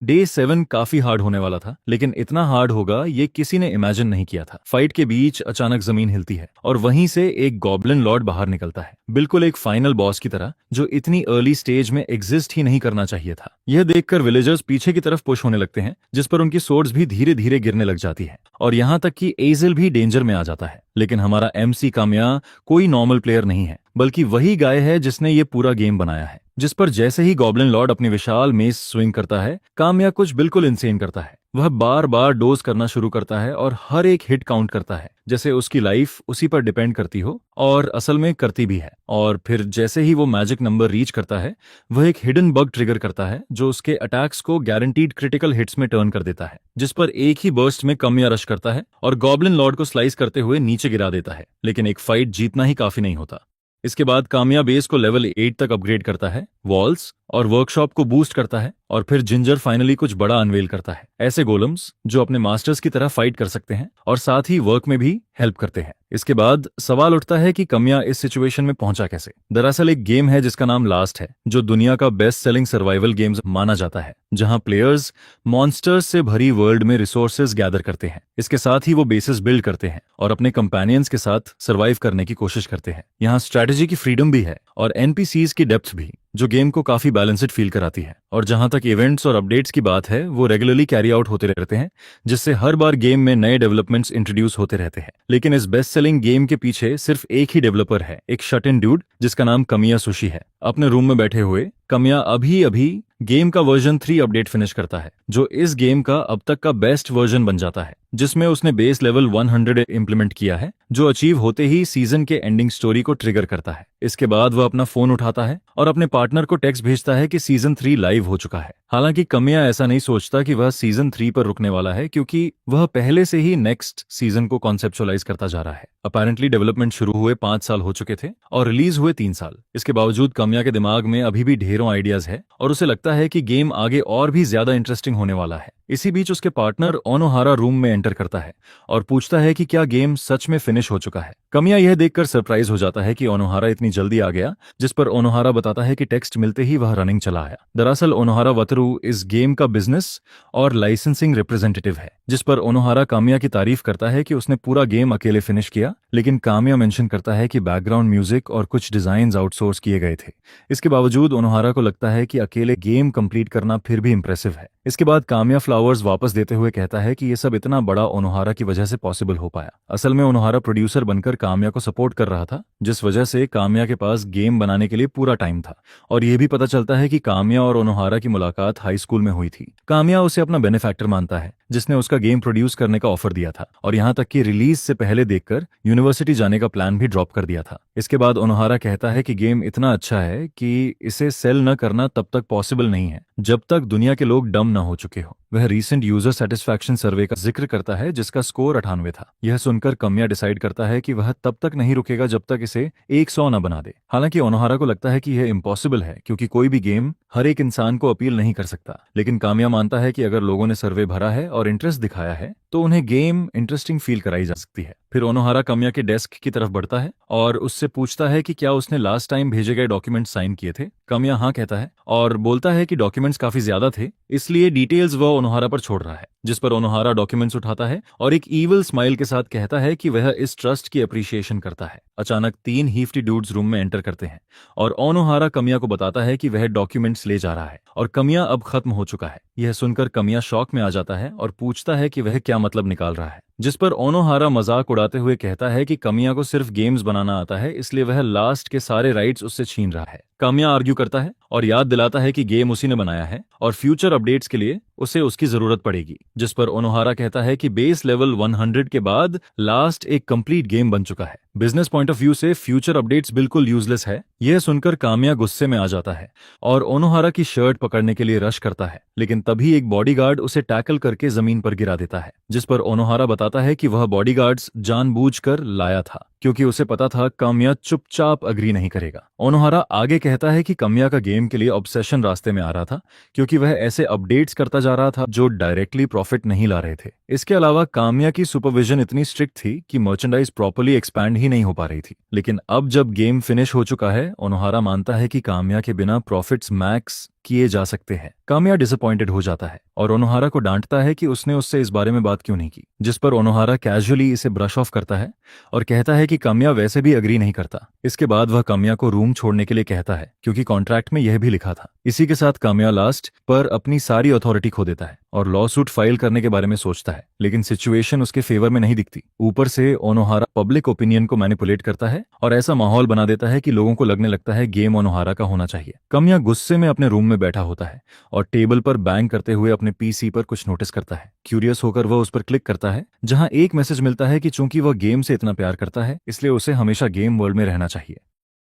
Day 7 काफी hard होने वाला था, लेकिन इतना हार्ड होगा ये किसी ने इमेजिन नहीं किया था। फाइट के बीच अचानक जमीन हिलती है और वहीं से एक गॉब्लिन लॉर्ड बाहर निकलता है, बिल्कुल एक फाइनल बॉस की तरह, जो इतनी अर्ली स्टेज में एग्जिस्ट ही नहीं करना चाहिए था। यह देखकर विलेजर्स पीछे की तरफ पुश होने लगते हैं, जिस पर उनकी सोर्ड्स भी धीरे धीरे गिरने लग जाती है और यहाँ तक कि एजल भी डेंजर में आ जाता है। लेकिन हमारा एमसी काम्या कोई नॉर्मल प्लेयर नहीं है, बल्कि वही गाय है जिसने ये पूरा गेम बनाया है, जिस पर जैसे ही गॉब्लिन लॉर्ड अपनी विशाल मेस स्विंग करता है, काम्या कुछ बिल्कुल इंसेन करता है। वह बार बार डोज करना शुरू करता है और हर एक हिट काउंट करता है, जैसे उसकी लाइफ उसी पर डिपेंड करती हो, और असल में करती भी है। और फिर जैसे ही वो मैजिक नंबर रीच करता है, वह एक हिडन बग ट्रिगर करता है जो उसके अटैक्स को गारंटीड क्रिटिकल हिट्स में टर्न कर देता है, जिस पर एक ही बर्स्ट में काम्या रश करता है और गॉब्लिन लॉर्ड को स्लाइस करते हुए नीचे गिरा देता है। लेकिन एक फाइट जीतना ही काफी नहीं होता। इसके बाद काम्या बेस को लेवल 8 तक अपग्रेड करता है, वॉल्स और वर्कशॉप को बूस्ट करता है, और फिर जिंजर फाइनली कुछ बड़ा अनवेल करता है, ऐसे गोलम्स जो अपने मास्टर्स की तरह फाइट कर सकते हैं और साथ ही वर्क में भी हेल्प करते हैं। इसके बाद सवाल उठता है कि काम्या इस सिचुएशन में पहुंचा कैसे। दरअसल एक गेम है जिसका नाम लास्ट है, जो दुनिया का बेस्ट सेलिंग सर्वाइवल गेम्स माना जाता है, जहां प्लेयर्स मॉन्स्टर्स से भरी वर्ल्ड में रिसोर्सेज गैदर करते हैं। इसके साथ ही वो बेसिस बिल्ड करते हैं और अपने कंपेनियंस के साथ सर्वाइव करने की कोशिश करते हैं। यहाँ स्ट्रेटेजी की फ्रीडम भी है और एनपीसीज की डेप्थ भी, जो गेम को काफी बैलेंस्ड फील कराती है। और जहां तक इवेंट्स और अपडेट्स की बात है, वो रेगुलरली कैरी आउट होते रहते हैं, जिससे हर बार गेम में नए डेवलपमेंट्स इंट्रोड्यूस होते रहते हैं। लेकिन इस बेस्ट सेलिंग गेम के पीछे सिर्फ एक ही डेवलपर है, एक शट इन ड्यूड जिसका नाम कामिया सुशी है। अपने रूम में बैठे हुए कामिया अभी अभी गेम का वर्जन 3 अपडेट फिनिश करता है, जो इस गेम का अब तक का बेस्ट वर्जन बन जाता है, जिसमें उसने बेस लेवल 100 इंप्लीमेंट किया है, जो अचीव होते ही सीजन के एंडिंग स्टोरी को ट्रिगर करता है। इसके बाद वह अपना फोन उठाता है और अपने पार्टनर को टेक्स्ट भेजता है कि सीजन 3 लाइव हो चुका है। हालांकि कामिया ऐसा नहीं सोचता कि वह सीजन 3 पर रुकने वाला है, क्योंकि वह पहले से ही नेक्स्ट सीजन को कॉन्सेप्चुअलाइज करता जा रहा है। अपेरेंटली डेवलपमेंट शुरू हुए 5 साल हो चुके थे और रिलीज हुए 3 साल। इसके बावजूद कामिया के दिमाग में अभी भी ढेरों आइडियाज है और उसे लगता है कि गेम आगे और भी ज्यादा इंटरेस्टिंग होने वाला है। इसी बीच उसके पार्टनर ओनोहारा रूम में एंटर करता है और पूछता है कि क्या गेम सच में फिनिश हो चुका है। कामिया यह देखकर सरप्राइज हो जाता है कि ओनोहारा इतनी जल्दी आ गया, जिस पर ओनोहारा बताता है कि टेक्स्ट मिलते ही वह रनिंग चला आया। दरअसल ओनोहारा वतरू इस गेम का बिजनेस और लाइसेंसिंग रिप्रेजेंटेटिव है, जिस पर ओनोहारा कामिया की तारीफ करता है कि उसने पूरा गेम अकेले फिनिश किया। लेकिन कामिया मेंशन करता है कि बैकग्राउंड म्यूजिक और कुछ डिजाइन्स आउटसोर्स किए गए थे। इसके बावजूद ओनोहारा को लगता है कि अकेले गेम कंप्लीट करना फिर भी इंप्रेसिव है। इसके बाद कामिया फ्लावर्स वापस देते हुए कहता है कि यह सब इतना बड़ा ओनोहारा की वजह से पॉसिबल हो पाया। असल में ओनोहारा प्रोड्यूसर बनकर कामिया को सपोर्ट कर रहा था, जिस वजह से कामिया के पास गेम बनाने के लिए पूरा टाइम था। और यह भी पता चलता है कि कामिया और ओनोहारा की मुलाकात हाई स्कूल में हुई थी। कामिया उसे अपना बेनिफैक्टर मानता है, जिसने उसका गेम प्रोड्यूस करने का ऑफर दिया था, और यहाँ तक कि रिलीज से पहले देखकर यूनिवर्सिटी जाने का प्लान भी ड्रॉप कर दिया था। इसके बाद ओनोहारा कहता है कि गेम इतना अच्छा है कि इसे सेल न करना तब तक पॉसिबल नहीं है जब तक दुनिया के लोग डम न हो चुके हो। वह रीसेंट यूजर सेटिस्फैक्शन सर्वे का जिक्र करता है, जिसका स्कोर 98 था। यह सुनकर कामिया डिसाइड करता है कि वह तब तक नहीं रुकेगा जब तक इसे 100 न बना दे। हालांकि ओनोहारा को लगता है कि यह इम्पॉसिबल है, क्योंकि कोई भी गेम हर एक इंसान को अपील नहीं कर सकता। लेकिन कामिया मानता है कि अगर लोगों ने सर्वे भरा है और इंटरेस्ट दिखाया है, तो उन्हें गेम इंटरेस्टिंग फील कराई जा सकती है। फिर ओनोहारा कामिया के डेस्क की तरफ बढ़ता है और उससे पूछता है कि क्या उसने लास्ट टाइम भेजे गए डॉक्यूमेंट साइन किए थे। कामिया हाँ कहता है और बोलता है कि डॉक्यूमेंट्स काफी ज्यादा थे, इसलिए डिटेल्स वह ओनोहारा पर छोड़ रहा है। जिस पर ओनोहारा डॉक्यूमेंट्स उठाता है और एक ईविल स्माइल के साथ कहता है कि वह इस ट्रस्ट की अप्रिशिएशन करता है। अचानक 3 हीफ्टी डूड्स रूम में एंटर करते हैं और ओनोहारा कामिया को बताता है कि वह डॉक्यूमेंट्स ले जा रहा है और कामिया अब खत्म हो चुका है। यह सुनकर कामिया शॉक में आ जाता है और पूछता है कि वह क्या मतलब निकाल रहा है। जिस पर ओनोहारा मजाक उड़ाते हुए कहता है कि कामिया को सिर्फ गेम्स बनाना आता है, इसलिए वह लास्ट के सारे राइट्स उससे छीन रहा है। कामिया आर्ग्यू करता है और याद दिलाता है कि गेम उसी ने बनाया है और फ्यूचर अपडेट्स के लिए उसे उसकी जरूरत पड़ेगी। जिस पर ओनोहारा कहता है कि बेस लेवल 100 के बाद लास्ट एक कंप्लीट गेम बन चुका है। बिजनेस पॉइंट ऑफ व्यू से फ्यूचर अपडेट्स बिल्कुल यूजलेस है। यह सुनकर कामिया गुस्से में आ जाता है और ओनोहारा की शर्ट पकड़ने के लिए रश करता है, लेकिन तभी एक बॉडीगार्ड उसे टैकल करके जमीन पर गिरा देता है। जिस पर ओनोहारा बताता है कि वह बॉडीगार्ड्स जानबूझकर लाया था, क्योंकि उसे पता था कामिया चुपचाप अग्री नहीं करेगा। ओनोहारा आगे कहता है कि कामिया का गेम के लिए ऑब्सेशन रास्ते में आ रहा था, क्योंकि वह ऐसे अपडेट्स करता जा रहा था जो डायरेक्टली प्रॉफिट नहीं ला रहे थे। इसके अलावा कामिया की सुपरविजन इतनी स्ट्रिक्ट थी कि मर्चेंडाइज प्रॉपर्ली एक्सपैंड ही नहीं हो पा रही थी। लेकिन अब जब गेम फिनिश हो चुका है, ओनोहारा मानता है कि कामिया के बिना प्रॉफिट्स मैक्स किए जा सकते हैं। कामिया डिसअपॉइंटेड हो जाता है और ओनोहारा को डांटता है कि उसने उससे इस बारे में बात क्यों नहीं की, जिस पर ओनोहारा कैजुअली इसे ब्रश ऑफ करता है और कहता है कि कामिया वैसे भी अग्री नहीं करता। इसके बाद वह कामिया को रूम छोड़ने के लिए कहता है क्योंकि कॉन्ट्रैक्ट में यह भी लिखा था। इसी के साथ कामिया लास्ट पर अपनी सारी अथॉरिटी खो देता है और लॉ सूट फाइल करने के बारे में सोचता है, लेकिन सिचुएशन उसके फेवर में नहीं दिखती। ऊपर से ओनोहारा पब्लिक ओपिनियन को मैनिपुलेट करता है और ऐसा माहौल बना देता है कि लोगों को लगने लगता है गेम ओनोहारा का होना चाहिए। कामिया गुस्से में अपने रूम में बैठा होता है और टेबल पर बैंग करते हुए अपने पीसी पर कुछ नोटिस करता है। क्यूरियस होकर वह उस पर क्लिक करता है, जहां एक मैसेज मिलता है कि चूंकि वह गेम से इतना प्यार करता है इसलिए उसे हमेशा गेम वर्ल्ड में रहना चाहिए।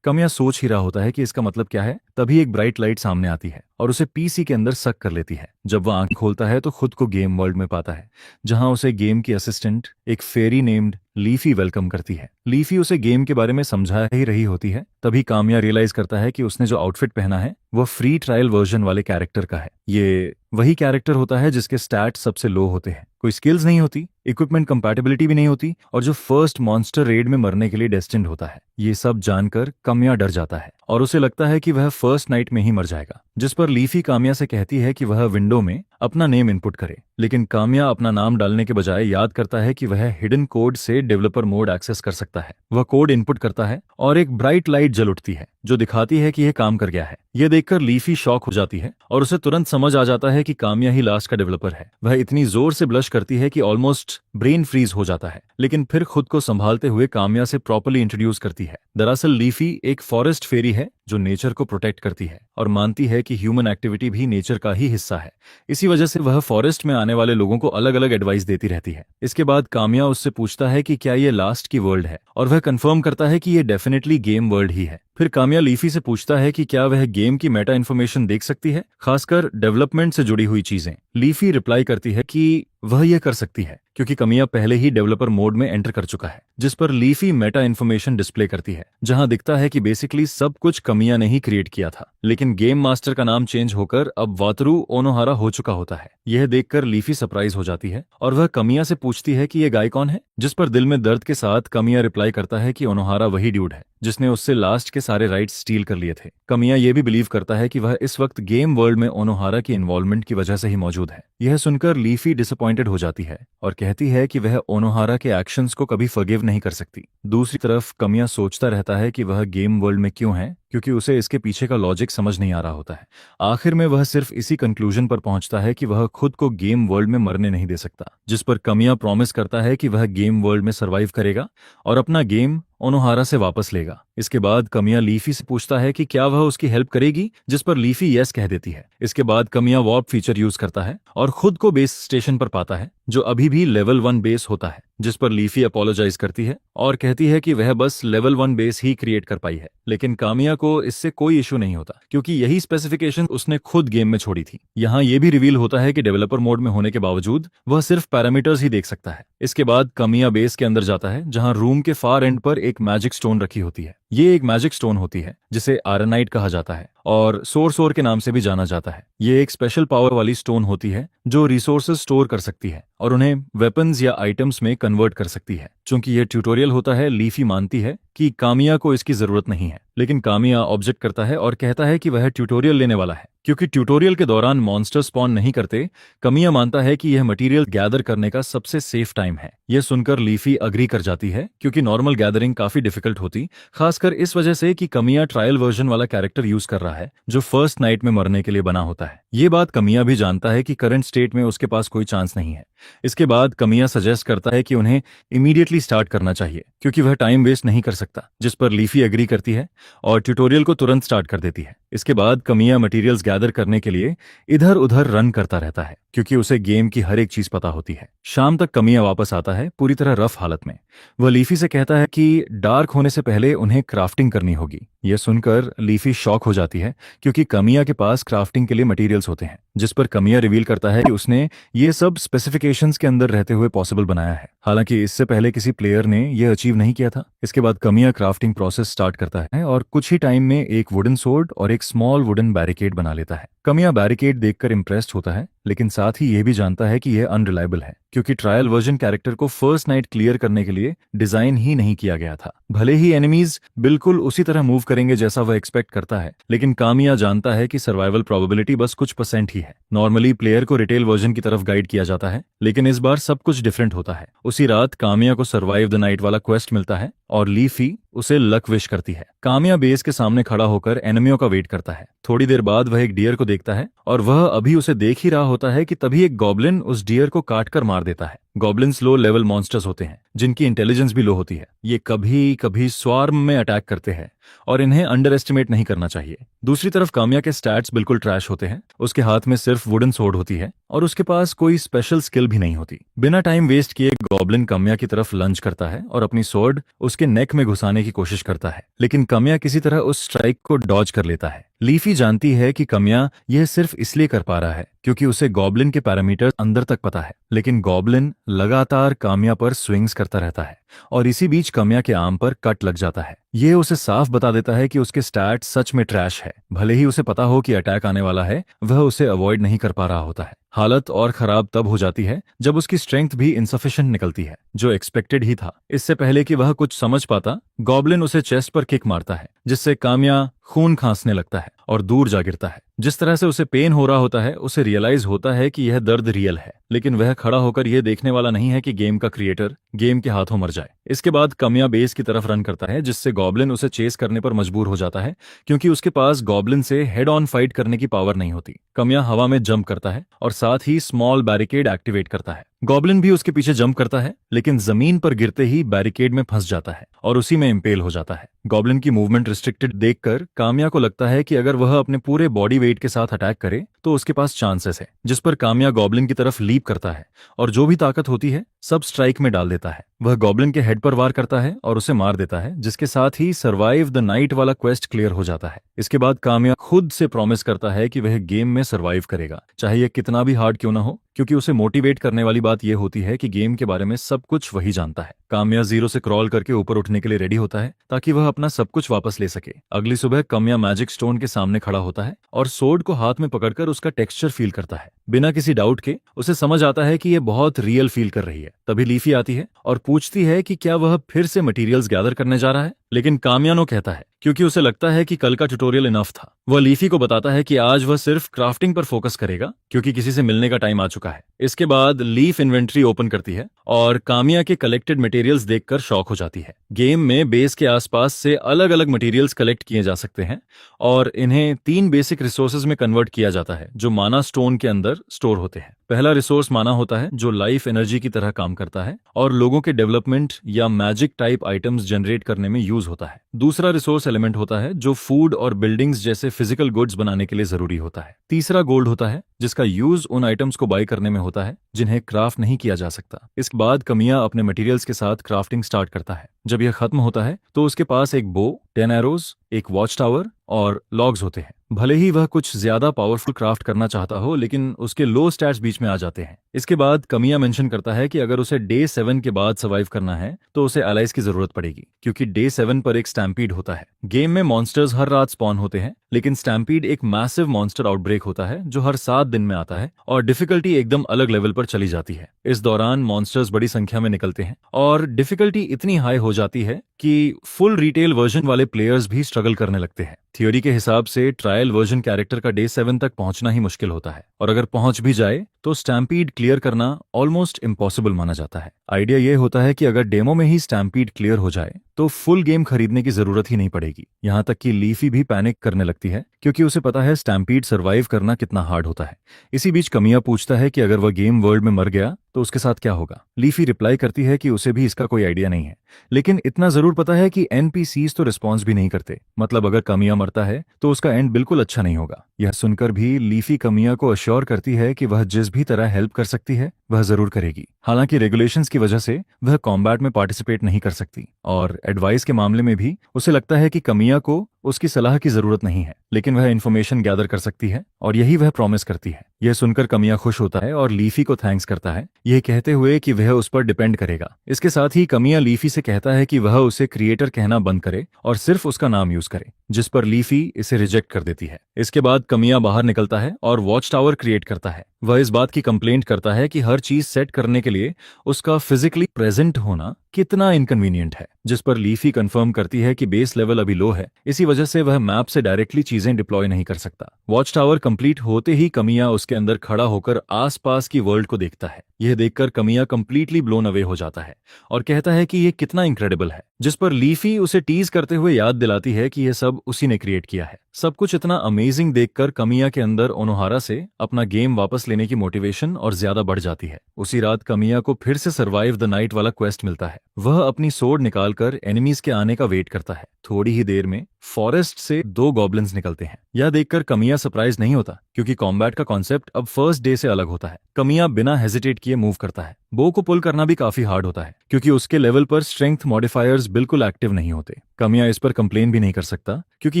कामिया सोच ही रहा होता है कि इसका मतलब क्या है, तभी एक ब्राइट लाइट सामने आती है और उसे पीसी के अंदर सक कर लेती है। जब वह आंख खोलता है तो खुद को गेम वर्ल्ड में पाता है, जहां उसे गेम की असिस्टेंट एक फेरी नेम्ड लीफी वेलकम करती है। लीफी उसे गेम के बारे में समझा ही रही होती है। तभी कामिया रियलाइज करता है कि उसने जो आउटफिट पहना है वह फ्री ट्रायल वर्जन वाले कैरेक्टर का है। ये वही कैरेक्टर होता है जिसके स्टैट सबसे लो होते हैं, कोई स्किल्स नहीं होती, इक्विपमेंट कंपैटिबिलिटी भी नहीं होती और जो फर्स्ट मॉन्स्टर रेड में मरने के लिए डेस्टिन्ड होता है। ये सब जानकर कामिया डर जाता है और उसे लगता है कि वह फर्स्ट नाइट में ही मर जाएगा, जिस पर लीफी कामिया से कहती है कि वह विंडो में अपना नेम इनपुट करे। लेकिन कामिया अपना नाम डालने के बजाय याद करता है कि वह हिडन कोड से डेवलपर मोड एक्सेस कर सकता है। वह कोड इनपुट करता है और एक ब्राइट लाइट जल उठती है जो दिखाती है कि यह काम कर गया है। यह देखकर लीफी शॉक हो जाती है और उसे तुरंत समझ आ जाता है कि कामिया ही लास्ट का डेवलपर है। वह इतनी जोर से ब्लश करती है कि ऑलमोस्ट ब्रेन फ्रीज हो जाता है, लेकिन फिर खुद को संभालते हुए कामिया से प्रॉपर्ली इंट्रोड्यूस करती है। दरअसल लीफी एक फॉरेस्ट फेरी है जो नेचर को प्रोटेक्ट करती है और मानती है कि ह्यूमन एक्टिविटी भी नेचर का ही हिस्सा है। इसी वजह से वह फॉरेस्ट में आने वाले लोगों को अलग अलग एडवाइस देती रहती है। इसके बाद कामिया उससे पूछता है कि क्या ये लास्ट की वर्ल्ड है और वह कंफर्म करता है कि ये डेफिनेटली गेम वर्ल्ड ही है। फिर कामिया लीफी से पूछता है कि क्या वह गेम की मेटा इन्फॉर्मेशन देख सकती है, खासकर डेवलपमेंट से जुड़ी हुई चीजें। लीफी रिप्लाई करती है कि वह यह कर सकती है क्योंकि कामिया पहले ही डेवलपर मोड में एंटर कर चुका है, जिस पर लीफी मेटा इन्फॉर्मेशन डिस्प्ले करती है, जहां दिखता है कि बेसिकली सब कुछ कामिया ने ही क्रिएट किया था, लेकिन गेम मास्टर का नाम चेंज होकर अब वातरू ओनोहारा हो चुका होता है। यह देखकर लीफी सरप्राइज हो जाती है और वह कामिया से पूछती है कि यह गाय कौन है, जिस पर दिल में दर्द के साथ कामिया रिप्लाई करता है कि ओनोहारा वही ड्यूड है जिसने उससे लास्ट के सारे राइट्स स्टील कर लिए थे। कामिया यह भी बिलीव करता है कि वह इस वक्त गेम वर्ल्ड में ओनोहारा की इन्वॉल्वमेंट की वजह से ही मौजूद है। यह सुनकर लीफी डिसअपॉइंटेड हो जाती है और कहती है कि वह ओनोहारा के एक्शंस को कभी फॉरगिव नहीं कर सकती। दूसरी तरफ कामिया सोचता रहता है कि वह गेम वर्ल्ड में क्यों है, क्योंकि उसे इसके पीछे का लॉजिक समझ नहीं आ रहा होता है। आखिर में वह सिर्फ इसी कंक्लूजन पर पहुंचता है कि वह खुद को गेम वर्ल्ड में मरने नहीं दे सकता, जिस पर कामिया प्रॉमिस करता है कि वह गेम वर्ल्ड में सर्वाइव करेगा और अपना गेम ओनोहारा से वापस लेगा। इसके बाद कामिया लीफी से पूछता है कि क्या वह उसकी हेल्प करेगी, जिस पर लीफी यस कह देती है। इसके बाद कामिया वार्प फीचर यूज करता है और खुद को बेस स्टेशन पर पाता है जो अभी भी लेवल 1 बेस होता है, जिस पर लीफी अपोलोजाइज करती है और कहती है कि वह बस लेवल 1 बेस ही क्रिएट कर पाई है। लेकिन कामिया को इससे कोई इशू नहीं होता क्योंकि यही स्पेसिफिकेशन उसने खुद गेम में छोड़ी थी। यहाँ यह भी रिवील होता है कि डेवलपर मोड में होने के बावजूद वह सिर्फ पैरामीटर्स ही देख सकता है। इसके बाद कामिया बेस के अंदर जाता है जहां रूम के फार एंड पर एक मैजिक स्टोन रखी होती है। ये एक मैजिक स्टोन होती है जिसे आयरनाइट कहा जाता है और सोर के नाम से भी जाना जाता है। ये एक स्पेशल पावर वाली स्टोन होती है जो रिसोर्सेज स्टोर कर सकती है और उन्हें वेपन्स या आइटम्स में कन्वर्ट कर सकती है। चूंकि ये ट्यूटोरियल होता है, लीफी मानती है कि कामिया को इसकी जरूरत नहीं है, लेकिन कामिया ऑब्जेक्ट करता है और कहता है कि वह ट्यूटोरियल लेने वाला है। क्योंकि ट्यूटोरियल के दौरान मॉन्स्टर स्पॉन नहीं करते, कामिया मानता है कि यह मटेरियल गैदर करने का सबसे सेफ टाइम है। यह सुनकर लीफी अग्री कर जाती है क्योंकि नॉर्मल गैदरिंग काफी डिफिकल्ट होती, खासकर इस वजह से कि कामिया ट्रायल वर्जन वाला कैरेक्टर यूज कर रहा है जो फर्स्ट नाइट में मरने के लिए बना होता है। ये बात कामिया भी जानता है कि करंट स्टेट में उसके पास कोई चांस नहीं है। इसके बाद कामिया सजेस्ट करता है कि उन्हें इमीडिएटली स्टार्ट करना चाहिए क्योंकि वह टाइम वेस्ट नहीं कर सकता, जिस पर लीफी एग्री करती है और ट्यूटोरियल को तुरंत स्टार्ट कर देती है। इसके बाद कामिया मटेरियल्स गैदर करने के लिए इधर उधर रन करता रहता है क्योंकि उसे गेम की हर एक चीज पता होती है। शाम तक कामिया वापस आता है पूरी तरह रफ हालत में। वह लीफी से कहता है कि डार्क होने से पहले उन्हें क्राफ्टिंग करनी होगी। यह सुनकर लीफी शॉक हो जाती है क्योंकि कामिया के पास क्राफ्टिंग के लिए मटेरियल्स होते हैं, जिस पर कामिया रिवील करता है कि उसने ये सब स्पेसिफिकेशंस के अंदर रहते हुए पॉसिबल बनाया है, हालांकि इससे पहले किसी प्लेयर ने यह अचीव नहीं किया था। इसके बाद कामिया क्राफ्टिंग प्रोसेस स्टार्ट करता है और कुछ ही टाइम में एक वुडन सोर्ड और एक स्मॉल वुडन बैरिकेड बना लेता है। कमिया बैरिकेड देखकर इम्प्रेस्ड होता है, लेकिन साथ ही यह भी जानता है कि यह अनरिलायबल है, क्योंकि ट्रायल वर्जन कैरेक्टर को फर्स्ट नाइट क्लियर करने के लिए डिजाइन ही नहीं किया गया था। भले ही एनिमीज बिल्कुल उसी तरह मूव करेंगे जैसा वह एक्सपेक्ट करता है, लेकिन कामिया जानता है कि सर्वाइवल प्रोबेबिलिटी बस कुछ % ही है। नॉर्मली प्लेयर को रिटेल वर्जन की तरफ गाइड किया जाता है, लेकिन इस बार सब कुछ डिफरेंट होता है। उसी रात कामिया को सर्वाइव द नाइट वाला क्वेस्ट मिलता है और लीफी उसे लक विश करती है। कामिया बेस के सामने खड़ा होकर एनिमियों का वेट करता है। थोड़ी देर बाद वह एक डियर को देखता है और वह अभी उसे देख ही रहा होता है कि तभी एक गॉब्लिन उस डियर को काट कर मार देता है। गॉब्लिन्स लो लेवल मॉन्स्टर्स होते हैं जिनकी इंटेलिजेंस भी लो होती है। ये कभी कभी स्वार्म में अटैक करते हैं और इन्हें अंडर एस्टिमेट नहीं करना चाहिए। दूसरी तरफ कामिया के स्टैट्स बिल्कुल ट्रैश होते हैं। उसके हाथ में सिर्फ वुडन सोर्ड होती है और उसके पास कोई स्पेशल स्किल भी नहीं होती। बिना टाइम वेस्ट किए गॉब्लिन कामिया की तरफ लंच करता है और अपनी सोर्ड उसके नेक में घुसाने की कोशिश करता है, लेकिन कामिया किसी तरह उस स्ट्राइक को डॉज कर लेता है। लीफी जानती है कि कामिया यह सिर्फ इसलिए कर पा रहा है क्योंकि उसे गॉब्लिन के पैरामीटर अंदर तक पता है, लेकिन गॉब्लिन लगातार कामिया पर स्विंग्स करता रहता है और इसी बीच कामिया के आर्म पर कट लग जाता है। यह उसे साफ बता देता है कि उसके स्टैट सच में ट्रैश है। भले ही उसे पता हो कि अटैक आने वाला है, वह उसे अवॉइड नहीं कर पा रहा होता है। हालत और खराब तब हो जाती है जब उसकी स्ट्रेंथ भी इनसफिशिएंट निकलती है, जो एक्सपेक्टेड ही था। इससे पहले कि वह कुछ समझ पाता, गॉब्लिन उसे चेस्ट पर किक मारता है, जिससे कामिया खून खांसने लगता है और दूर जा गिरता है। जिस तरह से उसे पेन हो रहा होता है, उसे रियलाइज होता है कि यह दर्द रियल है, लेकिन वह खड़ा होकर यह देखने वाला नहीं है कि गेम का क्रिएटर गेम के हाथों मर जाए। इसके बाद कामिया बेस की तरफ रन करता है, जिससे गॉब्लिन उसे चेस करने पर मजबूर हो जाता है, क्योंकि उसके पास गॉब्लिन से हेड ऑन फाइट करने की पावर नहीं होती। कामिया हवा में जंप करता है और साथ ही स्मॉल बैरिकेड एक्टिवेट करता है। गॉब्लिन भी उसके पीछे जंप करता है, लेकिन जमीन पर गिरते ही बैरिकेड में फंस जाता है और उसी में इम्पेल हो जाता है। गॉब्लिन की मूवमेंट रिस्ट्रिक्टेड देखकर कामिया को लगता है कि अगर वह अपने पूरे बॉडी वेट के साथ अटैक करे तो उसके पास चांसेस है, जिस पर कामिया गॉब्लिन की तरफ लीप करता है और जो भी ताकत होती है सब स्ट्राइक में डाल देता है। वह गॉब्लिन के हेड पर वार करता है और उसे मार देता है, जिसके साथ ही सर्वाइव द नाइट वाला क्वेस्ट क्लियर हो जाता है। इसके बाद कामिया खुद से प्रॉमिस करता है कि वह गेम में सर्वाइव करेगा, चाहे यह कितना भी हार्ड क्यों ना हो, क्योंकि उसे मोटिवेट करने वाली बात यह होती है कि गेम के बारे में सब कुछ वही जानता है। कामिया जीरो से क्रॉल करके ऊपर उठने के लिए रेडी होता है ताकि वह अपना सब कुछ वापस ले सके। अगली सुबह कामिया मैजिक स्टोन के सामने खड़ा होता है और सोर्ड को हाथ में पकड़कर उसका टेक्सचर फील करता है। बिना किसी डाउट के उसे समझ आता है कि यह बहुत रियल फील कर रही है। तभी लीफी आती है और पूछती है कि क्या वह फिर से मटेरियल्स गैदर करने जा रहा है, लेकिन कामियानो कहता है क्योंकि उसे लगता है कि कल का ट्यूटोरियल इनफ था। वह लीफी को बताता है कि आज वह सिर्फ क्राफ्टिंग पर फोकस करेगा क्योंकि किसी से मिलने का टाइम आ चुका है। इसके बाद लीफ इन्वेंट्री ओपन करती है और कामिया के कलेक्टेड मटेरियल्स देखकर शॉक हो जाती है। गेम में बेस के आसपास से अलग अलग मटेरियल्स कलेक्ट किए जा सकते हैं और इन्हें 3 बेसिक रिसोर्सेज में कन्वर्ट किया जाता है जो माना स्टोन के अंदर स्टोर होते हैं। पहला रिसोर्स माना होता है जो लाइफ एनर्जी की तरह काम करता है और लोगों के डेवलपमेंट या मैजिक टाइप आइटम्स जनरेट करने में यूज होता है। दूसरा रिसोर्स एलिमेंट होता है जो फूड और बिल्डिंग्स जैसे फिजिकल गुड्स बनाने के लिए जरूरी होता है। तीसरा गोल्ड होता है जिसका यूज उन आइटम्स को बाय करने में होता है जिन्हें क्राफ्ट नहीं किया जा सकता। इसके बाद कामिया अपने मटेरियल्स के साथ क्राफ्टिंग स्टार्ट करता है। जब यह खत्म होता है तो उसके पास एक बो, 10 एरोज, एक वॉच टावर और लॉग्स होते हैं। भले ही वह कुछ ज्यादा पावरफुल क्राफ्ट करना चाहता हो, लेकिन उसके लो स्टैट्स बीच में आ जाते हैं। इसके बाद कामिया मेंशन करता है कि अगर उसे डे 7 के बाद सर्वाइव करना है तो उसे एलाइज की जरूरत पड़ेगी, क्योंकि डे 7 पर एक स्टैम्पीड होता है। गेम में मॉन्स्टर्स हर रात स्पॉन होते हैं, लेकिन स्टैम्पीड एक मैसिव मॉन्स्टर आउटब्रेक होता है जो हर 7 दिन में आता है और डिफिकल्टी एकदम अलग लेवल पर चली जाती है। इस दौरान मॉन्स्टर्स बड़ी संख्या में निकलते हैं और डिफिकल्टी इतनी हाई हो जाती है कि फुल रिटेल वर्जन वाले प्लेयर्स भी स्ट्रगल करने लगते हैं। थ्योरी के हिसाब से ट्रायल वर्जन कैरेक्टर का डे 7 तक पहुंचना ही मुश्किल होता है और अगर पहुंच भी जाए तो स्टैम्पीड क्लियर करना ऑलमोस्ट इम्पॉसिबल माना जाता है। आइडिया ये होता है कि अगर डेमो में ही स्टैम्पीड क्लियर हो जाए तो फुल गेम खरीदने की जरूरत ही नहीं पड़ेगी। यहाँ तक कि लीफी भी पैनिक करने लगती है क्योंकि उसे पता है स्टैम्पीड सर्वाइव करना कितना हार्ड होता है। इसी बीच कामिया पूछता है कि अगर वह गेम वर्ल्ड में मर गया तो उसके साथ क्या होगा। लीफी रिप्लाई करती है कि उसे भी इसका कोई आइडिया नहीं है, लेकिन इतना जरूर पता है कि एनपीसीज तो रिस्पॉन्स भी नहीं करते। मतलब अगर कामिया मरता है तो उसका एंड बिल्कुल अच्छा नहीं होगा। यह सुनकर भी लीफी कामिया को अश्योर करती है कि वह जिस भी तरह हेल्प कर सकती है वह जरूर करेगी। हालांकि रेगुलेशंस की वजह से वह कॉम्बैट में पार्टिसिपेट नहीं कर सकती और एडवाइस के मामले में भी उसे लगता है कि कामिया को उसकी सलाह की जरूरत नहीं है, लेकिन वह इन्फॉर्मेशन गैदर कर सकती है और यही वह प्रॉमिस करती है। यह सुनकर कमिया खुश होता है और लीफी को थैंक्स करता है, यह कहते हुए कि वह उस पर डिपेंड करेगा। इसके साथ ही कमिया लीफी से कहता है कि वह उसे क्रिएटर कहना बंद करे और सिर्फ उसका नाम यूज करे, जिस पर लीफी इसे रिजेक्ट कर देती है। इसके बाद कमिया बाहर निकलता है और वॉच टावर क्रिएट करता है। वह इस बात की कंप्लेंट करता है कि हर चीज सेट करने के लिए उसका फिजिकली प्रेजेंट होना कितना इनकन्वीनियंट है, जिस पर लीफी कंफर्म करती है कि बेस लेवल अभी लो है, इसी वजह से वह मैप से डायरेक्टली चीजें डिप्लॉय नहीं कर सकता। वॉच टावर कंप्लीट होते ही कमिया उसके अंदर खड़ा होकर आसपास की वर्ल्ड को देखता है। यह देखकर कमिया कंप्लीटली ब्लोन अवे हो जाता है और कहता है कि यह कितना इंक्रेडिबल है, जिस पर लीफी उसे टीज करते हुए याद दिलाती है कि यह सब उसी ने क्रिएट किया है। सब कुछ इतना अमेजिंग देखकर कमिया के अंदर ओनोहारा से अपना गेम वापस लेने की मोटिवेशन और ज्यादा बढ़ जाती है। उसी रात कमिया को फिर से सर्वाइव द नाइट वाला क्वेस्ट मिलता है। वह अपनी सोर्ड निकालकर एनिमीज के आने का वेट करता है। थोड़ी ही देर में फॉरेस्ट से 2 गॉब्लिन्स निकलते हैं। यह देखकर कमिया सरप्राइज नहीं होता, क्योंकि कॉम्बैट का कॉन्सेप्ट अब फर्स्ट डे से अलग होता है। कमिया बिना हेजिटेट किए मूव करता है। बो को पुल करना भी काफी हार्ड होता है, क्योंकि उसके लेवल पर स्ट्रेंथ मॉडिफायर्स बिल्कुल एक्टिव नहीं होते। कमिया इस पर कंप्लेन भी नहीं कर सकता, क्योंकि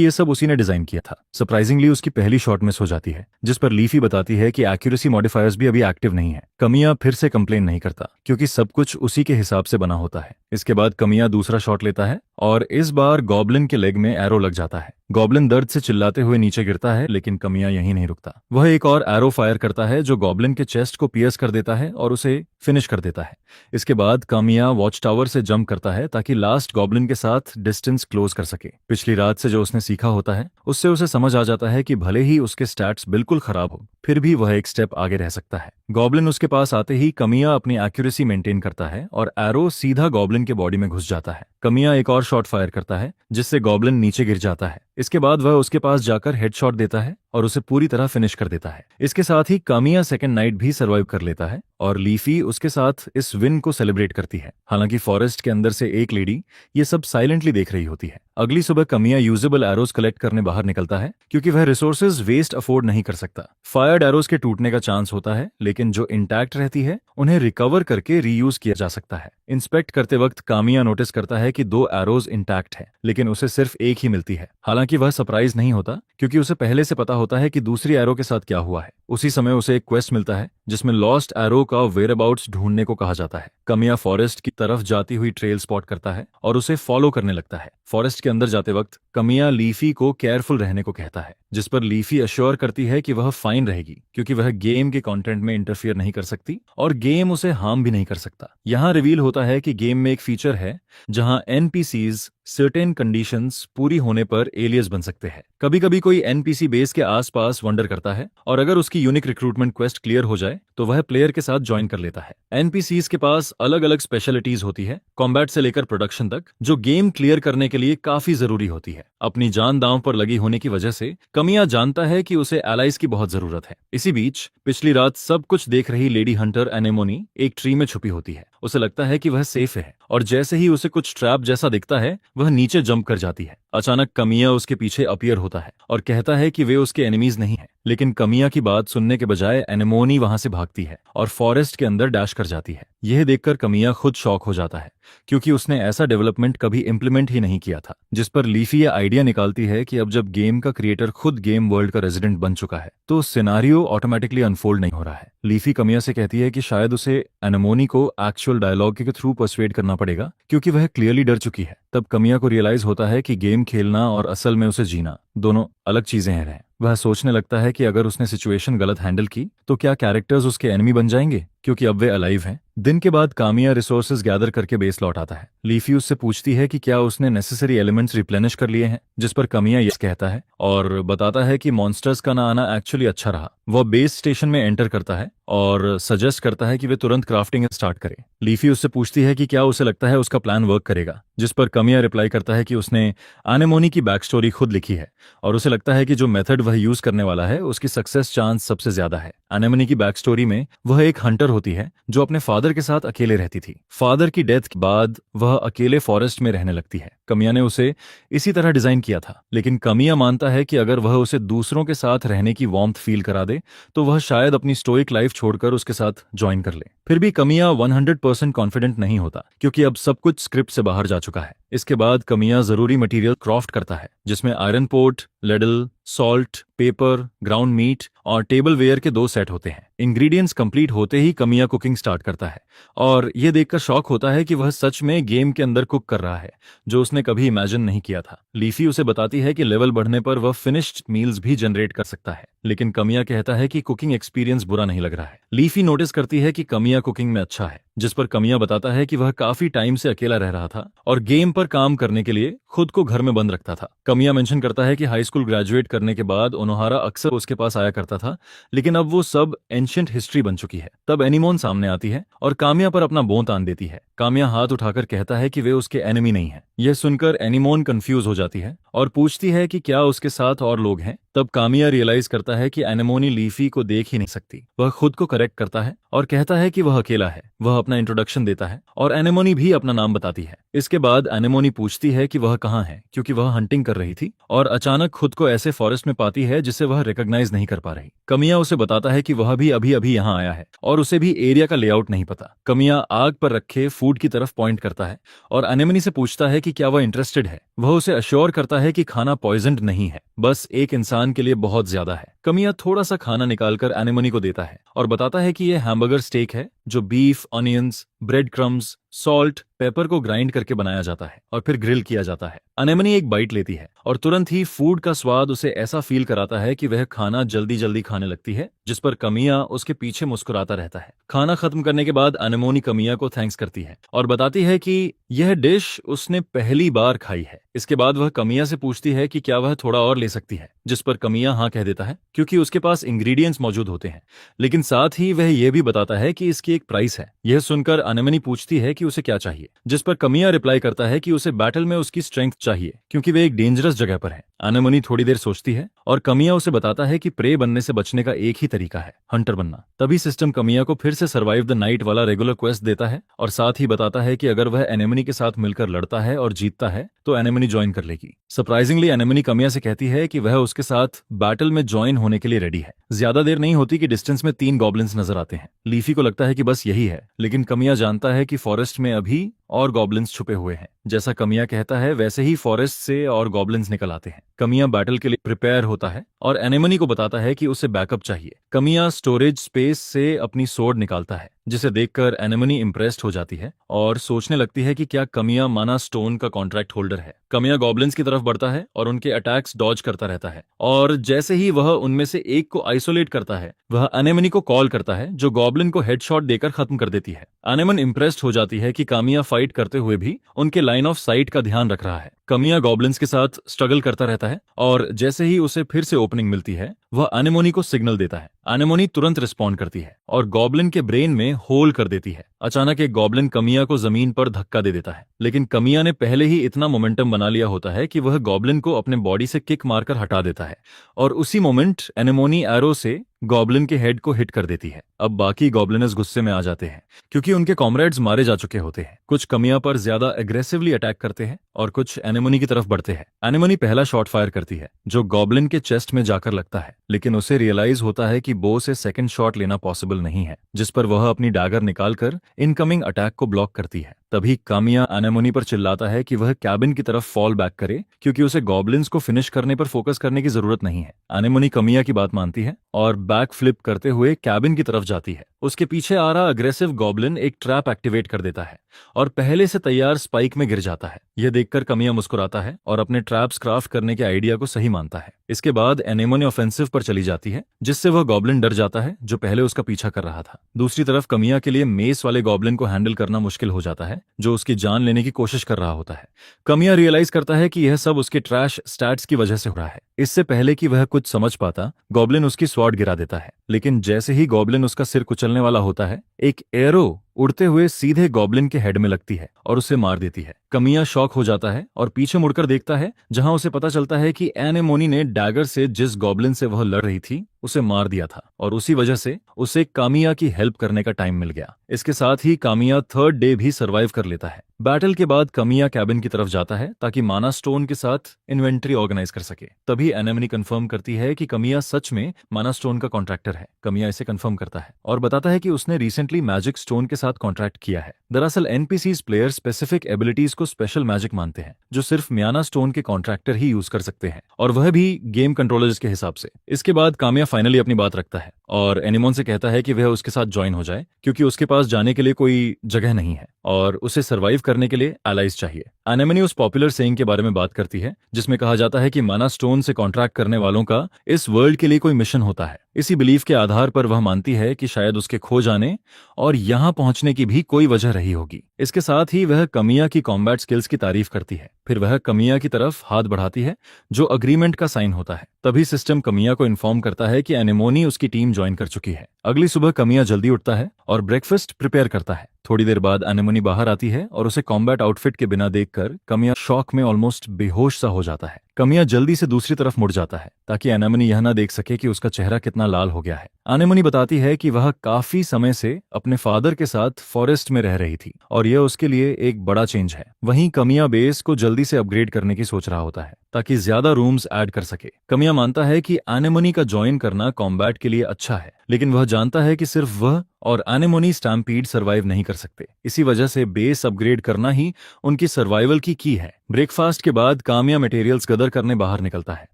ये सब उसी ने डिजाइन किया था। सरप्राइजिंगली उसकी पहली शॉट मिस हो जाती है, जिस पर लीफी बताती है कि एक्यूरेसी मॉडिफायर्स भी अभी एक्टिव नहीं है। कमिया फिर से कंप्लेन नहीं करता, क्योंकि सब कुछ उसी के हिसाब से बना होता है। इसके बाद कमिया दूसरा शॉट लेता है और इस बार गॉब्लिन के लेग में एरो लग जाता है। गॉब्लिन दर्द से चिल्लाते हुए नीचे गिरता है, लेकिन कमिया यहीं नहीं रुकता। वह एक और एरो फायर करता है जो गॉब्लिन के चेस्ट को पियर्स कर देता है और उसे फिनिश कर देता है। इसके बाद कमिया वॉच टावर से जंप करता है ताकि लास्ट गॉब्लिन के साथ डिस्टेंस क्लोज कर सके। पिछली रात से जो उसने सीखा होता है, उससे उसे समझ आ जाता है कि भले ही उसके स्टैट्स बिल्कुल खराब हो, फिर भी वह एक स्टेप आगे रह सकता है। गॉब्लिन उसके पास आते ही कमिया अपनी एक्यूरेसी मेंटेन करता है और एरो सीधा गॉब्लिन के बॉडी में घुस जाता है। कमिया एक और शॉट फायर करता है, जिससे गॉब्लिन नीचे गिर जाता है। इसके बाद वह उसके पास जाकर हेडशॉट देता है और उसे पूरी तरह फिनिश कर देता है। इसके साथ ही कमिया सेकंड नाइट भी सर्वाइव कर लेता है और लीफी उसके साथ इस विन को सेलिब्रेट करती है। हालांकि फॉरेस्ट के अंदर से एक लेडी ये सब साइलेंटली देख रही होती है। अगली सुबह कमिया यूजेबल एरोज कलेक्ट करने बाहर निकलता है, क्योंकि वह रिसोर्सेज वेस्ट अफोर्ड नहीं कर सकता। फायर्ड एरोज के टूटने का चांस होता है, लेकिन जो इंटैक्ट रहती है उन्हें रिकवर करके रीयूज किया जा सकता है। इंस्पेक्ट करते वक्त कामिया नोटिस करता है कि 2 एरोज इंटैक्ट है, लेकिन उसे सिर्फ एक ही मिलती है। हालांकि वह सरप्राइज नहीं होता, क्योंकि उसे पहले से पता होता है कि दूसरी एरो के साथ क्या हुआ है। उसी समय उसे एक क्वेस्ट मिलता है, जिसमें लॉस्ट एरो का वेयरअबाउट्स ढूंढने को कहा जाता है। कमिया फॉरेस्ट की तरफ जाती हुई ट्रेल स्पॉट करता है और उसे फॉलो करने लगता है। फॉरेस्ट के अंदर जाते वक्त कमिया लीफी को केयरफुल रहने को कहता है, जिस पर लीफी अश्योर करती है कि वह फाइन रहेगी, क्योंकि वह गेम के कंटेंट में इंटरफियर नहीं कर सकती और गेम उसे हार्म भी नहीं कर सकता। यहाँ रिवील होता है कि गेम में एक फीचर है जहां एनपीसीज सर्टेन कंडीशंस पूरी होने पर एलियस बन सकते हैं। कभी कभी कोई एनपीसी बेस के आसपास वंडर करता है और अगर उसकी यूनिक रिक्रूटमेंट क्वेस्ट क्लियर हो जाए तो वह प्लेयर के साथ ज्वाइन कर लेता है। एनपीसीज के पास अलग अलग स्पेशलिटीज होती है, कॉम्बैट से लेकर प्रोडक्शन तक, जो गेम क्लियर करने के लिए काफी जरूरी होती है। अपनी जान दांव पर लगी होने की वजह से कमिया जानता है कि उसे एलाइज की बहुत जरूरत है। इसी बीच पिछली रात सब कुछ देख रही लेडी हंटर एनेमोनी एक ट्री में छुपी होती है। उसे लगता है कि वह सेफ है और जैसे ही उसे कुछ ट्रैप जैसा दिखता है, वह नीचे जंप कर जाती है। अचानक कमिया उसके पीछे अपीयर होता है और कहता है कि वे उसके एनिमीज नहीं है, लेकिन कमिया की बात सुनने के बजाय एनेमोनी वहां से भागती है और फॉरेस्ट के अंदर डैश कर जाती है। यह देखकर कमिया खुद शॉक हो जाता है, क्योंकि उसने ऐसा डेवलपमेंट कभी इंप्लीमेंट ही नहीं किया था। जिस पर लीफी यह आइडिया निकालती है कि अब जब गेम का क्रिएटर खुद गेम वर्ल्ड का रेजिडेंट बन चुका है, तो सिनारियो ऑटोमेटिकली अनफोल्ड नहीं हो रहा है। लीफी कमिया से कहती है कि शायद उसे एनेमोनी को एक्चुअल डायलॉग के थ्रू पर्सुएड करना पड़ेगा, क्योंकि वह क्लियरली डर चुकी है। तब कमिया को रियलाइज होता है कि गेम खेलना और असल में उसे जीना दोनों अलग चीजें हैं। वह सोचने लगता है कि अगर उसने सिचुएशन गलत हैंडल की तो क्या कैरेक्टर्स उसके एनिमी बन जाएंगे, क्योंकि अब वे अलाइव हैं। दिन के बाद कामिया रिसोर्सेज गैदर करके बेस लौट आता है। लीफी उससे पूछती है कि क्या उसने नेसेसरी एलिमेंट्स रिप्लेनिश कर लिए हैं, जिस पर कामिया यस कहता है और बताता है कि मॉन्स्टर्स का ना आना एक्चुअली अच्छा रहा। वह बेस स्टेशन में एंटर करता है और सजेस्ट करता है कि वे तुरंत क्राफ्टिंग स्टार्ट करें। लीफी उससे पूछती है कि क्या उसे लगता है उसका प्लान वर्क करेगा, जिस पर कामिया रिप्लाई करता है कि उसने एनेमोनी की बैक स्टोरी खुद लिखी है और उसे लगता है कि जो मेथड वह यूज करने वाला है उसकी सक्सेस चांस सबसे ज्यादा है। एनेमोनी की बैक स्टोरी में वह एक हंटर होती है जो अपने फादर के साथ अकेले रहती थी। फादर की डेथ के बाद वह अकेले फॉरेस्ट में रहने लगती है। कमिया ने उसे इसी तरह डिजाइन किया था, लेकिन कमिया मानता है कि अगर वह उसे दूसरों के साथ रहने की वार्मथ फील करा दे तो वह शायद अपनी स्टोइक लाइफ छोड़कर उसके साथ ज्वाइन कर ले। फिर भी कमिया 100% कॉन्फिडेंट नहीं होता, क्योंकि अब सब कुछ स्क्रिप्ट से बाहर जा चुका है। इसके बाद कमिया जरूरी मटेरियल क्राफ्ट करता है, जिसमें iron pot, ladle, salt, pepper, ground meat और टेबल वेयर के 2 सेट होते हैं। इंग्रेडिएंट्स कंप्लीट होते ही कमिया कुकिंग स्टार्ट करता है, और यह देखकर शॉक होता है कि वह सच में गेम के अंदर कुक कर रहा है, जो उसने कभी इमेजिन नहीं किया था। लीफी उसे बताती है कि लेवल बढ़ने पर वह फिनिश्ड मील्स भी जनरेट कर सकता है, लेकिन कमिया कहता है कि कुकिंग एक्सपीरियंस बुरा नहीं लग रहा है। लीफी नोटिस करती है कि कमिया कुकिंग में अच्छा है, जिस पर कमिया बताता है कि वह काफी टाइम से अकेला रह रहा था और गेम पर काम करने के लिए खुद को घर में बंद रखता था। कमिया मेंशन करता है कि हाई स्कूल ग्रेजुएट करने के बाद ओनोहारा अक्सर उसके पास आया करता था, लेकिन अब वो सब एंशिएंट हिस्ट्री बन चुकी है। तब एनिमोन सामने आती है और कामिया पर अपना बों तान देती है। कामिया हाथ उठाकर कहता है कि वे उसके एनिमी नहीं है। यह सुनकर एनिमोन कंफ्यूज हो जाती है और पूछती है कि क्या उसके साथ और लोग हैं। तब कामिया रियलाइज करता है कि एनेमोनी लीफी को देख ही नहीं सकती। वह खुद को करेक्ट करता है और कहता है कि वह अकेला है। वह अपना इंट्रोडक्शन देता है और एनेमोनी भी अपना नाम बताती है। इसके बाद एनेमोनी पूछती है कि वह कहाँ है, क्योंकि वह हंटिंग कर रही थी और अचानक खुद को ऐसे फॉरेस्ट में पाती है जिसे वह रिकॉग्नाइज नहीं कर पा रही। कमिया उसे बताता है कि वह भी अभी अभी यहाँ आया है और उसे भी एरिया का लेआउट नहीं पता। कमिया आग पर रखे फूड की तरफ पॉइंट करता है और एनेमोनी से पूछता है कि क्या वह इंटरेस्टेड है। वह उसे अश्योर करता है कि खाना पॉइजन्ड नहीं है, बस एक इंसान के लिए बहुत ज्यादा है। कमिया थोड़ा सा खाना निकालकर एनेमोनी को देता है और बताता है कि यह हैमबर्गर स्टेक है, जो beef, onions, bread crumbs, salt, paper को ग्राइंड करके बनाया जाता है और फिर ग्रिल किया जाता है। एनेमोनी एक बाइट लेती है और तुरंत ही फूड का स्वाद उसे ऐसा फील कराता है कि वह खाना जल्दी जल्दी खाने लगती है, जिस पर कमिया उसके पीछे मुस्कुराता रहता है। खाना खत्म करने के बाद एनेमोनी कमिया को थैंक्स करती है और बताती है कि यह डिश उसने पहली बार खाई है। इसके बाद वह कमिया से पूछती है कि क्या वह थोड़ा और ले सकती है, जिस पर कमिया हाँ कह देता है, क्योंकि उसके पास इंग्रेडिएंट्स मौजूद होते हैं। लेकिन साथ ही वह यह भी बताता है कि इसकी एक प्राइस है। यह सुनकर एनेमोनी पूछती है कि उसे क्या चाहिए, जिस पर कमिया रिप्लाई करता है कि उसे बैटल में उसकी स्ट्रेंथ चाहिए, क्योंकि वे एक डेंजरस जगह पर है। एनेमोनी थोड़ी देर सोचती है और कमिया उसे बताता है कि प्रे बनने से बचने का एक ही तरीका है, हंटर बनना। तभी सिस्टम कमिया को फिर से सर्वाइव द नाइट वाला रेगुलर क्वेस्ट देता है और साथ ही बताता है कि अगर वह एनेमोनी के साथ मिलकर लड़ता है और जीतता है तो एनेमोनी ज्वाइन कर लेगी। सरप्राइजिंगली एनेमोनी कमिया से कहती है कि वह उसके साथ बैटल में ज्वाइन होने के लिए रेडी है। ज्यादा देर नहीं होती कि डिस्टेंस में 3 गॉब्लिन्स नजर आते हैं। लीफी को लगता है कि बस यही है, लेकिन कमिया जानता है कि फॉरेस्ट में अभी और गॉब्लिन्स छुपे हुए हैं। जैसा कमिया कहता है वैसे ही फॉरेस्ट से और गॉब्लिन्स निकल आते हैं। कमिया बैटल के लिए प्रिपेयर होता है और एनेमोनी को बताता है कि उसे बैकअप चाहिए। कमिया स्टोरेज स्पेस से अपनी सोर्ड निकालता है, जिसे देखकर एनेमोनी इंप्रेस्ड हो जाती है और सोचने लगती है कि क्या कमिया माना स्टोन का कॉन्ट्रैक्ट होल्डर है। कमिया गॉब्लिन्स की तरफ बढ़ता है और उनके अटैक्स डॉज करता रहता है, और जैसे ही वह उनमें से एक को आइसोलेट करता है, वह एनेमोनी को कॉल करता है, जो गॉब्लिन को हेडशॉट देकर खत्म कर देती है। एनेमोन इंप्रेस्ड हो जाती है कि कमिया फाइट करते हुए भी उनके लाइन ऑफ साइट का ध्यान रख रहा है। कमिया गॉब्लिन्स के साथ स्ट्रगल करता रहता है और जैसे ही उसे फिर से ओपनिंग मिलती है, वह एनेमोनी को सिग्नल देता है। एनेमोनी तुरंत रिस्पॉन्ड करती है और गॉब्लिन के ब्रेन में होल कर देती है। अचानक एक गॉब्लिन कमिया को जमीन पर धक्का दे देता है, लेकिन कमिया ने पहले ही इतना मोमेंटम बना लिया होता है कि वह गॉब्लिन को अपने बॉडी से किक मारकर हटा देता है और उसी मोमेंट एनेमोनी एरो से गॉब्लिन के हेड को हिट कर देती है। अब बाकी गॉब्लिनर्स गुस्से में आ जाते हैं, क्योंकि उनके कॉमरेड्स मारे जा चुके होते हैं। कुछ कमिया पर ज्यादा एग्रेसिवली अटैक करते हैं और कुछ एनेमोनी की तरफ बढ़ते हैं। एनेमोनी पहला शॉट फायर करती है, जो गॉब्लिन के चेस्ट में जाकर लगता है, लेकिन उसे रियलाइज होता है कि बो से सेकंड शॉट लेना पॉसिबल नहीं है, जिस पर वह अपनी डैगर निकालकर इनकमिंग अटैक को ब्लॉक करती है। तभी कामिया एनेमोनी पर चिल्लाता है कि वह कैबिन की तरफ फॉल बैक करे, क्योंकि उसे गॉब्लिन्स को फिनिश करने पर फोकस करने की जरूरत नहीं है। एनेमोनी कमिया की बात मानती है और बैक फ्लिप करते हुए कैबिन की तरफ जाती है। उसके पीछे आ रहा अग्रेसिव गॉब्लिन एक ट्रैप एक्टिवेट कर देता है और पहले से तैयार स्पाइक में गिर जाता है। यह देखकर कमिया मुस्कुराता है और अपने ट्रैप्स क्राफ्ट करने के आइडिया को सही मानता है। इसके बाद एनेमोनी ऑफेंसिव पर चली जाती है, जिससे वह गॉब्लिन डर जाता है जो पहले उसका पीछा कर रहा था। दूसरी तरफ कमिया के लिए मेस वाले गॉब्लिन को हैंडल करना मुश्किल हो जाता है, जो उसकी जान लेने की कोशिश कर रहा होता है। कमिया रियलाइज करता है कि यह सब उसके ट्रैश स्टैट्स की वजह से हो रहा है। इससे पहले कि वह कुछ समझ पाता, गॉब्लिन उसकी स्वॉर्ड गिरा देता है, लेकिन जैसे ही गॉब्लिन उसका सिर कुचलने वाला होता है, एक एरो उड़ते हुए सीधे गॉब्लिन के हेड में लगती है और उसे मार देती है। कमिया शॉक हो जाता है और पीछे मुड़कर देखता है, जहां उसे पता चलता है कि एनेमोनी ने डैगर से जिस गॉब्लिन से वह लड़ रही थी उसे मार दिया था और उसी वजह से उसे कामिया की हेल्प करने का टाइम मिल गया। इसके साथ ही कामिया थर्ड डे भी सरवाइव कर लेता है। बैटल के बाद कामिया कैबिन की तरफ जाता है ताकि माना स्टोन के साथ इन्वेंट्री ऑर्गेनाइज कर सके। तभी एनेमनी कंफर्म करती है कि कामिया सच में माना स्टोन का कॉन्ट्रैक्टर है। कामिया इसे कंफर्म करता है और बताता है कि उसने रिसेंटली मैजिक स्टोन के साथ कॉन्ट्रैक्ट किया है। दरअसल एनपीसीज प्लेयर स्पेसिफिक एबिलिटीज को स्पेशल मैजिक मानते हैं जो सिर्फ मियाना स्टोन के कॉन्ट्रैक्टर ही यूज कर सकते हैं, और वह भी गेम कंट्रोलर्स के हिसाब से। इसके बाद कामिया फाइनली अपनी बात रखता है और एनिमोन से कहता है कि वह उसके साथ ज्वाइन हो जाए, क्योंकि उसके पास जाने के लिए कोई जगह नहीं है और उसे सरवाइव करने के लिए एलाइज चाहिए। एनेमनी उस पॉपुलर सेइंग के बारे में बात करती है जिसमें कहा जाता है कि माना स्टोन से कॉन्ट्रैक्ट करने वालों का इस वर्ल्ड के लिए कोई मिशन होता है। इसी बिलीफ के आधार पर वह मानती है कि शायद उसके खो जाने और यहां पहुंचने की भी कोई वजह रही होगी। इसके साथ ही वह कमिया की कॉम्बैट स्किल्स की तारीफ करती है। फिर वह कमिया की तरफ हाथ बढ़ाती है जो अग्रीमेंट का साइन होता है। तभी सिस्टम कमिया को इन्फॉर्म करता है कि एनेमोनी उसकी टीम ज्वाइन कर चुकी है। अगली सुबह कमिया जल्दी उठता है और ब्रेकफास्ट प्रिपेयर करता है। थोड़ी देर बाद एनेमोनी बाहर आती है और उसे कॉम्बैट आउटफिट के बिना देखकर कमिया शॉक में ऑलमोस्ट बेहोश सा हो जाता है। कमिया जल्दी से दूसरी तरफ मुड़ जाता है ताकि एनेमोनी यह ना देख सके कि उसका चेहरा कितना लाल हो गया है। एनेमोनी बताती है कि वह काफी समय से अपने फादर के साथ फॉरेस्ट में रह रही थी और यह उसके लिए एक बड़ा चेंज है। वहीं कमिया बेस को जल्दी से अपग्रेड करने की सोच रहा होता है ताकि ज्यादा रूम्स ऐड कर सके। कमिया मानता है कि एनेमोनी का ज्वाइन करना कॉम्बैट के लिए अच्छा है, लेकिन वह जानता है कि सिर्फ वह और एनेमोनी स्टैम्पीड सर्वाइव नहीं कर सकते। इसी वजह से बेस अपग्रेड करना ही उनकी सर्वाइवल की है। ब्रेकफास्ट के बाद कामिया मटेरियल्स गदर करने बाहर निकलता है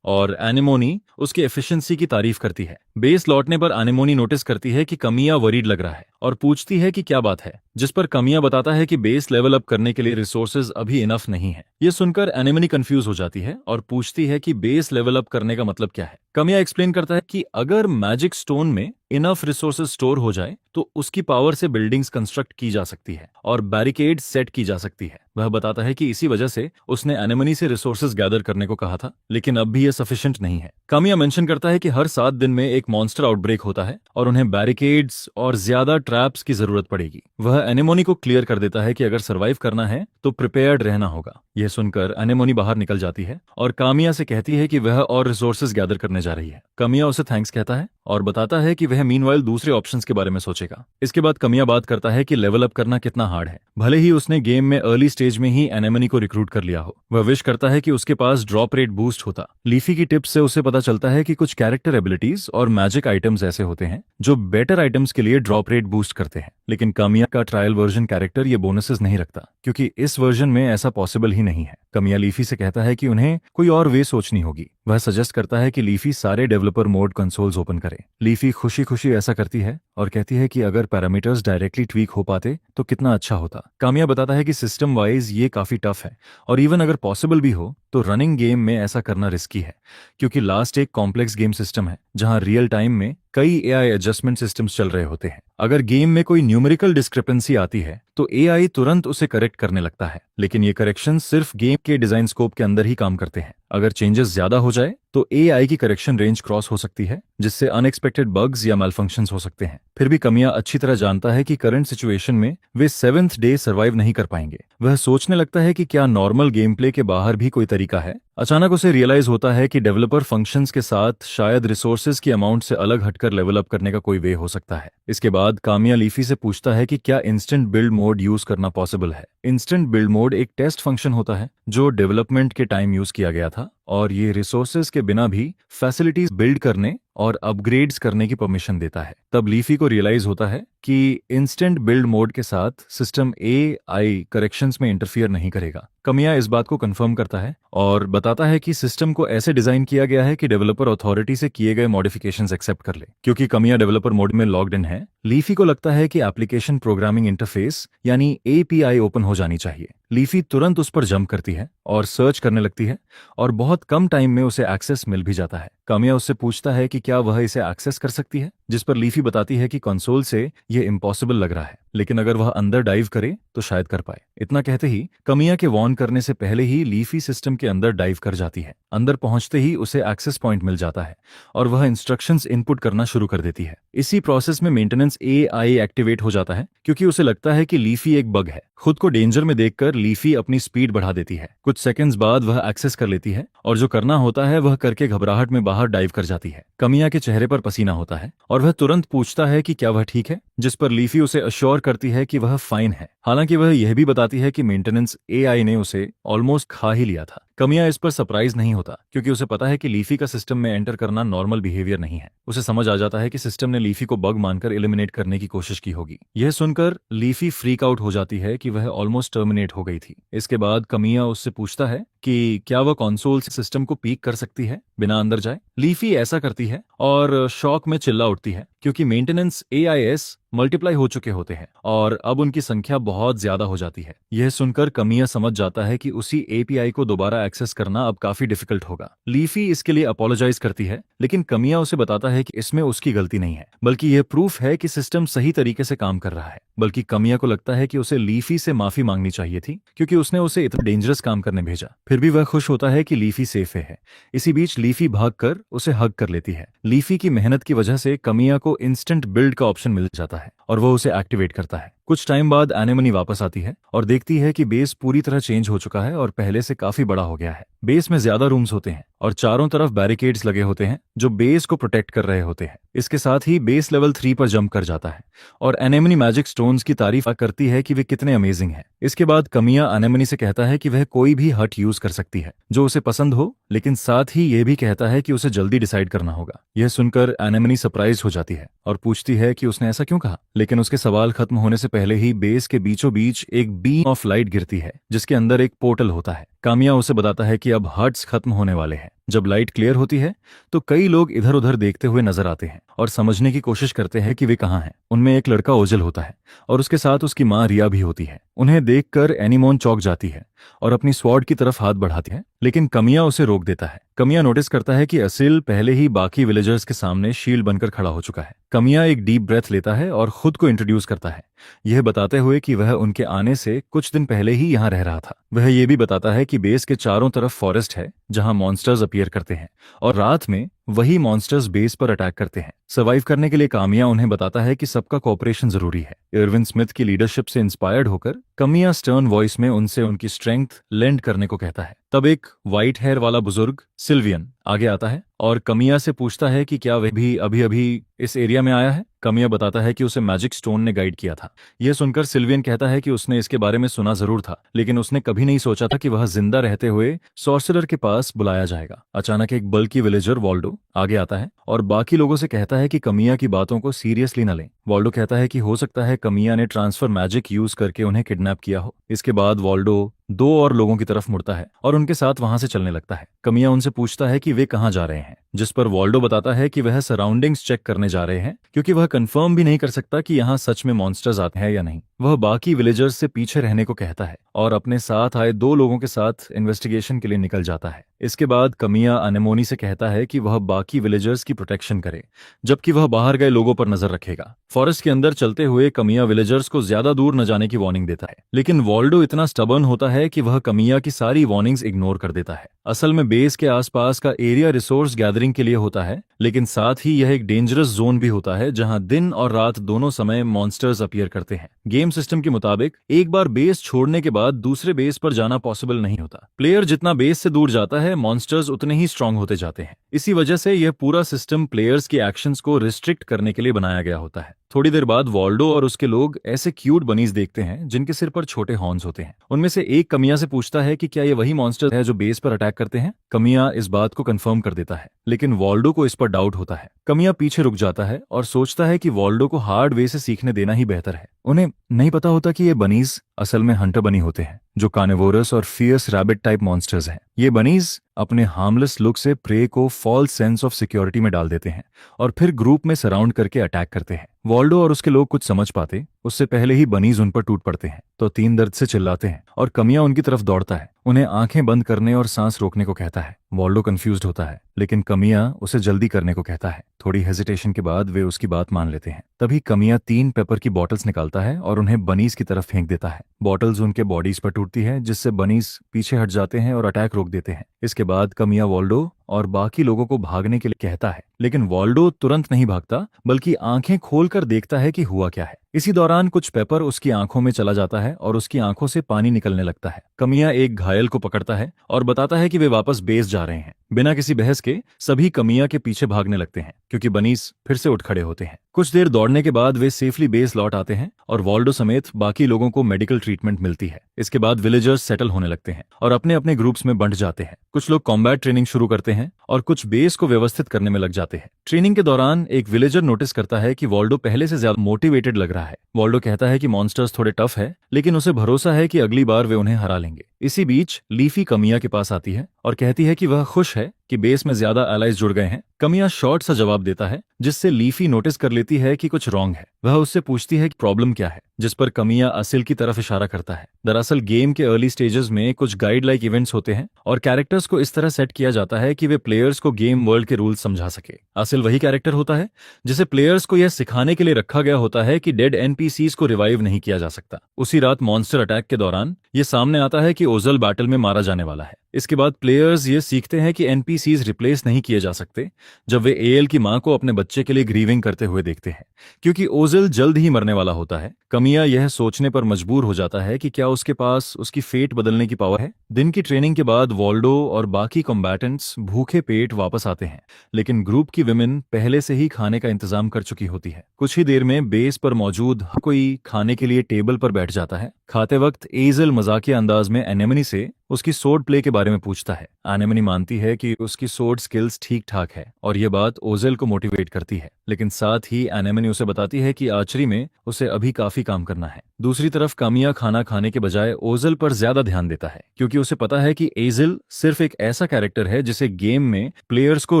और एनेमोनी उसकी एफिशिएंसी की तारीफ करती है। बेस लौटने पर एनेमोनी नोटिस करती है कि कमिया वरीड लग रहा है और पूछती है कि क्या बात है, जिस पर कमिया बताता है कि बेस लेवल अप करने के लिए रिसोर्सेज अभी इनफ नहीं है। ये सुनकर एनेमोनी कंफ्यूज हो जाती है और पूछती है कि बेस लेवल अप करने का मतलब क्या है। कमिया एक्सप्लेन करता है कि अगर मैजिक स्टोन में इनफ रिसोर्सेज स्टोर हो जाए तो उसकी पावर से बिल्डिंग्स कंस्ट्रक्ट की जा सकती है और बैरिकेड सेट की जा सकती है। वह बताता है कि इसी वजह से उसने एनेमोनी से रिसोर्सेज गैदर करने को कहा था, लेकिन अब भी यह सफिशिएंट नहीं है। कामिया मेंशन करता है कि हर 7 दिन में एक मॉन्स्टर आउटब्रेक होता है और उन्हें बैरिकेड्स और ज्यादा ट्रैप्स की जरूरत पड़ेगी। वह एनेमोनी को क्लियर कर देता है कि अगर सर्वाइव करना है तो प्रिपेयर्ड रहना होगा। यह सुनकर एनेमोनी बाहर निकल जाती है और कामिया से कहती है कि वह और रिसोर्सेज गैदर करने जा रही है। कामिया उसे थैंक्स कहता है और बताता है कि वह मीनवाइल दूसरे ऑप्शंस के बारे में सोचेगा। इसके बाद कमिया बात करता है कि लेवल अप करना कितना हार्ड है, भले ही उसने गेम में अर्ली स्टेज में ही एनेमोनी को रिक्रूट कर लिया हो। वह विश करता है कि उसके पास ड्रॉप रेट बूस्ट होता। लीफी की टिप्स से उसे पता चलता है कि कुछ कैरेक्टर एबिलिटीज और मैजिक आइटम्स ऐसे होते हैं जो बेटर आइटम्स के लिए ड्रॉप रेट बूस्ट करते हैं, लेकिन कमिया का ट्रायल वर्जन कैरेक्टर ये बोनसेस नहीं रखता क्योंकि इस वर्जन में ऐसा पॉसिबल ही नहीं है। कमिया लीफी से कहता है कि उन्हें कोई और वे सोचनी होगी। वह सजेस्ट करता है कि लीफी सारे डेवलपर मोड कंसोल्स ओपन करे। लीफी खुशी खुशी ऐसा करती है और कहती है कि अगर पैरामीटर्स डायरेक्टली ट्वीक हो पाते तो कितना अच्छा होता। कामिया बताता है कि सिस्टम वाइज ये काफी टफ है और इवन अगर पॉसिबल भी हो तो रनिंग गेम में ऐसा करना रिस्की है, क्योंकि लास्ट एक कॉम्प्लेक्स गेम सिस्टम है जहां रियल टाइम में कई एआई एडजस्टमेंट सिस्टम्स चल रहे होते हैं। अगर गेम में कोई न्यूमेरिकल डिस्क्रिपेंसी आती है तो एआई तुरंत उसे करेक्ट करने लगता है, लेकिन ये करेक्शन सिर्फ गेम के डिजाइन स्कोप के अंदर ही काम करते हैं। अगर चेंजेस ज्यादा हो जाए तो एआई की करेक्शन रेंज क्रॉस हो सकती है, जिससे अनएक्सपेक्टेड बग्स या मैलफंक्शंस हो सकते हैं। फिर भी कमिया अच्छी तरह जानता है कि करंट सिचुएशन में वे 7th डे सर्वाइव नहीं कर पाएंगे। वह सोचने लगता है कि क्या नॉर्मल गेम प्ले के बाहर भी कोई तरीका है। अचानक उसे रियलाइज होता है कि डेवलपर फंक्शंस के साथ शायद रिसोर्सेज की अमाउंट से अलग हटकर लेवल अप करने का कोई वे हो सकता है। इसके बाद कामिया लीफी से पूछता है कि क्या इंस्टेंट बिल्ड मोड यूज करना पॉसिबल है। इंस्टेंट बिल्ड मोड एक टेस्ट फंक्शन होता है जो डेवलपमेंट के टाइम यूज किया गया था और ये रिसोर्सेज के बिना भी फैसिलिटीज बिल्ड करने और अपग्रेड्स करने की परमिशन देता है। तब लीफी को रियलाइज होता है कि इंस्टेंट बिल्ड मोड के साथ सिस्टम एआई करेक्शंस में इंटरफियर नहीं करेगा। कमिया इस बात को कंफर्म करता है और बताता है कि सिस्टम को ऐसे डिजाइन किया गया है कि डेवलपर अथॉरिटी से किए गए मॉडिफिकेशंस एक्सेप्ट कर ले। क्योंकि कमिया डेवलपर मोड में लॉग्ड इन है, लीफी को लगता है कि एप्लीकेशन प्रोग्रामिंग इंटरफेस यानी एपीआई ओपन हो जानी चाहिए। लीफी तुरंत उस पर जंप करती है और सर्च करने लगती है और बहुत कम टाइम में उसे एक्सेस मिल भी जाता है। कामिया उससे पूछता है कि क्या वह इसे एक्सेस कर सकती है, जिस पर लीफी बताती है कि कंसोल से यह इम्पॉसिबल लग रहा है, लेकिन अगर वह अंदर डाइव करे तो शायद कर पाए। इतना कहते ही कमिया के वॉर्न करने से पहले ही लीफी सिस्टम के अंदर डाइव कर जाती है। अंदर पहुंचते ही उसे एक्सेस पॉइंट मिल जाता है और वह इंस्ट्रक्शंस इनपुट करना शुरू कर देती है। इसी प्रोसेस में मेंटेनेंस एआई एक्टिवेट हो जाता है क्योंकि उसे लगता है कि लीफी एक बग है। खुद को डेंजर में देखकर लीफी अपनी स्पीड बढ़ा देती है। कुछ सेकंड्स बाद वह एक्सेस कर लेती है और जो करना होता है वह करके घबराहट में बाहर डाइव कर जाती है। कमिया के चेहरे पर पसीना होता है और वह तुरंत पूछता है कि क्या वह ठीक है, जिस पर लीफी उसे अश्योर करती है कि वह फाइन है। हालांकि वह यह भी बताती है कि मेंटेनेंस एआई ने उसे ऑलमोस्ट खा ही लिया था। कमिया इस पर सरप्राइज नहीं होता क्योंकि उसे पता है कि लीफी का सिस्टम में एंटर करना नॉर्मल बिहेवियर नहीं है। उसे समझ आ जाता है कि सिस्टम ने लीफी को बग मानकर एलिमिनेट करने की कोशिश की होगी। यह सुनकर लीफी फ्रीक आउट हो जाती है कि वह ऑलमोस्ट टर्मिनेट हो गई थी। इसके बाद कमिया उससे पूछता है कि क्या वह कंसोल सिस्टम को पीक कर सकती है बिना अंदर जाए। लीफी ऐसा करती है और शॉक में चिल्ला उठती है क्योंकि मेंटेनेंस एआईएस मल्टीप्लाई हो चुके होते हैं और अब उनकी संख्या बहुत ज्यादा हो जाती है। यह सुनकर कमिया समझ जाता है कि उसी एपीआई को दोबारा एक्सेस करना अब काफी डिफिकल्ट होगा। लीफी इसके लिए अपोलोजाइज करती है लेकिन कमिया उसे बताता है कि इसमें उसकी गलती नहीं है, बल्कि यह प्रूफ है कि सिस्टम सही तरीके से काम कर रहा है। बल्कि कमिया को लगता है कि उसे लीफी से माफी मांगनी चाहिए थी क्योंकि उसने उसे इतना डेंजरस काम करने भेजा। फिर भी वह खुश होता है कि लीफी सेफ है। इसी बीच लीफी भागकर उसे हग कर लेती है। लीफी की मेहनत की वजह से कमिया को इंस्टेंट बिल्ड का ऑप्शन मिल जाता है और वह उसे एक्टिवेट करता है। कुछ टाइम बाद एनेमनी वापस आती है और देखती है कि बेस पूरी तरह चेंज हो चुका है और पहले से काफी बड़ा हो गया है। बेस में ज्यादा रूम्स होते हैं और चारों तरफ बैरिकेड्स लगे होते हैं जो बेस को प्रोटेक्ट कर रहे होते हैं। इसके साथ ही बेस लेवल 3 पर जंप कर जाता है और एनेमनी मैजिक स्टोन्स की तारीफ करती है कि वे कितने अमेजिंग हैं। इसके बाद कमिया एनेमनी से कहता है कि वह कोई भी हट यूज कर सकती है जो उसे पसंद हो, लेकिन साथ ही यह भी कहता है कि उसे जल्दी डिसाइड करना होगा। यह सुनकर एनेमनी सरप्राइज हो जाती है और पूछती है कि उसने ऐसा क्यों कहा, लेकिन उसके सवाल खत्म होने से पहले ही बेस के बीचों बीच एक बीम ऑफ लाइट गिरती है जिसके अंदर एक पोर्टल होता है। कामिया उसे बताता है कि अब हट्स खत्म होने वाले हैं। जब लाइट क्लियर होती है तो कई लोग इधर उधर देखते हुए नजर आते हैं और समझने की कोशिश करते हैं कि वे कहाँ हैं। उनमें एक लड़का ओजल होता है और उसके साथ उसकी माँ रिया भी होती है। उन्हें देखकर एनीमोन चौंक जाती है और अपनी स्वॉर्ड की तरफ हाथ बढ़ाती है, लेकिन कमिया उसे रोक देता है। कमिया नोटिस करता है कि असिल पहले ही बाकी विलेजर्स के सामने शील्ड बनकर खड़ा हो चुका है। कमिया एक डीप ब्रेथ लेता है और खुद को इंट्रोड्यूस करता है, यह बताते हुए कि वह उनके आने से कुछ दिन पहले ही यहाँ रह रहा था। वह यह भी बताता है कि बेस के चारों तरफ फॉरेस्ट है जहां मॉन्स्टर्स अपीयर करते हैं और रात में वही मॉन्स्टर्स बेस पर अटैक करते हैं। सर्वाइव करने के लिए कामिया उन्हें बताता है कि सबका कोऑपरेशन जरूरी है। इरविन स्मिथ की लीडरशिप से इंस्पायर्ड होकर कमिया स्टर्न वॉइस में उनसे उनकी स्ट्रेंथ लेंड करने को कहता है। तब एक व्हाइट हेयर वाला बुजुर्ग सिल्वियन आगे आता है और कमिया से पूछता है कि क्या वह भी अभी अभी इस एरिया में आया है। कमिया बताता है कि उसे मैजिक स्टोन ने गाइड किया था। यह सुनकर सिल्वियन कहता है कि उसने इसके बारे में सुना जरूर था, लेकिन उसने कभी नहीं सोचा था कि वह जिंदा रहते हुए सॉर्सरर के पास बुलाया जाएगा। अचानक एक बल्कि विलेजर वॉल्डो आगे आता है और बाकी लोगों से कहता है कि कमिया की बातों को सीरियसली न लें। वॉल्डो कहता है कि हो सकता है कमिया ने ट्रांसफर मैजिक यूज करके उन्हें किडनैप किया हो। इसके बाद वॉल्डो 2 और लोगों की तरफ मुड़ता है और उनके साथ वहां से चलने लगता है। कमिया उनसे पूछता है कि वे कहां जा रहे हैं, जिस पर वॉल्डो बताता है कि वह सराउंडिंग्स चेक करने जा रहे हैं क्योंकि वह कंफर्म भी नहीं कर सकता कि यहाँ सच में मॉन्स्टर्स आते हैं या नहीं। वह बाकी विलेजर्स से पीछे रहने को कहता है और अपने साथ आए 2 लोगों के साथ इन्वेस्टिगेशन के लिए निकल जाता है। इसके बाद कमिया अनेमोनी से कहता है कि वह बाकी विलेजर्स की प्रोटेक्शन करे जबकि वह बाहर गए लोगों पर नजर रखेगा। फॉरेस्ट के अंदर चलते हुए कमिया विलेजर्स को ज्यादा दूर न जाने की वार्निंग देता है, लेकिन वॉल्डो इतना स्टबर्न होता है कि वह कमिया की सारी वार्निंग्स इग्नोर कर देता है। असल में बेस के आसपास का एरिया रिसोर्स गैदरिंग के लिए होता है, लेकिन साथ ही यह एक डेंजरस जोन भी होता है जहां दिन और रात दोनों समय मॉन्स्टर्स अपीयर करते हैं। गेम सिस्टम के मुताबिक एक बार बेस छोड़ने के बाद दूसरे बेस पर जाना पॉसिबल नहीं होता। प्लेयर जितना बेस से दूर जाता है मॉन्स्टर्स उतने ही स्ट्रांग होते जाते हैं। इसी वजह से यह पूरा सिस्टम प्लेयर्स की एक्शंस को रिस्ट्रिक्ट करने के लिए बनाया गया होता है। थोड़ी देर बाद वॉल्डो और उसके लोग ऐसे क्यूट बनीज देखते हैं जिनके सिर पर छोटे हॉर्न्स होते हैं। उनमें से एक कमिया से पूछता है कि क्या ये वही मॉन्स्टर है जो बेस पर अटैक करते हैं। कमिया इस बात को कंफर्म कर देता है, लेकिन वॉल्डो को इस पर डाउट होता है। कमिया पीछे रुक जाता है और सोचता है कि वॉल्डो को हार्ड वे से सीखने देना ही बेहतर है। उन्हें नहीं पता होता कि ये बनीज असल में हंटर बनी होते हैं जो कार्निवोरस और फियर्स रैबिट टाइप मॉन्स्टर्स हैं। ये बनीज अपने हार्मलेस लुक से प्रे को फॉल्स सेंस ऑफ सिक्योरिटी में डाल देते हैं और फिर ग्रुप में सराउंड करके अटैक करते हैं। वॉल्डो और उसके लोग कुछ समझ पाते उससे पहले ही बनीज उन पर टूट पड़ते हैं तो तीन दर्द से चिल्लाते हैं और कमिया उनकी तरफ दौड़ता है, उन्हें आंखें बंद करने और सांस रोकने को कहता है। वॉल्डो कंफ्यूज्ड होता है लेकिन कमिया उसे जल्दी करने को कहता है। थोड़ी हेजिटेशन के बाद वे उसकी बात मान लेते हैं। तभी कमिया 3 पेपर की बॉटल्स निकालता है और उन्हें बनीज की तरफ फेंक देता है। बॉटल्स उनके बॉडीज पर टूटती है जिससे बनीज पीछे हट जाते हैं और अटैक रोक देते हैं। इसके बाद कमिया वॉल्डो और बाकी लोगों को भागने के लिए कहता है लेकिन वॉल्डो तुरंत नहीं भागता बल्कि आंखें खोलकर देखता है कि हुआ क्या है। इसी दौरान कुछ पेपर उसकी आंखों में चला जाता है और उसकी आंखों से पानी निकलने लगता है। कमिया एक घायल को पकड़ता है और बताता है कि वे वापस बेस जा रहे हैं। बिना किसी बहस के सभी कमिया के पीछे भागने लगते हैं क्योंकि बनीज फिर से उठ खड़े होते हैं। कुछ देर दौड़ने के बाद वे सेफली बेस लौट आते हैं और वॉल्डो समेत बाकी लोगों को मेडिकल ट्रीटमेंट मिलती है। इसके बाद विलेजर्स सेटल होने लगते हैं और अपने अपने ग्रुप्स में बंट जाते हैं। कुछ लोग कॉम्बैट ट्रेनिंग शुरू करते हैं और कुछ बेस को व्यवस्थित करने में लग जाते हैं। ट्रेनिंग के दौरान एक विलेजर नोटिस करता है कि वॉल्डो पहले से ज्यादा मोटिवेटेड लग रहा है। वॉल्डो कहता है कि मॉन्स्टर्स थोड़े टफ है लेकिन उसे भरोसा है कि अगली बार वे उन्हें हरा लेंगे। इसी बीच लीफी कमिया के पास आती है और कहती है कि वह खुश है कि बेस में ज्यादा एलाइज जुड़ गए हैं। कमिया शॉर्ट सा जवाब देता है जिससे लीफी नोटिस कर लेती है कि कुछ रॉन्ग है। वह उससे पूछती है कि प्रॉब्लम क्या है, जिस पर कमिया असिल की तरफ इशारा करता है। दरअसल गेम के अर्ली स्टेजेस में कुछ गाइड लाइक इवेंट्स होते हैं और कैरेक्टर्स को इस तरह सेट किया जाता है कि वे प्लेयर्स को गेम वर्ल्ड के रूल्स समझा सके। असिल वही कैरेक्टर होता है जिसे प्लेयर्स को यह सिखाने के लिए रखा गया होता है कि डेड एनपीसीज को रिवाइव नहीं किया जा सकता। उसी रात मॉन्स्टर अटैक के दौरान ये सामने आता है कि ओजल बैटल में मारा जाने वाला है। इसके बाद प्लेयर्स ये सीखते हैं कि एनपीसीज रिप्लेस नहीं किए जा सकते जब वे एएल की मां को अपने बच्चे के लिए ग्रीविंग करते हुए देखते हैं क्योंकि ओजल जल्द ही मरने वाला होता है। कमिया यह सोचने पर मजबूर हो जाता है कि क्या उसके पास उसकी फेट बदलने की पावर है। दिन की ट्रेनिंग के बाद वॉल्डो और बाकी कॉम्बैटेंट्स भूखे पेट वापस आते हैं लेकिन ग्रुप की विमेन पहले से ही खाने का इंतजाम कर चुकी होती है। कुछ ही देर में बेस पर मौजूद कोई खाने के लिए टेबल पर बैठ जाता है। खाते वक्त एजल मजाकिया अंदाज में एनेमनी से उसकी सोर्ड प्ले के बारे में पूछता है। एनेमनी मानती है कि उसकी सोर्ड स्किल्स ठीक ठाक है और यह बात ओजेल को मोटिवेट करती है लेकिन साथ ही एनेमनी उसे बताती है कि आर्चरी में उसे अभी काफी काम करना है। दूसरी तरफ कमिया खाना खाने के बजाय ओजेल पर ज्यादा ध्यान देता है क्योंकि उसे पता है कि एजल सिर्फ एक ऐसा कैरेक्टर है जिसे गेम में प्लेयर्स को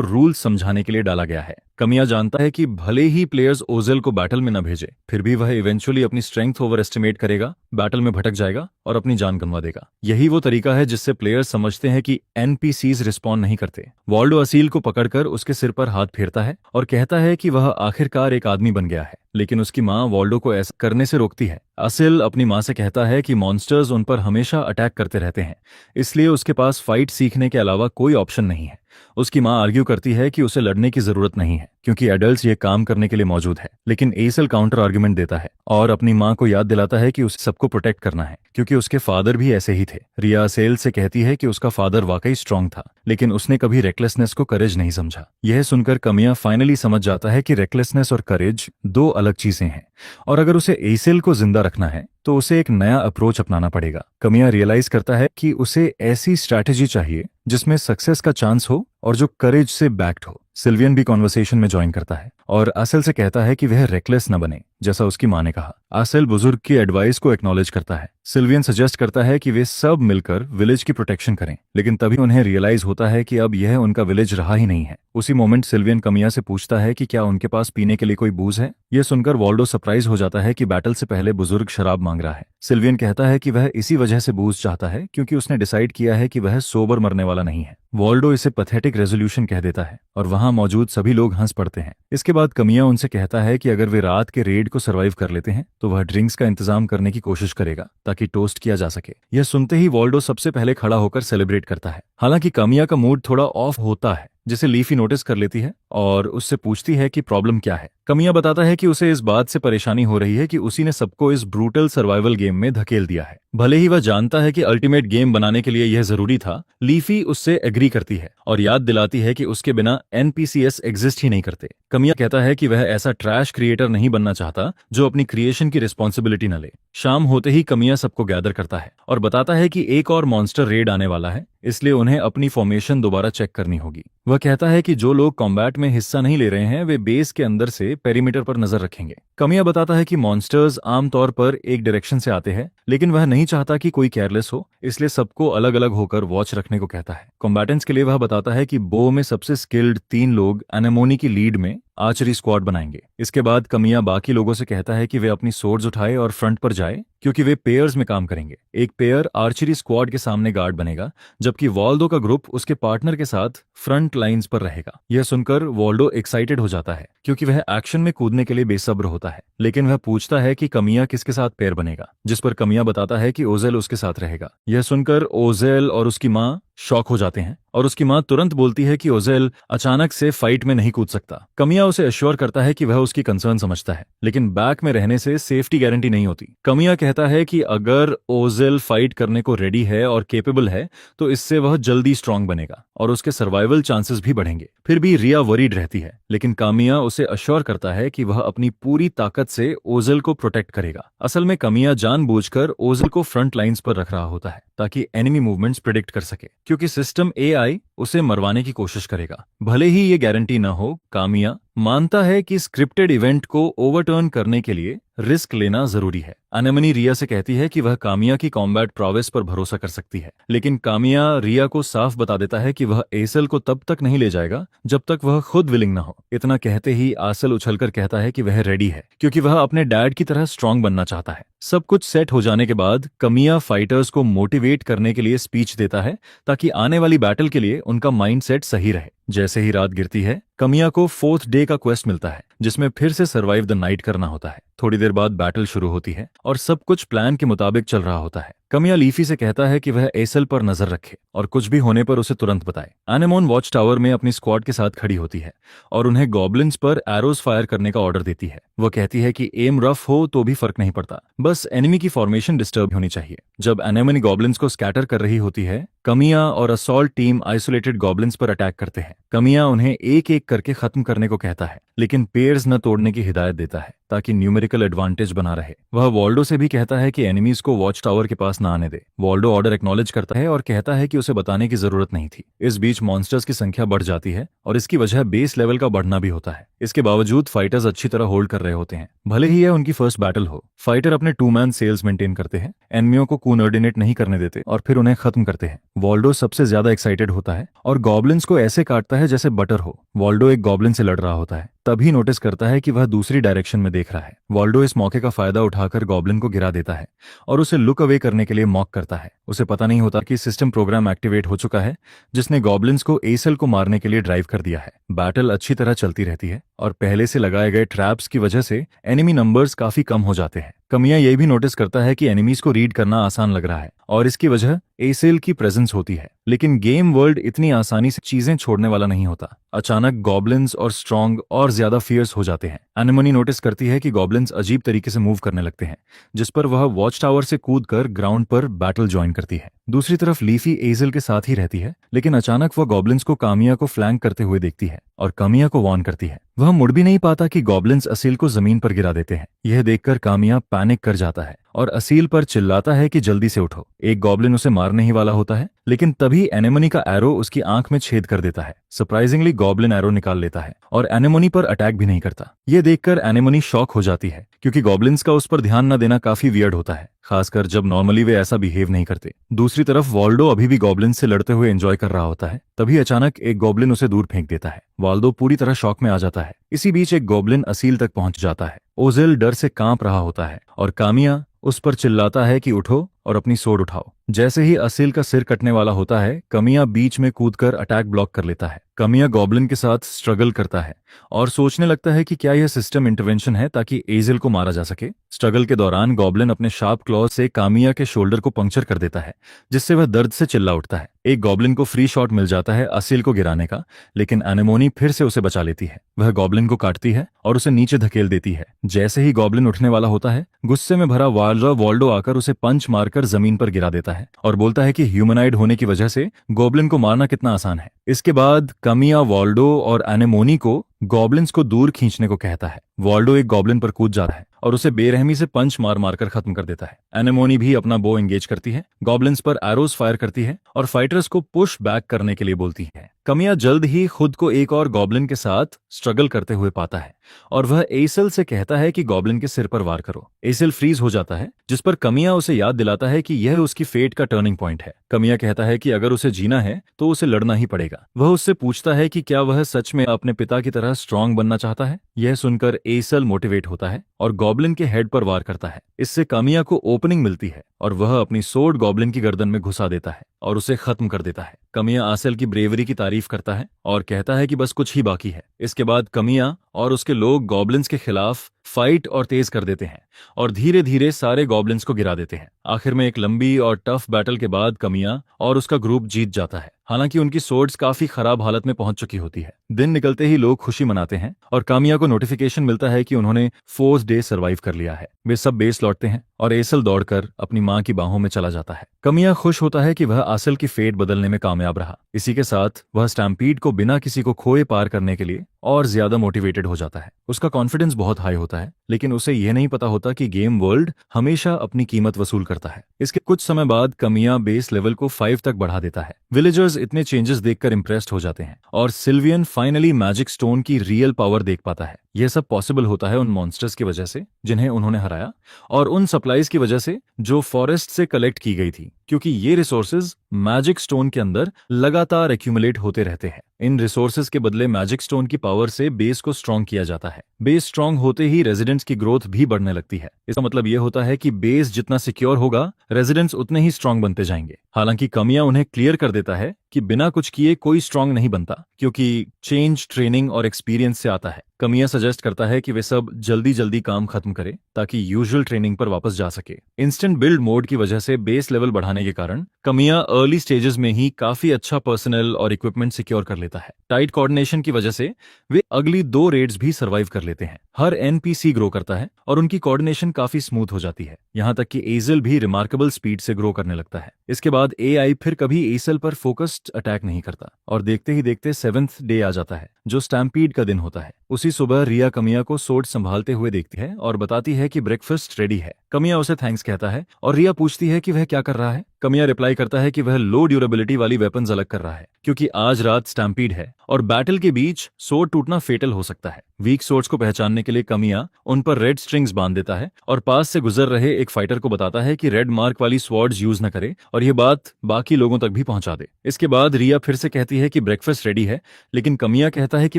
रूल्स समझाने के लिए डाला गया है। कमिया जानता है कि भले ही प्लेयर्स ओजेल को बैटल में न भेजे फिर भी वह इवेंचुअली अपनी स्ट्रेंथ ओवर एस्टिमेट करेगा, बैटल में भटक जाएगा और अपनी जान गंवा देगा। यही वो तरीका है जिससे प्लेयर्स समझते हैं कि एनपीसीज रिस्पॉन्ड नहीं करते। वॉल्डो असील को पकड़कर उसके सिर पर हाथ फेरता है और कहता है कि वह आखिरकार एक आदमी बन गया है लेकिन उसकी मां वॉल्डो को ऐसा करने से रोकती है। असिल अपनी मां से कहता है कि मॉन्स्टर्स उन पर हमेशा अटैक करते रहते हैं इसलिए उसके पास फाइट सीखने के अलावा कोई ऑप्शन नहीं है। उसकी मां आर्ग्यू करती है कि उसे लड़ने की जरूरत नहीं है क्योंकि एडल्ट्स ये काम करने के लिए मौजूद है लेकिन एसल काउंटर आर्ग्यूमेंट देता है और अपनी मां को याद दिलाता है कि उसे सबको प्रोटेक्ट करना है क्योंकि उसके फादर भी ऐसे ही थे। रिया असेल से कहती है कि उसका फादर वाकई स्ट्रांग था लेकिन उसने कभी रेकलेसनेस को करेज नहीं समझा। यह सुनकर कमिया फाइनली समझ जाता है कि रेकलेसनेस और करेज दो अलग चीजें हैं और अगर उसे एसल को जिंदा रखना है तो उसे एक नया अप्रोच अपनाना पड़ेगा। कमिया रियलाइज करता है कि उसे ऐसी स्ट्रैटेजी चाहिए जिसमें सक्सेस का चांस हो और जो करेज से बैक्ड हो। सिल्वियन भी कॉन्वर्सेशन में ज्वाइन करता है और असल से कहता है कि वह रेकलेस न बने जैसा उसकी मां ने कहा। असल बुजुर्ग की एडवाइस को एक्नॉलेज करता है। सिल्वियन सजेस्ट करता है कि वे सब मिलकर विलेज की प्रोटेक्शन करें लेकिन तभी उन्हें रियलाइज होता है कि अब यह उनका विलेज रहा ही नहीं है। उसी मोमेंट सिल्वियन कमिया से पूछता है कि क्या उनके पास पीने के लिए कोई बूज है। यह सुनकर वॉल्डो सरप्राइज हो जाता है कि बैटल से पहले बुजुर्ग शराब मांग रहा है। सिल्वियन कहता है कि वह इसी वजह से बूज चाहता है क्योंकि उसने डिसाइड किया है कि वह सोबर मरने वाला नहीं है। वॉल्डो इसे पैथेटिक रेजोल्यूशन कह देता है और वहां मौजूद सभी लोग हंस पड़ते हैं। इसके बाद कमिया उनसे कहता है कि अगर वे रात के रेड को सर्वाइव कर लेते हैं तो वह ड्रिंक्स का इंतजाम करने की कोशिश करेगा ताकि टोस्ट किया जा सके। यह सुनते ही वॉल्डो सबसे पहले खड़ा होकर सेलिब्रेट करता है। हालांकि कमिया का मूड थोड़ा ऑफ होता है जिसे लीफी नोटिस कर लेती है और उससे पूछती है कि प्रॉब्लम क्या है। कमिया बताता है कि उसे इस बात से परेशानी हो रही है कि उसी ने सबको इस ब्रूटल सर्वाइवल गेम में धकेल दिया है। भले ही वह जानता है कि अल्टीमेट गेम बनाने के लिए यह जरूरी था, लीफी उससे एग्री करती है और याद दिलाती है कि उसके बिना एनपीसीएस एग्जिस्ट ही नहीं करते। कमिया कहता है कि वह ऐसा ट्रैश क्रिएटर नहीं बनना चाहता जो अपनी क्रिएशन की रिस्पॉन्सिबिलिटी न ले। शाम होते ही कमिया सबको गैदर करता है और बताता है कि एक और मॉन्स्टर रेड आने वाला है इसलिए उन्हें अपनी फॉर्मेशन दोबारा चेक करनी होगी। वह कहता है कि जो लोग कॉम्बैट में हिस्सा नहीं ले रहे हैं वे बेस के अंदर से पेरीमीटर पर नजर रखेंगे। कमिया बताता है कि मॉन्स्टर्स आमतौर पर एक डायरेक्शन से आते हैं लेकिन वह नहीं चाहता कि कोई केयरलेस हो, इसलिए सबको अलग अलग होकर वॉच रखने को कहता है। कॉम्बैटेंट्स के लिए वह बताता है कि बो में सबसे स्किल्ड 3 लोग एनेमोनी की लीड में आर्चरी स्क्वाड बनाएंगे। इसके बाद कमिया बाकी लोगों से कहता है कि वे अपनी सोर्ड्स उठाए और फ्रंट पर जाए, क्योंकि वे पेयर्स में काम करेंगे। एक पेयर आर्चरी स्क्वाड के सामने गार्ड बनेगा, जबकि वॉल्डो का ग्रुप उसके पार्टनर के साथ फ्रंट लाइंस पर रहेगा। यह सुनकर वॉल्डो एक्साइटेड हो जाता है, क्योंकि वह एक्शन में कूदने के लिए बेसब्र होता है। लेकिन वह पूछता है कि कमिया किसके साथ पेयर बनेगा, जिस पर कमिया बताता है कि ओजेल उसके साथ रहेगा। यह सुनकर ओजेल और उसकी माँ शॉक हो जाते हैं, और उसकी माँ तुरंत बोलती है कि ओजेल अचानक से फाइट में नहीं कूद सकता। कमिया उसे एश्योर करता है कि वह उसकी कंसर्न समझता है, लेकिन बैक में रहने से सेफ्टी गारंटी नहीं होती। कमिया कहता है कि अगर ओजेल फाइट करने को रेडी है और केपेबल है, तो इससे वह जल्दी स्ट्रांग बनेगा और उसके सर्वाइवल चांसेस भी बढ़ेंगे। फिर भी रिया वरीड रहती है, लेकिन कामिया उसे अश्योर करता है कि वह अपनी पूरी ताकत से ओजेल को प्रोटेक्ट करेगा। असल में कमिया जानबूझकर ओजेल को फ्रंट लाइंस पर रख रहा होता है, ताकि एनिमी मूवमेंट्स प्रिडिक्ट कर सके, क्योंकि सिस्टम एआई उसे मरवाने की कोशिश करेगा। भले ही ये गारंटी न हो, कामिया मानता है कि स्क्रिप्टेड इवेंट को ओवरटर्न करने के लिए रिस्क लेना जरूरी है। अनेमनी रिया से कहती है कि वह कामिया की कॉम्बैट प्रोवेस पर भरोसा कर सकती है, लेकिन कामिया रिया को साफ बता देता है कि वह एसल को तब तक नहीं ले जाएगा जब तक वह खुद विलिंग न हो। इतना कहते ही आसल उछलकर कहता है कि वह रेडी है, क्योंकि वह अपने डैड की तरह स्ट्रांग बनना चाहता है। सब कुछ सेट हो जाने के बाद कमिया फाइटर्स को मोटिवेट करने के लिए स्पीच देता है, ताकि आने वाली बैटल के लिए उनका माइंडसेट सही रहे। जैसे ही रात गिरती है, कमिया को 4th डे का क्वेस्ट मिलता है, जिसमें फिर से सर्वाइव द नाइट करना होता है। थोड़ी देर बाद बैटल शुरू होती है और सब कुछ प्लान के मुताबिक चल रहा होता है। कमिया लीफी से कहता है कि वह एसल पर नजर रखे और कुछ भी होने पर उसे तुरंत बताए। एनेमोन वॉच टावर में अपनी स्क्वाड के साथ खड़ी होती है और उन्हें गॉब्लिन्स पर एरोज फायर करने का ऑर्डर देती है। वह कहती है कि एम रफ हो तो भी फर्क नहीं पड़ता, बस एनिमी की फॉर्मेशन डिस्टर्ब होनी चाहिए। जब एनेमोनी गॉब्लिन्स को स्कैटर कर रही होती है, कमिया और असॉल्ट टीम आइसोलेटेड गॉब्लिन्स पर अटैक करते हैं। कमिया उन्हें एक एक करके खत्म करने को कहता है, लेकिन पेयर्स न तोड़ने की हिदायत देता है, ताकि न्यूमेरिकल एडवांटेज बना रहे। वह वॉल्डो से भी कहता है कि एनिमीज को वॉच टावर के पास न आने दे। वॉल्डो ऑर्डर एक्नॉलेज करता है और कहता है कि उसे बताने की जरूरत नहीं थी। इस बीच मॉन्स्टर्स की संख्या बढ़ जाती है और इसकी वजह बेस लेवल का बढ़ना भी होता है। इसके बावजूद फाइटर्स अच्छी तरह होल्ड कर रहे होते हैं, भले ही यह उनकी फर्स्ट बैटल हो। फाइटर अपने 2-मैन सेल्स मेंटेन करते हैं, एनिमियों को कोऑर्डिनेट नहीं करने देते और फिर उन्हें खत्म करते हैं। वॉल्डो सबसे ज्यादा एक्साइटेड होता है और गॉब्लिन्स को ऐसे काटता है जैसे बटर हो। वॉल्डो एक गॉब्लिन से लड़ रहा होता है, तभी नोटिस करता है कि वह दूसरी डायरेक्शन में देख रहा है। वॉल्डो इस मौके का फायदा उठाकर गॉब्लिन को गिरा देता है और उसे लुक अवे करने के लिए मॉक करता है। उसे पता नहीं होता कि सिस्टम प्रोग्राम एक्टिवेट हो चुका है, जिसने गॉब्लिन्स को एसल को मारने के लिए ड्राइव कर दिया है। बैटल अच्छी तरह चलती रहती है और पहले से लगाए गए ट्रैप्स की वजह से एनिमी नंबर्स काफी कम हो जाते हैं। कमिया यह भी नोटिस करता है कि एनिमीज को रीड करना आसान लग रहा है और इसकी वजह एसेल की प्रेजेंस होती है, लेकिन गेम वर्ल्ड इतनी आसानी से चीजें छोड़ने वाला नहीं होता। अचानक गॉब्लिन्स और स्ट्रॉन्ग और ज्यादा फियर्स हो जाते हैं। एनेमोनी नोटिस करती है कि गॉब्लिन्स अजीब तरीके से मूव करने लगते हैं, जिस पर वह वॉच टावर से कूदकर ग्राउंड पर बैटल ज्वाइन करती है। दूसरी तरफ लीफी एजेल के साथ ही रहती है, लेकिन अचानक वह गॉब्लिन्स को कामिया को फ्लैंक करते हुए देखती है और कामिया को वार्न करती है। वह मुड़ भी नहीं पाता कि गॉब्लिन्स असील को जमीन पर गिरा देते हैं। यह देखकर कामिया पैनिक कर जाता है और असील पर चिल्लाता है कि जल्दी से उठो। एक गॉब्लिन उसे मारने ही वाला होता है, लेकिन तभी एनेमोनी का एरो उसकी आंख में छेद कर देता है। सरप्राइजिंगली गॉब्लिन एरो निकाल लेता है और एनेमोनी पर अटैक भी नहीं करता। यह देखकर एनेमोनी शॉक हो जाती है, क्योंकि गॉब्लिन्स का उस पर ध्यान न देना काफी वियर्ड होता है, खासकर जब नॉर्मली वे ऐसा बिहेव नहीं करते। दूसरी तरफ वॉल्डो अभी भी गॉब्लिन्स से लड़ते हुए एंजॉय कर रहा होता है। तभी अचानक एक गॉब्लिन उसे दूर फेंक देता है। वाल्डो पूरी तरह शॉक में आ जाता है। इसी बीच एक गॉब्लिन असील तक पहुंच जाता है। ओजेल डर से कांप रहा होता है और कामिया उस पर चिल्लाता है कि उठो और अपनी सोड उठाओ। जैसे ही असील का सिर कटने वाला होता है, कमिया बीच में कूदकर अटैक ब्लॉक कर लेता है। कमिया गॉब्लिन के साथ स्ट्रगल करता है और सोचने लगता है कि क्या यह सिस्टम इंटरवेंशन है ताकि एजेल को मारा जा सके। स्ट्रगल के दौरान गॉब्लिन अपने शार्प क्लॉ से कामिया के शोल्डर को पंक्चर कर देता है, जिससे वह दर्द से चिल्ला उठता है। एक गॉब्लिन को फ्री शॉट मिल जाता है असील को गिराने का, लेकिन एनेमोनी फिर से उसे बचा लेती है। वह गॉब्लिन को काटती है और उसे नीचे धकेल देती है। जैसे ही गॉब्लिन उठने वाला होता है, गुस्से में भरा वॉल्डो आकर उसे पंच मारकर जमीन पर गिरा देता है और बोलता है कि ह्यूमनाइड होने की वजह से गॉब्लिन को मारना कितना आसान है। इसके बाद कमिया वॉल्डो और एनेमोनी को गॉब्लिन्स को दूर खींचने को कहता है। वॉल्डो एक गॉब्लिन पर कूद जाता है और उसे बेरहमी से पंच मार मारकर खत्म कर देता है। एनेमोनी भी अपना बो एंगेज करती है, गॉब्लिन्स पर एरोस फायर करती है और फाइटर्स को पुश बैक करने के लिए बोलती है। कमिया जल्द ही खुद को एक और गॉब्लिन के साथ स्ट्रगल करते हुए पाता है और वह एसल से कहता है कि गॉब्लिन के सिर पर वार करो। एसल फ्रीज हो जाता है, जिस पर कमिया उसे याद दिलाता है कि यह उसकी फेट का टर्निंग पॉइंट है। कमिया कहता है कि अगर उसे जीना है तो उसे लड़ना ही पड़ेगा। वह उससे पूछता है कि क्या वह सच में अपने पिता की तरह स्ट्रांग बनना चाहता है। यह सुनकर एसल मोटिवेट होता है और गॉब्लिन के हेड पर वार करता है। इससे कमिया को ओपनिंग मिलती है और वह अपनी सोर्ड गॉब्लिन की गर्दन में घुसा देता है और उसे खत्म कर देता है। कमिया आसेल की ब्रेवरी की तारीफ करता है और कहता है कि बस कुछ ही बाकी है। इसके बाद कमिया और उसके लोग गॉब्लिन्स के खिलाफ फाइट और तेज कर देते हैं और धीरे धीरे सारे गॉब्लिन्स को गिरा देते हैं। आखिर में एक लंबी और टफ बैटल के बाद कमिया और उसका ग्रुप जीत जाता है, हालांकि उनकी सोर्ड्स काफी खराब हालत में पहुंच चुकी होती है। दिन निकलते ही लोग खुशी मनाते हैं और कामिया को नोटिफिकेशन मिलता है कि उन्होंने 4th डे सर्वाइव कर लिया है। वे सब बेस लौटते हैं और एसल दौड़कर अपनी मां की बाहों में चला जाता है। कमिया खुश होता है कि वह आसल की फेट बदलने में कामयाब रहा। इसी के साथ वह स्टैम्पीड को बिना किसी को खोए पार करने के लिए और ज्यादा मोटिवेटेड हो जाता है। उसका कॉन्फिडेंस बहुत हाई होता है, लेकिन उसे यह नहीं पता होता कि गेम वर्ल्ड हमेशा अपनी कीमत वसूल करता है। इसके कुछ समय बाद कमिया बेस लेवल को 5 तक बढ़ा देता है। विलेजर्स इतने चेंजेस देखकर इंप्रेस्ड हो जाते हैं और सिल्वियन फाइनली मैजिक स्टोन की रियल पावर देख पाता है। यह सब पॉसिबल होता है उन मॉन्स्टर्स की वजह से जिन्हें उन्होंने हराया और उन सप्लाईज की वजह से जो फॉरेस्ट से कलेक्ट की गई थी, क्योंकि ये रिसोर्सेज मैजिक स्टोन के अंदर लगातार एक्यूमुलेट होते रहते हैं। इन रिसोर्सेज के बदले मैजिक स्टोन की पावर से बेस को स्ट्रॉन्ग किया जाता है। बेस स्ट्रॉन्ग होते ही रेजिडेंट्स की ग्रोथ भी बढ़ने लगती है। इसका मतलब यह होता है कि बेस जितना सिक्योर होगा, रेजिडेंट्स उतने ही स्ट्रॉन्ग बनते जाएंगे। हालांकि कमिया उन्हें क्लियर कर देता है कि बिना कुछ किए कोई स्ट्रॉन्ग नहीं बनता, क्योंकि चेंज ट्रेनिंग और एक्सपीरियंस से आता है। कमिया सजेस्ट करता है कि वे सब जल्दी जल्दी काम खत्म करें ताकि यूजुअल ट्रेनिंग पर वापस जा सके। इंस्टेंट बिल्ड मोड की वजह से बेस लेवल बढ़ाने के कारण कमिया अर्ली स्टेजेस में ही काफी अच्छा पर्सनल और इक्विपमेंट सिक्योर कर लेता है। टाइट कोऑर्डिनेशन की वजह से वे अगली 2 रेड्स भी सर्वाइव कर लेते हैं। हर एनपीसी ग्रो करता है और उनकी कोऑर्डिनेशन काफी स्मूथ हो जाती है, यहाँ तक कि एजल भी रिमार्केबल स्पीड से ग्रो करने लगता है। इसके बाद एआई फिर कभी एसल पर फोकस्ड अटैक नहीं करता और देखते ही देखते 7th डे आ जाता है, जो स्टैम्पीड का दिन होता है। उसी सुबह रिया कमिया को सोर्ड संभालते हुए देखती है और बताती है कि ब्रेकफास्ट रेडी है। कमिया उसे थैंक्स कहता है और रिया पूछती है कि वह क्या कर रहा है। कमिया रिप्लाई करता है कि वह लो ड्यूरेबिलिटी वाली वेपन्स अलग कर रहा है, क्योंकि आज रात स्टैम्पीड है और बैटल के बीच सोर्ड टूटना फेटल हो सकता है। वीक सोर्ड्स को पहचानने के लिए कमिया उन पर रेड स्ट्रिंग्स बांध देता है और पास से गुजर रहे एक फाइटर को बताता है कि रेड मार्क वाली स्वॉर्ड्स यूज न करे और यह बात बाकी लोगों तक भी पहुंचा दे। इसके बाद रिया फिर से कहती है कि ब्रेकफास्ट रेडी है, लेकिन कमिया कहता है कि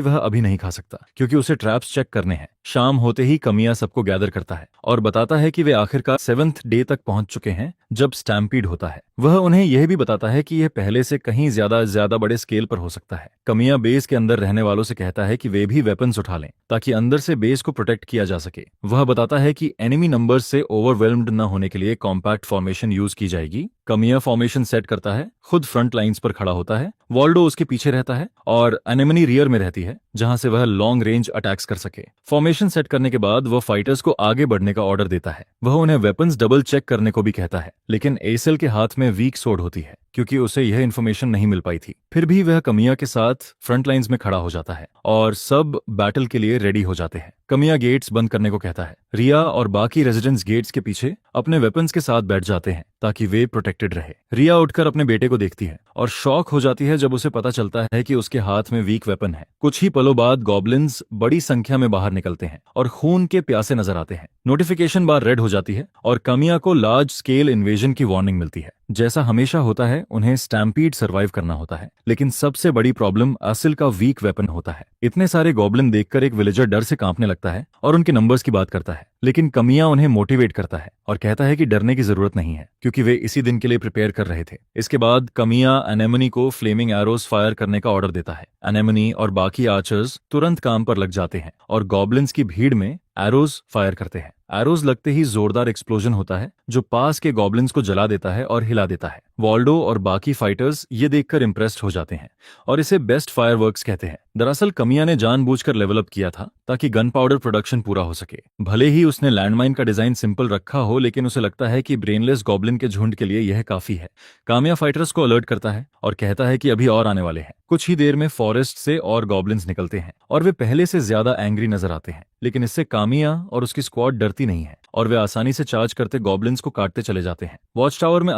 वह अभी नहीं खा सकता क्योंकि उसे ट्रैप्स चेक करने हैं। शाम होते ही कमिया सबको गैदर करता है और बताता है कि वे आखिरकार 7th डे तक पहुंच चुके हैं जब स्टैम्पीड होता है। वह उन्हें यह भी बताता है कि यह पहले से कहीं ज्यादा बड़े स्केल पर हो सकता है। कमिया बेस के अंदर रहने वालों से कहता है कि वे भी वेपन्स उठा लें ताकि अंदर से बेस को प्रोटेक्ट किया जा सके। वह बताता है कि एनिमी नंबर्स से ओवरवेल्म्ड न होने के लिए कॉम्पैक्ट फॉर्मेशन यूज की जाएगी। कमिया फॉर्मेशन सेट करता है, खुद फ्रंट लाइंस पर खड़ा होता है, वॉल्डो उसके पीछे रहता है और एनेमनी रियर में रहती है जहां से वह लॉन्ग रेंज अटैक्स कर सके। फॉर्मेशन सेट करने के बाद वह फाइटर्स को आगे बढ़ने का ऑर्डर देता है। वह उन्हें वेपन्स डबल चेक करने को भी कहता है, लेकिन एसल के हाथ में वीक सोर्ड होती है क्योंकि उसे यह इन्फॉर्मेशन नहीं मिल पाई थी। फिर भी वह कमिया के साथ फ्रंट लाइंस में खड़ा हो जाता है और सब बैटल के लिए रेडी हो जाते हैं। कमिया गेट्स बंद करने को कहता है। रिया और बाकी रेजिडेंट्स गेट्स के पीछे अपने वेपन्स के साथ बैठ जाते हैं ताकि वे प्रोटेक्टेड रहे। रिया उठकर अपने बेटे को देखती है और शॉक हो जाती है जब उसे पता चलता है कि उसके हाथ में वीक वेपन है। कुछ ही पलों बाद गॉब्लिन्स बड़ी संख्या में बाहर निकलते हैं और खून के प्यासे नजर आते हैं। नोटिफिकेशन बार रेड हो जाती है और कमिया को लार्ज स्केल इन्वेजन की वार्निंग मिलती है। जैसा हमेशा होता है, उन्हें स्टैम्पीड सर्वाइव करना होता है, लेकिन सबसे बड़ी प्रॉब्लम आसिल का वीक वेपन होता है। इतने सारे गॉब्लिन देखकर एक विलेजर डर से कांपने लगता है और उनके नंबर्स की बात करता है, लेकिन कमिया उन्हें मोटिवेट करता है और कहता है कि डरने की जरूरत नहीं है क्योंकि वे इसी दिन के लिए प्रिपेयर कर रहे थे। इसके बाद कमिया एनेमनी को फ्लेमिंग एरोस फायर करने का ऑर्डर देता है। एनेमनी और बाकी आर्चर्स तुरंत काम पर लग जाते हैं और गॉब्लिन्स की भीड़ में एरोस फायर करते हैं। एरोस लगते ही जोरदार एक्सप्लोजन होता है जो पास के गॉब्लिन्स को जला देता है और हिला देता है वॉल्डो और बाकी फाइटर्स ये देखकर इम्प्रेस्ड हो जाते हैं और इसे बेस्ट फायरवर्क्स कहते हैं। दरअसल कमिया ने जानबूझकर लेवल अप किया था ताकि गन पाउडर प्रोडक्शन पूरा हो सके। भले ही उसने लैंडमाइन का डिजाइन सिंपल रखा हो, लेकिन उसे लगता है कि ब्रेनलेस गॉब्लिन के झुंड के लिए यह काफी है। कामिया फाइटर्स को अलर्ट करता है और कहता है कि अभी और आने वाले हैं। कुछ ही देर में फॉरेस्ट से और गॉब्लिन्स निकलते हैं और वे पहले से ज्यादा एंग्री नजर आते हैं, लेकिन इससे कामिया और उसकी स्क्वाड डरती नहीं है और वे आसानी से चार्ज करते गॉब्लिन्स को काटते चले जाते हैं। वॉच टावर में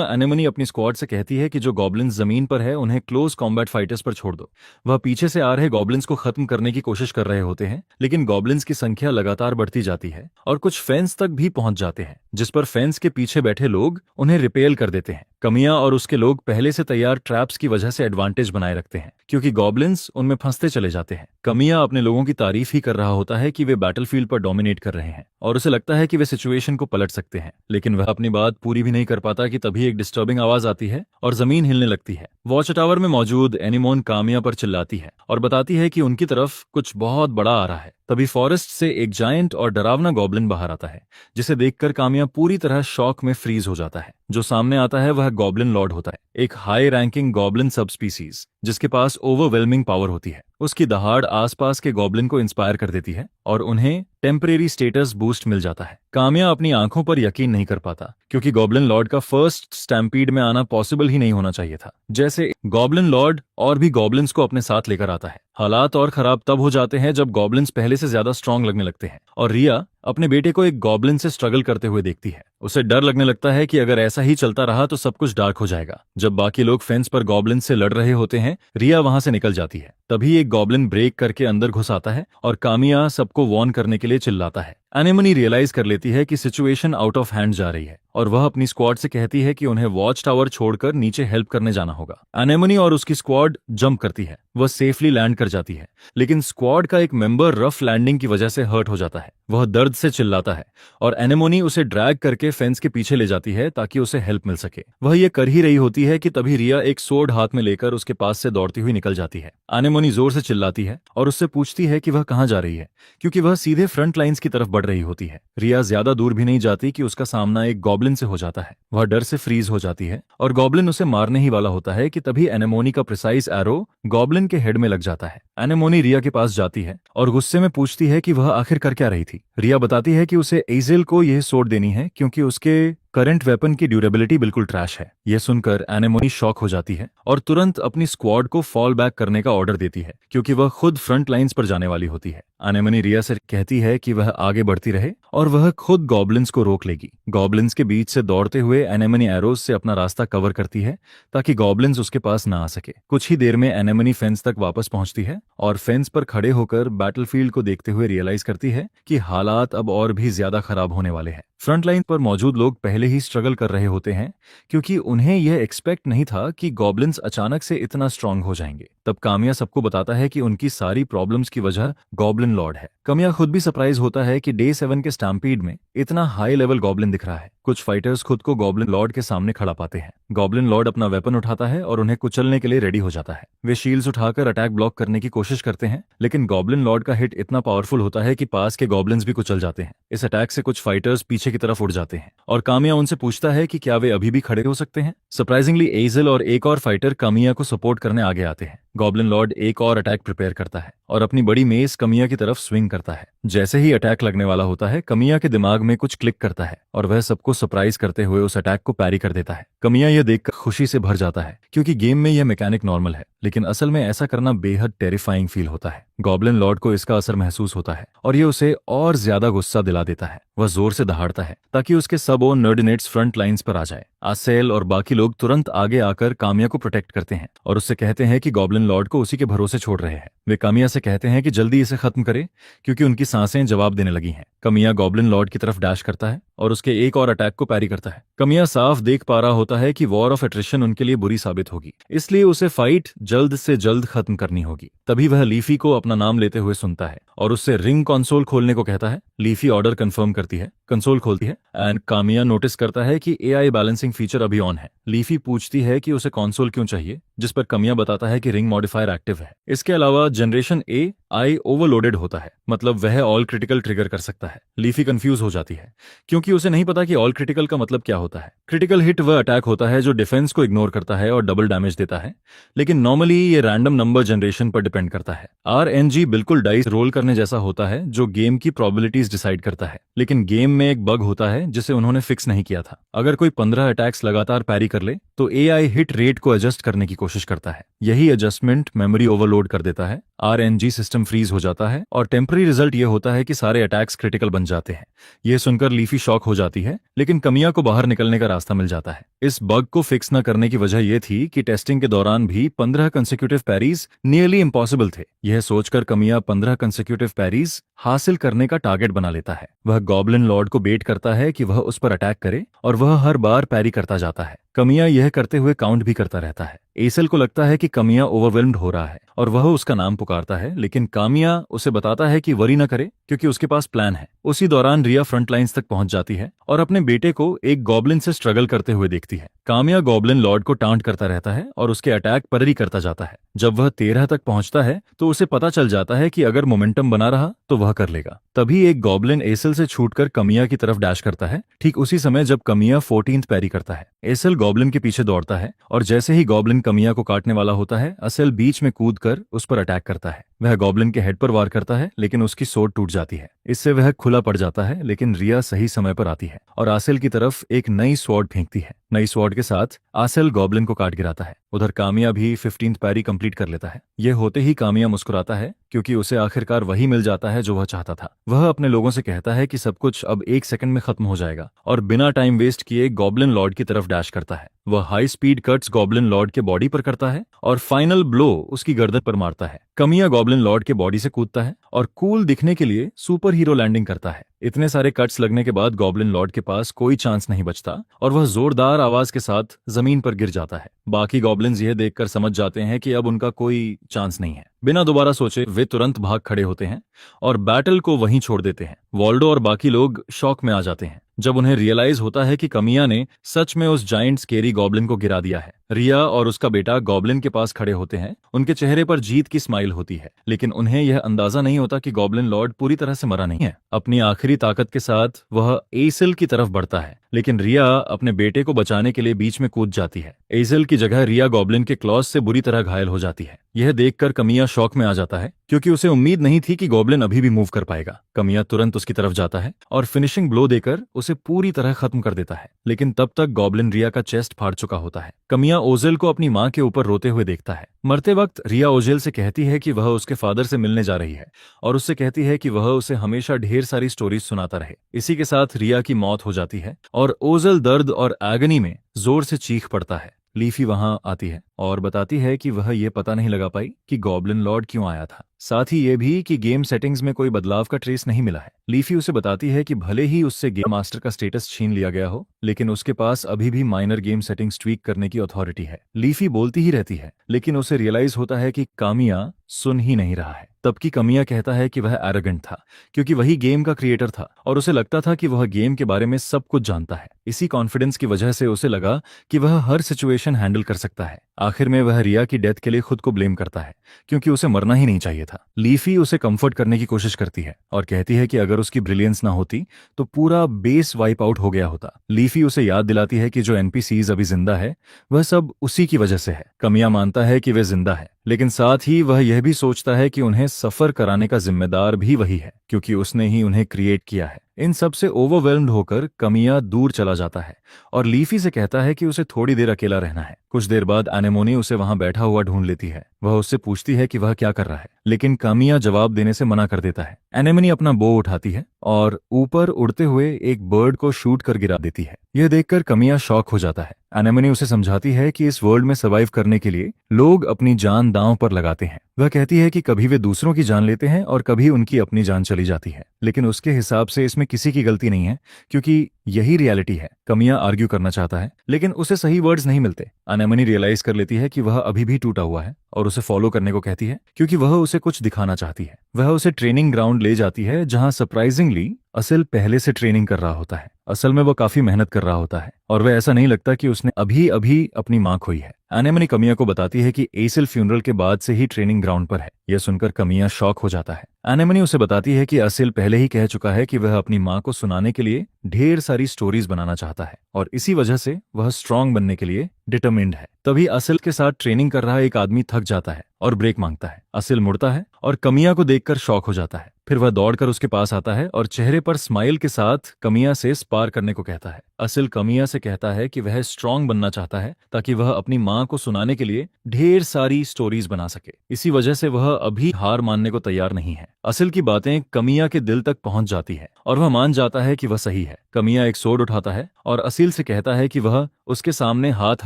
एनेमनी अपनी स्क्वाड से कहती है कि जो गॉब्लिन्स जमीन पर है उन्हें क्लोज कॉम्बैट फाइटर्स पर छोड़ दो। वह पीछे से आ रहे गॉब्लिन्स को खत्म करने की कोशिश कर रहे होते हैं, लेकिन गॉब्लिन्स की संख्या लगातार बढ़ती जाती है और कुछ फेंस तक भी पहुंच जाते हैं, जिस पर फेंस के पीछे बैठे लोग उन्हें रिपेल कर देते हैं। कमिया और उसके लोग पहले से तैयार ट्रैप्स की वजह से एडवांटेज बनाए रखते हैं, क्योंकि गॉब्लिन्स उनमें फंसते चले जाते हैं। कमिया अपने लोगों की तारीफ ही कर रहा होता है कि वे बैटलफील्ड पर डोमिनेट कर रहे हैं और उसे लगता है कि वे सिचुएशन को पलट सकते हैं, लेकिन वह अपनी बात पूरी भी नहीं कर पाता कि तभी एक डिस्टर्बिंग आवाज आती है और जमीन हिलने लगती है। वॉच टावर में मौजूद एनिमोन कामिया पर चिल्लाती है और बताती है कि उनकी तरफ कुछ बहुत बड़ा आ रहा है। तभी फॉरेस्ट से एक जायंट और डरावना गॉब्लिन बाहर आता है, जिसे देखकर कामिया पूरी तरह शॉक में फ्रीज हो जाता है। जो सामने आता है वह गॉब्लिन लॉर्ड होता है, एक हाई रैंकिंग गॉब्लिन सबस्पीसीज जिसके पास ओवरवेलमिंग पावर होती है। उसकी दहाड़ आसपास के गॉब्लिन को इंस्पायर कर देती है और उन्हें टेम्परेरी स्टेटस बूस्ट मिल जाता है। कामिया अपनी आंखों पर यकीन नहीं कर पाता, क्योंकि गॉब्लिन लॉर्ड का फर्स्ट स्टैम्पीड में आना पॉसिबल ही नहीं होना चाहिए था। जैसे गॉब्लिन लॉर्ड और भी गॉब्लिन्स को अपने साथ लेकर आता है। हालात और खराब तब हो जाते हैं जब गॉब्लिन्स पहले से ज्यादा स्ट्रांग लगने लगते हैं और रिया अपने बेटे को एक गॉब्लिन से स्ट्रगल करते हुए देखती है। उसे डर लगने लगता है कि अगर ऐसा ही चलता रहा तो सब कुछ डार्क हो जाएगा। जब बाकी लोग फेंस पर गॉब्लिन से लड़ रहे होते हैं, रिया वहां से निकल जाती है। तभी एक गॉब्लिन ब्रेक करके अंदर घुस आता है और कामिया सबको वार्न करने के लिए चिल्लाता है। एनेमनी रियलाइज कर लेती है कि सिचुएशन आउट ऑफ हैंड जा रही है और वह अपनी स्क्वाड से कहती है कि उन्हें वॉच टावर छोड़कर नीचे हेल्प करने जाना होगा। एनेमनी और उसकी स्क्वाड जंप करती है, वह सेफली लैंड कर जाती है, लेकिन स्क्वाड का एक मेंबर रफ लैंडिंग की वजह से हर्ट हो जाता है। वह दर्द से चिल्लाता है और एनेमोनी उसे ड्रैग करके फेंस के पीछे ले जाती है ताकि उसे हेल्प मिल सके। वह ये कर ही रही होती है कि तभी रिया एक सोर्ड हाथ में लेकर उसके पास से दौड़ती हुई निकल जाती है। एनेमोनी जोर से चिल्लाती है और उससे पूछती है कि वह कहाँ जा रही है, क्योंकि वह सीधे फ्रंट लाइंस की तरफ बढ़ रही होती है। रिया ज्यादा दूर भी नहीं जाती कि उसका सामना एक गॉब्लिन से हो जाता है। वह डर से फ्रीज हो जाती है और गॉब्लिन उसे मारने ही वाला होता है कि तभी एनेमोनी का प्रिसाइज एरो गॉब्लिन के हेड में लग जाता है। एनेमोनी रिया के पास जाती है और गुस्से में पूछती है कि वह आखिर कर क्या रही थी। रिया बताती है कि उसे एजेल को यह सोड देनी है, क्योंकि उसके करंट वेपन की ड्यूरेबिलिटी बिल्कुल ट्रैश है। यह सुनकर एनेमोनी शॉक हो जाती है और तुरंत अपनी स्क्वाड को फॉल बैक करने का ऑर्डर देती है, क्योंकि वह खुद फ्रंट लाइंस पर जाने वाली होती है। एनेमोनी रिया से कहती है कि वह आगे बढ़ती रहे और वह खुद गॉब्लिन्स को रोक लेगी। गॉब्लिन्स के बीच से दौड़ते हुए एनेमोनी एरोज से अपना रास्ता कवर करती है ताकि गॉब्लिन्स उसके पास ना आ सके। कुछ ही देर में एनेमोनी फेंस तक वापस पहुंचती है और फेंस पर खड़े होकर बैटलफील्ड को देखते हुए रियलाइज करती है कि हालात अब और भी ज्यादा खराब होने वाले हैं। फ्रंट लाइन पर मौजूद लोग पहले ही स्ट्रगल कर रहे होते हैं, क्योंकि उन्हें यह एक्सपेक्ट नहीं था कि गॉब्लिन्स अचानक से इतना स्ट्रांग हो जाएंगे। तब कामिया सबको बताता है कि उनकी सारी प्रॉब्लम्स की वजह गॉब्लिन लॉर्ड है। कामिया खुद भी सरप्राइज होता है कि डे 7 के स्टैम्पीड में इतना हाई लेवल गॉब्लिन दिख रहा है। कुछ फाइटर्स खुद को गॉब्लिन लॉर्ड के सामने खड़ा पाते हैं। गॉब्लिन लॉर्ड अपना वेपन उठाता है और उन्हें कुचलने के लिए रेडी हो जाता है। वे शील्ड्स उठाकर अटैक ब्लॉक करने की कोशिश करते हैं, लेकिन गॉब्लिन लॉर्ड का हिट इतना पावरफुल होता है कि पास के गॉब्लिन्स भी कुचल जाते हैं। इस अटैक से कुछ फाइटर्स पीछे की तरफ उड़ जाते हैं और कामिया उनसे पूछता है कि क्या वे अभी भी खड़े हो सकते हैं। सरप्राइजिंगली एजेल और एक और फाइटर कामिया को सपोर्ट करने आगे आते हैं। गॉब्लिन लॉर्ड एक और अटैक प्रिपेयर करता है और अपनी बड़ी मेस कमिया की तरफ स्विंग करता है। जैसे ही अटैक लगने वाला होता है, कमिया के दिमाग में कुछ क्लिक करता है और वह सबको सरप्राइज करते हुए उस अटैक को पैरी कर देता है। कमिया यह देखकर खुशी से भर जाता है, क्योंकि गेम में यह मैकेनिक नॉर्मल है, लेकिन असल में ऐसा करना बेहद टेरिफाइंग फील होता है। गॉब्लिन लॉर्ड को इसका असर महसूस होता है और ये उसे और ज्यादा गुस्सा दिला देता है। वह जोर से दहाड़ता है ताकि उसके सब और नर्डिनेट्स फ्रंट लाइंस पर आ जाए। आसेल और बाकी लोग तुरंत आगे आकर कामिया को प्रोटेक्ट करते हैं और उससे कहते हैं कि गॉब्लिन लॉर्ड को उसी के भरोसे छोड़ रहे हैं। वे कामिया से कहते हैं कि जल्दी इसे खत्म करे, क्योंकि उनकी सांसें जवाब देने लगी हैं। कमिया गॉब्लिन लॉर्ड की तरफ डैश करता है और उसके एक और अटैक को पैरी करता है। कमिया साफ देख पा रहा होता है कि वॉर ऑफ एट्रिशन उनके लिए बुरी साबित होगी, इसलिए उसे फाइट जल्द से जल्द खत्म करनी होगी। तभी वह लीफी को अपना नाम लेते हुए सुनता है और उससे रिंग कंसोल खोलने को कहता है, लीफी ऑर्डर कंफर्म करती है, कंसोल खोलती है एंड कामिया नोटिस करता है कि एआई बैलेंसिंग फीचर अभी ऑन है। लीफी पूछती है कि उसे कंसोल क्यों चाहिए, जिस पर कामिया बताता है कि रिंग मॉडिफायर एक्टिव है। इसके अलावा जनरेशन ए आई ओवरलोडेड होता है, मतलब वह ऑल क्रिटिकल ट्रिगर कर सकता है। लीफी कंफ्यूज हो जाती है क्योंकि उसे नहीं पता कि ऑल क्रिटिकल का मतलब क्या होता है। क्रिटिकल हिट वह अटैक होता है जो डिफेंस को इग्नोर करता है और डबल डैमेज देता है, लेकिन नॉर्मली ये रैंडम नंबर जनरेशन पर डिपेंड करता है। आरएनजी बिल्कुल डाइस रोल करने जैसा होता है जो गेम की प्रोबेबिलिटीज डिसाइड करता है, लेकिन गेम में एक बग होता है जिसे उन्होंने फिक्स नहीं किया था। अगर कोई 15 अटैक्स लगातार पैरी कर ले तो एआई हिट रेट को एडजस्ट करने की कोशिश करता है। यही एडजस्टमेंट मेमोरी ओवरलोड कर देता है, आरएनजी सिस्टम फ्रीज हो जाता है और टेम्पररी रिजल्ट ये होता है कि सारे अटैक्स क्रिटिकल बन जाते हैं। यह सुनकर लीफी शॉक हो जाती है, लेकिन कामिया को बाहर निकलने का रास्ता मिल जाता है। इस बग को फिक्स न करने की वजह यह थी कि टेस्टिंग के दौरान भी 15 कंसेक्यूटिव पैरीज नियरली इम्पॉसिबल थे। यह सोचकर कामिया 15 कंसेक्यूटिव पैरीज हासिल करने का टारगेट बना लेता है। वह गॉब्लिन लॉर्ड को बेट करता है कि वह उस पर अटैक करे और वह हर बार पैरी करता जाता है। कामिया यह करते हुए काउंट भी करता रहता है। एसल को लगता है कि कामिया ओवरवेल्म्ड हो रहा है और वह उसका नाम पुकारता है, लेकिन कामिया उसे बताता है कि वरी न करे क्योंकि उसके पास प्लान है। उसी दौरान रिया फ्रंट लाइंस तक पहुंच जाती है और अपने बेटे को एक गॉब्लिन से स्ट्रगल करते हुए देखती है। कामिया गॉब्लिन लॉर्ड को टांट करता रहता है और उसके अटैक पररी करता जाता है। जब वह 13 तक पहुंचता है तो उसे पता चल जाता है कि अगर मोमेंटम बना रहा तो वह कर लेगा। तभी एक गॉब्लिन एसल से छूटकर कामिया की तरफ डैश करता है, ठीक उसी समय जब कामिया 14th पैरी करता है। एसल गॉब्लिन के पीछे दौड़ता है और जैसे ही गॉब्लिन कामिया को काटने वाला होता है, असेल बीच में कूदकर उस पर अटैक करता है। वह गॉब्लिन के हेड पर वार करता है, लेकिन उसकी सोड टूट जाती है। इससे वह खुला पड़ जाता है, लेकिन रिया सही समय पर आती है और आसेल की तरफ एक नई स्वॉर्ड फेंकती है। नई स्वॉर्ड के साथ आसेल गॉब्लिन को काट गिराता है। उधर कामिया भी 15th पैरी कंप्लीट कर लेता है। यह होते ही कामिया मुस्कुराता है क्योंकि उसे आखिरकार वही मिल जाता है जो वह चाहता था। वह अपने लोगों से कहता है कि सब कुछ अब 1 सेकंड में खत्म हो जाएगा और बिना टाइम वेस्ट किए गॉब्लिन लॉर्ड की तरफ डैश करता है। वह high speed cuts goblin Lord के बॉडी पर करता है और फाइनल ब्लो उसकी गर्दन पर मारता है। कामिया गॉब्लिन लॉर्ड के बॉडी से कूदता है और कूल दिखने के लिए सुपर हीरो लैंडिंग करता है। इतने सारे कट्स लगने के बाद गॉब्लिन लॉर्ड के पास कोई चांस नहीं बचता और वह जोरदार आवाज के साथ जमीन पर गिर जाता है। बाकी गॉब्लिन्स यह देखकर समझ जाते हैं कि अब उनका कोई चांस नहीं है। बिना दोबारा सोचे वे तुरंत भाग खड़े होते हैं और बैटल को वहीं छोड़ देते हैं। वॉल्डो और बाकी लोग शॉक में आ जाते हैं जब उन्हें रियलाइज होता है कि कामिया ने सच में उस जाइंट स्केरी गॉब्लिन को गिरा दिया है। रिया और उसका बेटा गॉब्लिन के पास खड़े होते हैं। उनके चेहरे पर जीत की स्माइल होती है, लेकिन उन्हें यह अंदाजा नहीं होता कि गॉब्लिन लॉर्ड पूरी तरह से मरा नहीं है। अपनी आखिरी ताकत के साथ वह एसल की तरफ बढ़ता है, लेकिन रिया अपने बेटे को बचाने के लिए बीच में कूद जाती है। एसल की जगह रिया गॉब्लिन के क्लॉज से बुरी तरह घायल हो जाती है। यह देखकर कामिया शॉक में आ जाता है क्योंकि उसे उम्मीद नहीं थी कि गॉब्लिन अभी भी मूव कर पाएगा। कामिया तुरंत उसकी तरफ जाता है और फिनिशिंग ब्लो देकर उसे पूरी तरह खत्म कर देता है, लेकिन तब तक गॉब्लिन रिया का चेस्ट फाड़ चुका होता है। कामिया ओजेल को अपनी मां के ऊपर रोते हुए देखता है। मरते वक्त रिया ओजेल से कहती है कि वह उसके फादर से मिलने जा रही है और उससे कहती है कि वह उसे हमेशा ढेर सारी स्टोरीज सुनाता रहे। इसी के साथ रिया की मौत हो जाती है और ओजेल दर्द और एगनी में जोर से चीख पड़ता है। लीफी वहां आती है और बताती है कि वह ये पता नहीं लगा पाई कि गॉब्लिन लॉर्ड क्यों आया था, साथ ही ये भी कि गेम सेटिंग्स में कोई बदलाव का ट्रेस नहीं मिला है। लीफी उसे बताती है कि भले ही उससे गेम मास्टर का स्टेटस छीन लिया गया हो, लेकिन उसके पास अभी भी माइनर गेम सेटिंग्स ट्वीक करने की अथॉरिटी है। लीफी बोलती ही रहती है, लेकिन उसे रियलाइज होता है कि कामिया सुन ही नहीं रहा है। तब की कामिया कहता है कि वह एरोगेंट था क्योंकि वही गेम का क्रिएटर था और उसे लगता था कि वह गेम के बारे में सब कुछ जानता है। इसी कॉन्फिडेंस की वजह से उसे लगा कि वह हर सिचुएशन हैंडल कर सकता है। आखिर में वह रिया की डेथ के लिए खुद को ब्लेम करता है क्योंकि उसे मरना ही नहीं चाहिए था। लीफी उसे कंफर्ट करने की कोशिश करती है और कहती है कि अगर उसकी ब्रिलियंस ना होती तो पूरा बेस वाइप आउट हो गया होता। लीफी उसे याद दिलाती है कि जो एनपीसीज अभी जिंदा है वह सब उसी की वजह से है। कामिया मानता है कि वह जिंदा है, लेकिन साथ ही वह यह भी सोचता है कि उन्हें सफर कराने का जिम्मेदार भी वही है क्योंकि उसने ही उन्हें क्रिएट किया है। इन सब से ओवरवेल्म्ड होकर कामिया दूर चला जाता है और लीफी से कहता है कि उसे थोड़ी देर अकेला रहना है। कुछ देर बाद एनेमोनी उसे वहां बैठा हुआ ढूंढ लेती है। वह उससे पूछती है कि वह क्या कर रहा है, लेकिन कामिया जवाब देने से मना कर देता है। एनेमोनी अपना बो उठाती है और ऊपर उड़ते हुए एक बर्ड को शूट कर गिरा देती है। यह देखकर कामिया शॉक हो जाता है। एनेमोनी उसे समझाती है कि इस वर्ल्ड में सर्वाइव करने के लिए लोग अपनी जान दांव पर लगाते हैं। वह कहती है कि कभी वे दूसरों की जान लेते हैं और कभी उनकी अपनी जान चली जाती है, लेकिन उसके हिसाब से इसमें किसी की गलती नहीं है क्योंकि यही रियलिटी है। कामिया आर्ग्यू करना चाहता है, लेकिन उसे सही वर्ड्स नहीं मिलते। एनेमोनी रियलाइज कर लेती है कि वह अभी भी टूटा हुआ है और उसे फॉलो करने को कहती है क्योंकि वह उसे कुछ दिखाना चाहती है। वह उसे ट्रेनिंग ग्राउंड ले जाती है जहां सरप्राइजिंगली असिल पहले से ट्रेनिंग कर रहा होता है। असल में वो काफी मेहनत कर रहा होता है और वह ऐसा नहीं लगता कि उसने अभी अभी अपनी मां खोई है। एनेमनी कमिया को बताती है कि एसिल फ्यूनरल के बाद से ही ट्रेनिंग ग्राउंड पर है। यह सुनकर कमिया शॉक हो जाता है। एनेमनी उसे बताती है कि असिल पहले ही कह चुका है कि वह अपनी मां को सुनाने के लिए ढेर सारी स्टोरीज बनाना चाहता है और इसी वजह से वह स्ट्रांग बनने के लिए डिटरमिन्ड है। तभी असिल के साथ ट्रेनिंग कर रहा एक आदमी थक जाता है और ब्रेक मांगता है। असिल मुड़ता है और कमिया को देखकर शॉक हो जाता है। फिर वह दौड़कर उसके पास आता है और चेहरे पर स्माइल के साथ कमिया से स्पार करने को कहता है। असिल कमिया से कहता है कि वह स्ट्रांग बनना चाहता है ताकि वह अपनी मां को सुनाने के लिए ढेर सारी स्टोरीज बना सके। इसी वजह से वह अभी हार मानने को तैयार नहीं है। असिल की बातें कमिया के दिल तक पहुंच जाती है और वह मान जाता है कि वह सही है। कमिया एक सोड उठाता है और असिल से कहता है कि वह उसके सामने हाथ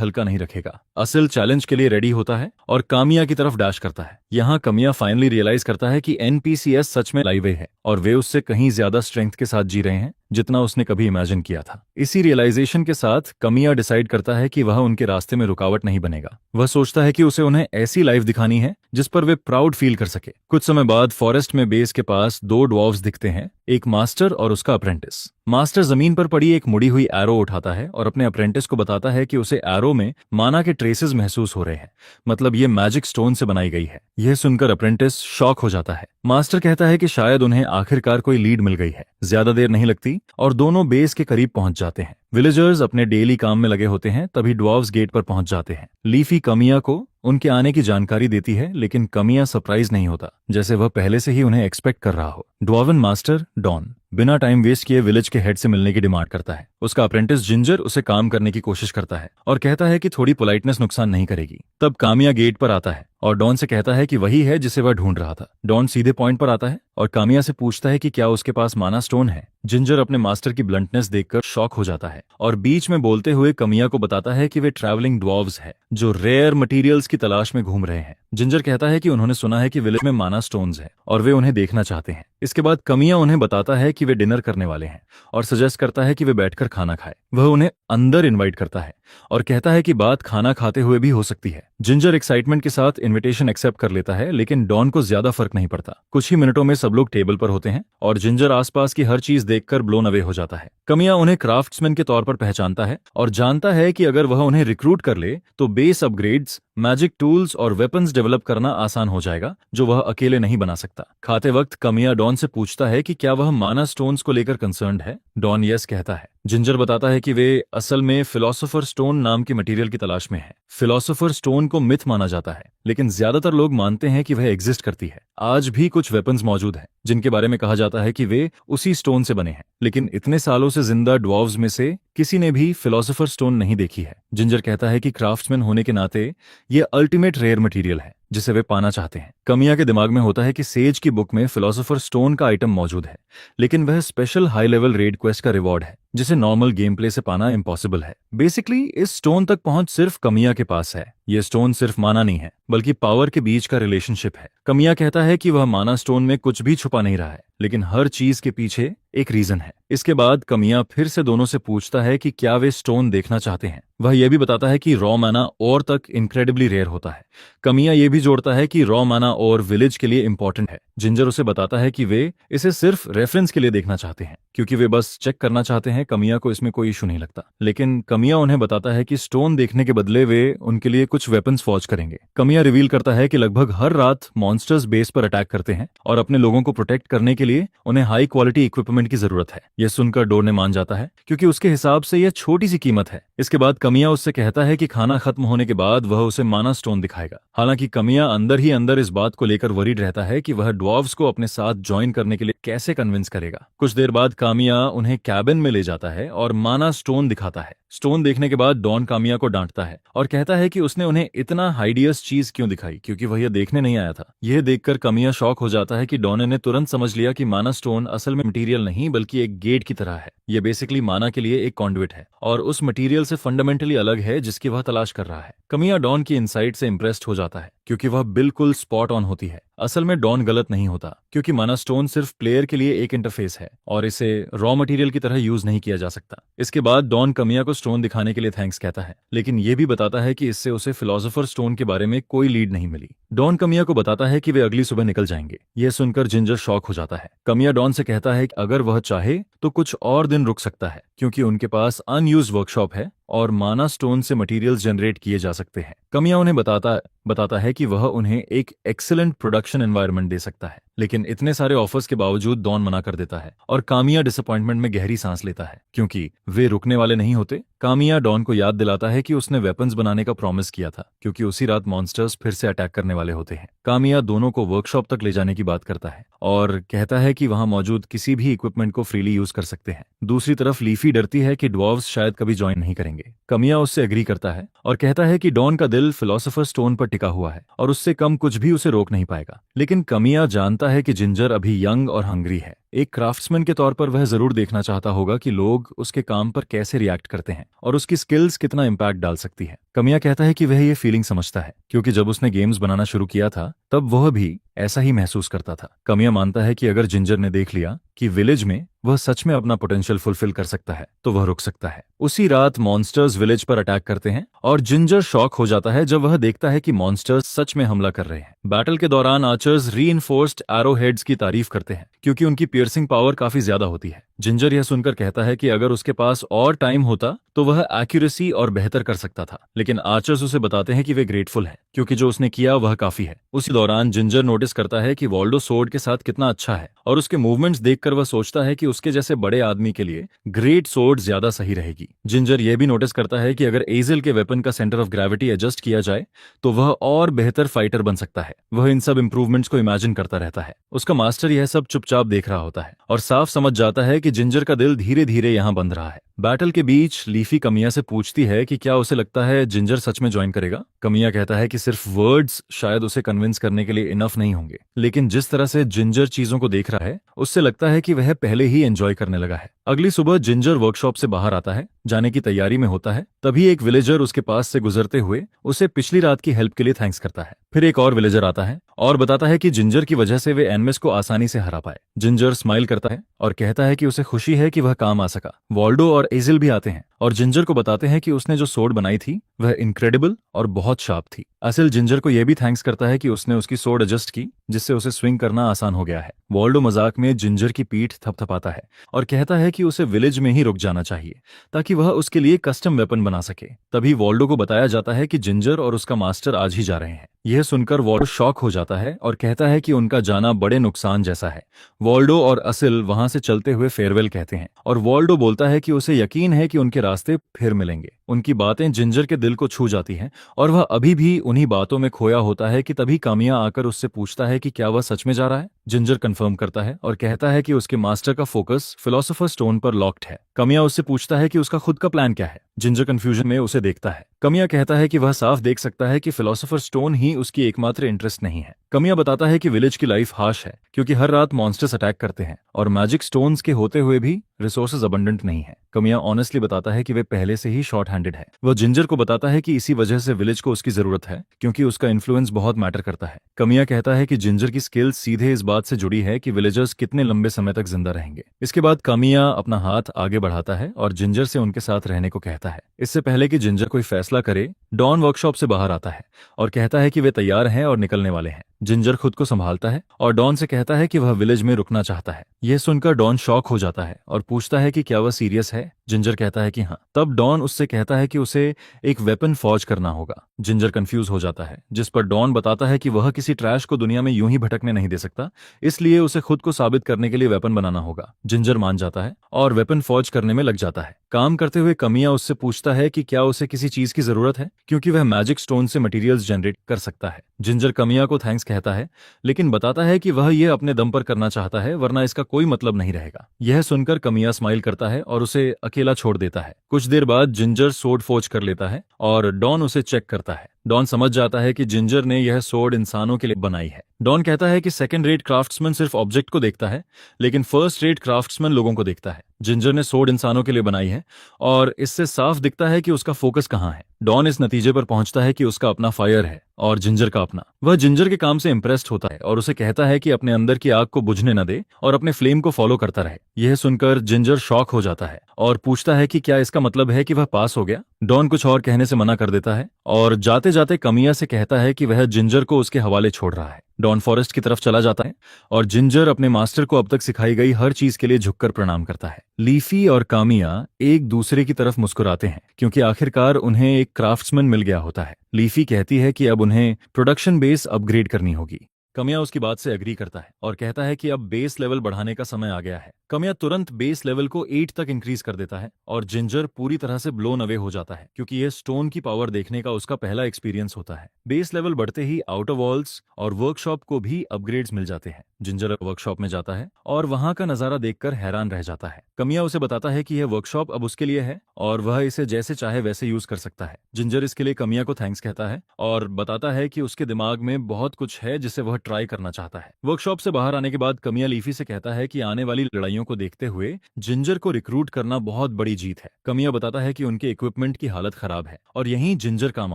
हल्का नहीं रखेगा। असिल चैलेंज के लिए रेडी होता है और कामिया की तरफ डैश करता है। यहाँ कमिया फाइनली रियलाइज करता है कि एनपीसीएस सच में लाइव है और वे उससे कहीं ज्यादा स्ट्रेंथ के साथ जी रहे हैं जितना उसने कभी इमेजिन किया था। इसी रियलाइजेशन के साथ कमिया डिसाइड करता है कि वह उनके रास्ते में रुकावट नहीं बनेगा। वह सोचता है कि उसे उन्हें ऐसी लाइफ दिखानी है जिस पर वे प्राउड फील कर सके। कुछ समय बाद फॉरेस्ट में बेस के पास दो ड्वार्फ्स दिखते हैं, एक मास्टर और उसका अप्रेंटिस। मास्टर जमीन पर पड़ी एक मुड़ी हुई एरो उठाता है और अपने अप्रेंटिस को बताता है कि उसे एरो में माना के ट्रेसेस महसूस हो रहे हैं, मतलब ये मैजिक स्टोन से बनाई गई है। यह सुनकर अप्रेंटिस शॉक हो जाता है। मास्टर कहता है कि शायद उन्हें आखिरकार कोई लीड मिल गई है। ज्यादा देर नहीं लगती और दोनों बेस के करीब पहुंच जाते हैं। विलेजर्स अपने डेली काम में लगे होते हैं, तभी ड्वार्फ्स गेट पर पहुंच जाते हैं। लीफी कमिया को उनके आने की जानकारी देती है, लेकिन कमिया सरप्राइज नहीं होता, जैसे वह पहले से ही उन्हें एक्सपेक्ट कर रहा हो। ड्वार्वन मास्टर डॉन बिना टाइम वेस्ट किए विलेज के हेड से मिलने की डिमांड करता है। उसका अप्रेंटिस जिंजर उसे काम करने की कोशिश करता है और कहता है कि थोड़ी पोलाइटनेस नुकसान नहीं करेगी। तब कामिया गेट पर आता है और डॉन से कहता है कि वही है जिसे वह ढूंढ रहा था। डॉन सीधे पॉइंट पर आता है और कामिया से पूछता है कि क्या उसके पास माना स्टोन है। जिंजर अपने मास्टर की ब्लंटनेस देखकर शॉक हो जाता है और बीच में बोलते हुए कमिया को बताता है कि वे ट्रैवलिंग ड्वार्फ्स हैं जो रेयर मटेरियल्स की तलाश में घूम रहे हैं। जिंजर कहता है कि उन्होंने सुना है कि विलेज में माना स्टोन्स है और वे उन्हें देखना चाहते हैं। इसके बाद कमिया उन्हें बताता है कि वे डिनर करने वाले हैं और सजेस्ट करता है कि वे बैठकर खाना खाएं। वह उन्हें अंदर इनवाइट करता है और कहता है कि बात खाना खाते हुए भी हो सकती है। जिंजर एक्साइटमेंट के साथ इनविटेशन एक्सेप्ट कर लेता है, लेकिन डॉन को ज्यादा फर्क नहीं पड़ता। कुछ ही मिनटों में सब लोग टेबल पर होते हैं और जिंजर आसपास की हर चीज देखकर ब्लोन अवे हो जाता है। कमिया उन्हें क्राफ्ट्समैन के तौर पर पहचानता है और जानता है कि अगर वह उन्हें रिक्रूट कर ले तो बेस अपग्रेड्स, मैजिक टूल्स और वेपन्स डेवलप करना आसान हो जाएगा, जो वह अकेले नहीं बना सकता। खाते वक्त कमिया डॉन से पूछता है कि क्या वह माना स्टोन्स को लेकर कंसर्न्ड है। डॉन यस कहता है। जिंजर बताता है कि वे असल में फिलोसोफर स्टोन नाम की मटेरियल की तलाश में है। फिलोसोफर स्टोन को मिथ माना जाता है, लेकिन ज्यादातर लोग मानते हैं कि वह एग्जिस्ट करती है। आज भी कुछ वेपन्स मौजूद हैं जिनके बारे में कहा जाता है कि वे उसी स्टोन से बने हैं, लेकिन इतने सालों से जिंदा ड्वार्फ्स में से किसी ने भी फिलोसोफर स्टोन नहीं देखी है। जिंजर कहता है कि क्राफ्ट्समैन होने के नाते ये अल्टीमेट रेयर मटेरियल है जिसे वे पाना चाहते हैं। कमिया के दिमाग में होता है कि सेज की बुक में फिलोसोफर स्टोन का आइटम मौजूद है, लेकिन वह special high level red quest का रिवॉर्ड है जिसे नॉर्मल गेम प्ले से पाना इम्पॉसिबल है। बेसिकली इस स्टोन तक पहुंच सिर्फ कमिया के पास है। यह स्टोन सिर्फ माना नहीं है, बल्कि पावर के बीच का रिलेशनशिप है। कमिया कहता है कि वह माना स्टोन में कुछ भी छुपा नहीं रहा है, लेकिन हर चीज के पीछे एक रीजन है। इसके बाद कमिया फिर से दोनों से पूछता है कि क्या वे स्टोन देखना चाहते हैं। वह यह भी बताता है कि रॉ माना और तक इनक्रेडिबली रेयर होता है। कमिया यह भी जोड़ता है कि रॉ माना और विलेज के लिए इंपॉर्टेंट है। जिंजर उसे बताता है कि वे इसे सिर्फ रेफरेंस के लिए देखना चाहते हैं, क्योंकि वे बस चेक करना चाहते हैं। कमिया को इसमें कोई इशू नहीं लगता, लेकिन कमिया उन्हें बताता है कि स्टोन देखने के बदले वे उनके लिए कुछ वेपन्स फॉर्ज करेंगे। कमिया रिवील करता है कि लगभग हर रात मॉन्स्टर्स बेस पर अटैक करते हैं और अपने लोगों को प्रोटेक्ट करने के लिए उन्हें हाई क्वालिटी इक्विपमेंट की जरूरत है। यह सुनकर डोरने मान जाता है, क्योंकि उसके हिसाब से यह छोटी सी कीमत है। इसके बाद कमिया उससे कहता है कि खाना खत्म होने के बाद वह उसे माना स्टोन दिखाएगा। हालांकि कमिया अंदर ही अंदर इस बात को लेकर वरीड रहता है कि वह ड्वार्फ्स को अपने साथ ज्वाइन करने के लिए कैसे कन्विंस करेगा। कुछ देर बाद कामिया उन्हें कैबिन में ले जाता है और माना स्टोन दिखाता है। स्टोन देखने के बाद डॉन कामिया को डांटता है और कहता है कि उसने उन्हें इतना हाइडियस चीज क्यों दिखाई, क्योंकि वह यह देखने नहीं आया था। यह देखकर कामिया शॉक हो जाता है कि डॉन ने तुरंत समझ लिया कि माना स्टोन असल में मटेरियल नहीं बल्कि एक गेट की तरह है। यह बेसिकली माना के लिए एक कॉन्डुइट है और उस मटेरियल से फंडामेंटली अलग है जिसकी वह तलाश कर रहा है। कामिया डॉन की इनसाइट से इंप्रेस्ड हो जाता है, क्योंकि वह बिल्कुल स्पॉट ऑन होती है। असल में डॉन गलत नहीं होता, क्योंकि माना स्टोन सिर्फ प्लेयर के लिए एक इंटरफेस है और इसे रॉ मटेरियल की तरह यूज नहीं किया जा सकता। इसके बाद डॉन कमिया को स्टोन दिखाने के लिए थैंक्स कहता है, लेकिन ये भी बताता है कि इससे उसे फिलोसोफर स्टोन के बारे में कोई लीड नहीं मिली। डॉन कमिया को बताता है कि वे अगली सुबह निकल जाएंगे। यह सुनकर जिंजर शॉक हो जाता है। कमिया डॉन से कहता है कि अगर वह चाहे तो कुछ और दिन रुक सकता है, क्योंकि उनके पास अनयूज्ड वर्कशॉप है और माना स्टोन से मटेरियल्स जनरेट किए जा सकते हैं। कमिया उन्हें बताता है कि वह उन्हें एक एक्सीलेंट प्रोडक्शन एनवायरनमेंट दे सकता है, लेकिन इतने सारे ऑफर्स के बावजूद डॉन मना कर देता है और कामिया डिसअपॉइंटमेंट में गहरी सांस लेता है, क्योंकि वे रुकने वाले नहीं होते। कामिया डॉन को याद दिलाता है कि उसने वेपन्स बनाने का प्रॉमिस किया था, क्योंकि उसी रात मॉन्स्टर्स फिर से अटैक करने वाले होते हैं। कामिया दोनों को वर्कशॉप तक ले जाने की बात करता है और कहता है कि वहां मौजूद किसी भी इक्विपमेंट को फ्रीली यूज कर सकते हैं। दूसरी तरफ लीफी डरती है कि ड्वार्व्स शायद कभी ज्वाइन नहीं करेंगे। कमिया उससे एग्री करता है और कहता है कि डॉन का दिल फिलोसोफर स्टोन पर टिका हुआ है और उससे कम कुछ भी उसे रोक नहीं पाएगा। लेकिन कमिया जानता है कि जिंजर अभी यंग और हंग्री है। एक क्राफ्ट्समैन के तौर पर वह जरूर देखना चाहता होगा कि लोग उसके काम पर कैसे रिएक्ट करते हैं और उसकी स्किल्स कितना इम्पैक्ट डाल सकती है। कमिया कहता है कि वह ये फीलिंग समझता है, क्योंकि जब उसने गेम्स बनाना शुरू किया था तब वह भी ऐसा ही महसूस करता था। कमिया मानता है कि अगर जिंजर ने देख लिया कि विलेज में वह सच में अपना पोटेंशियल फुलफिल कर सकता है तो वह रुक सकता है। उसी रात मॉन्स्टर्स विलेज पर अटैक करते हैं और जिंजर शॉक हो जाता है जब वह देखता है कि मॉन्स्टर्स सच में हमला कर रहे हैं। बैटल के दौरान आर्चर्स रीइंफोर्स्ड एरो हेड्स की तारीफ करते हैं, क्योंकि उनकी पियर्सिंग पावर काफी ज्यादा होती है। जिंजर यह सुनकर कहता है कि अगर उसके पास और टाइम होता तो वह एक्यूरेसी और बेहतर कर सकता था, लेकिन आर्चर्स उसे बताते हैं कि वे ग्रेटफुल हैं, क्योंकि जो उसने किया वह काफी है। उसी दौरान जिंजर नोटिस करता है कि वॉल्डो सोर्ड के साथ कितना अच्छा है और उसके मूवमेंट्स देखकर वह सोचता है कि उसके जैसे बड़े आदमी के लिए ग्रेट सोर्ड ज्यादा सही रहेगी। जिंजर यह भी नोटिस करता है कि अगर एजल के वेपन का सेंटर ऑफ ग्रेविटी एडजस्ट किया जाए तो वह और बेहतर फाइटर बन सकता है। वह इन सब इंप्रूवमेंट्स को इमेजिन करता रहता है। उसका मास्टर यह सब चुपचाप देख रहा होता है और साफ समझ जाता है कि जिंजर का दिल धीरे धीरे यहाँ बंध रहा है। बैटल के बीच लीफी कमिया से पूछती है कि क्या उसे लगता है जिंजर सच में ज्वाइन करेगा। कमिया कहता है कि सिर्फ वर्ड्स शायद उसे कन्विंस करने के लिए इनफ नहीं होंगे, लेकिन जिस तरह से जिंजर चीजों को देख रहा है उससे लगता है कि वह पहले ही एंजॉय करने लगा है। अगली सुबह जिंजर वर्कशॉप से बाहर आता है, जाने की तैयारी में होता है। तभी एक विलेजर उसके पास से गुजरते हुए उसे पिछली रात की हेल्प के लिए थैंक्स करता है। फिर एक और विलेजर आता है और बताता है कि जिंजर की वजह से वे एनमिस को आसानी से हरा पाए। जिंजर स्माइल करता है और कहता है कि उसे खुशी है कि वह काम आ सका। वॉल्डो और एजिल भी आते हैं और जिंजर को बताते हैं कि उसने जो सोर्ड बनाई थी वह इनक्रेडिबल और बहुत शार्प थी। असिल जिंजर को यह भी थैंक्स करता है कि उसने उसकी सोर्ड एडजस्ट की, जिससे उसे स्विंग करना आसान हो गया है। वॉल्डो मजाक में जिंजर की पीठ थपथपाता है और कहता है कि उसे विलेज में ही रुक जाना चाहिए ताकि वह उसके लिए कस्टम वेपन बना सके। तभी वॉल्डो को बताया जाता है कि जिंजर और उसका मास्टर आज ही जा रहे हैं। यह सुनकर वॉल्डो शॉक हो जाता है और कहता है कि उनका जाना बड़े नुकसान जैसा है। वॉल्डो और असिल वहां से चलते हुए फेयरवेल कहते हैं और वॉल्डो बोलता है कि उसे यकीन है कि उनके रास्ते फिर मिलेंगे। उनकी बातें जिंजर के दिल को छू जाती हैं और वह अभी भी उन्हीं बातों में खोया होता है कि तभी कामिया आकर उससे पूछता है कि क्या वह सच में जा रहा है। जिंजर कंफर्म करता है और कहता है कि उसके मास्टर का फोकस फिलोसोफर स्टोन पर लॉक्ड है। कामिया उससे पूछता है कि उसका खुद का प्लान क्या है। जिंजर कंफ्यूजन में उसे देखता है। कामिया कहता है कि वह साफ देख सकता है कि फिलोसोफर स्टोन ही उसकी एकमात्र इंटरेस्ट नहीं है। कामिया बताता है कि विलेज की लाइफ हार्श है, क्योंकि हर रात मॉन्स्टर्स अटैक करते हैं और मैजिक स्टोन्स के होते हुए भी रिसोर्सेज अबंडेंट नहीं है। कामिया ऑनेस्टली बताता है कि वे पहले से ही शॉर्ट हैंडेड है। वह जिंजर को बताता है कि इसी वजह से विलेज को उसकी जरूरत है, क्योंकि उसका इन्फ्लुएंस बहुत मैटर करता है। कामिया कहता है कि जिंजर की स्किल्स सीधे इस बात से जुड़ी है कि विलेजर्स कितने लंबे समय तक जिंदा रहेंगे। इसके बाद कामिया अपना हाथ आगे बढ़ाता है और जिंजर से उनके साथ रहने को कहता है। इससे पहले कि जिंजर कोई फैसला करे, डॉन वर्कशॉप से बाहर आता है और कहता है कि वे तैयार हैं और निकलने वाले हैं। जिंजर खुद को संभालता है और डॉन से कहता है कि वह विलेज में रुकना चाहता है। यह सुनकर डॉन शॉक हो जाता है और पूछता है कि क्या वह सीरियस है। जिंजर कहता है कि हाँ। तब डॉन उससे कहता है कि उसे एक वेपन फॉर्ज करना होगा। जिंजर कंफ्यूज हो जाता है, जिस पर डॉन बताता है कि वह किसी ट्रैश को दुनिया में यूं ही भटकने नहीं दे सकता, इसलिए उसे खुद को साबित करने के लिए वेपन बनाना होगा। जिंजर मान जाता है और वेपन फॉर्ज करने में लग जाता है। काम करते हुए कामिया उससे पूछता है कि क्या उसे किसी चीज की जरूरत है, क्योंकि वह मैजिक स्टोन से मटेरियल्स जनरेट कर सकता है। जिंजर कामिया को थैंक्स कहता है, लेकिन बताता है कि वह यह अपने दम पर करना चाहता है, वरना इसका कोई मतलब नहीं रहेगा। यह सुनकर कामिया स्माइल करता है और उसे अकेला छोड़ देता है। कुछ देर बाद जिंजर सोर्ड फोर्ज कर लेता है और डॉन उसे चेक करता है। डॉन समझ जाता है कि जिंजर ने यह सोर्ड इंसानों के लिए बनाई है। डॉन कहता है कि सेकंड रेट क्राफ्ट्समैन सिर्फ ऑब्जेक्ट को देखता है, लेकिन फर्स्ट रेट क्राफ्ट्समैन लोगों को देखता है। जिंजर ने सोर्ड इंसानों के लिए बनाई है और इससे साफ दिखता है कि उसका फोकस कहाँ है। डॉन इस नतीजे पर पहुंचता है कि उसका अपना फायर है और जिंजर का अपना। वह जिंजर के काम से इंप्रेस्ड होता है और उसे कहता है कि अपने अंदर की आग को बुझने न दे और अपने फ्लेम को फॉलो करता रहे। यह सुनकर जिंजर शॉक हो जाता है और पूछता है कि क्या इसका मतलब है कि वह पास हो गया। डॉन कुछ और कहने से मना कर देता है और जाते जाते कमिया से कहता है कि वह जिंजर को उसके हवाले छोड़ रहा है। डॉन फॉरेस्ट की तरफ चला जाता है और जिंजर अपने मास्टर को अब तक सिखाई गई हर चीज के लिए झुककर प्रणाम करता है। लीफी और कामिया एक दूसरे की तरफ मुस्कुराते हैं क्योंकि आखिरकार उन्हें एक क्राफ्ट्समैन मिल गया होता है। लीफी कहती है कि अब उन्हें प्रोडक्शन बेस अपग्रेड करनी होगी। कमिया उसकी बात से एग्री करता है और कहता है कि अब बेस लेवल बढ़ाने का समय आ गया है। कमिया तुरंत बेस लेवल को 8 तक इंक्रीज कर देता है और जिंजर पूरी तरह से ब्लोन अवे हो जाता है क्योंकि यह स्टोन की पावर देखने का उसका पहला एक्सपीरियंस होता है। बेस लेवल बढ़ते ही आउटर वॉल्स और वर्कशॉप को भी अपग्रेड्स मिल जाते हैं। जिंजर वर्कशॉप में जाता है और वहां का नजारा देखकर हैरान रह जाता है। कमिया उसे बताता है कि यह वर्कशॉप अब उसके लिए है और वह इसे जैसे चाहे वैसे यूज कर सकता है। जिंजर इसके लिए कमिया को थैंक्स कहता है और बताता है कि उसके दिमाग में बहुत कुछ है जिसे वह ट्राई करना चाहता है। वर्कशॉप से बाहर आने के बाद कमिया लीफी से कहता है कि आने वाली लड़ाइयों को देखते हुए जिंजर को रिक्रूट करना बहुत बड़ी जीत है। कमिया बताता है कि उनके इक्विपमेंट की हालत खराब है और यहीं जिंजर काम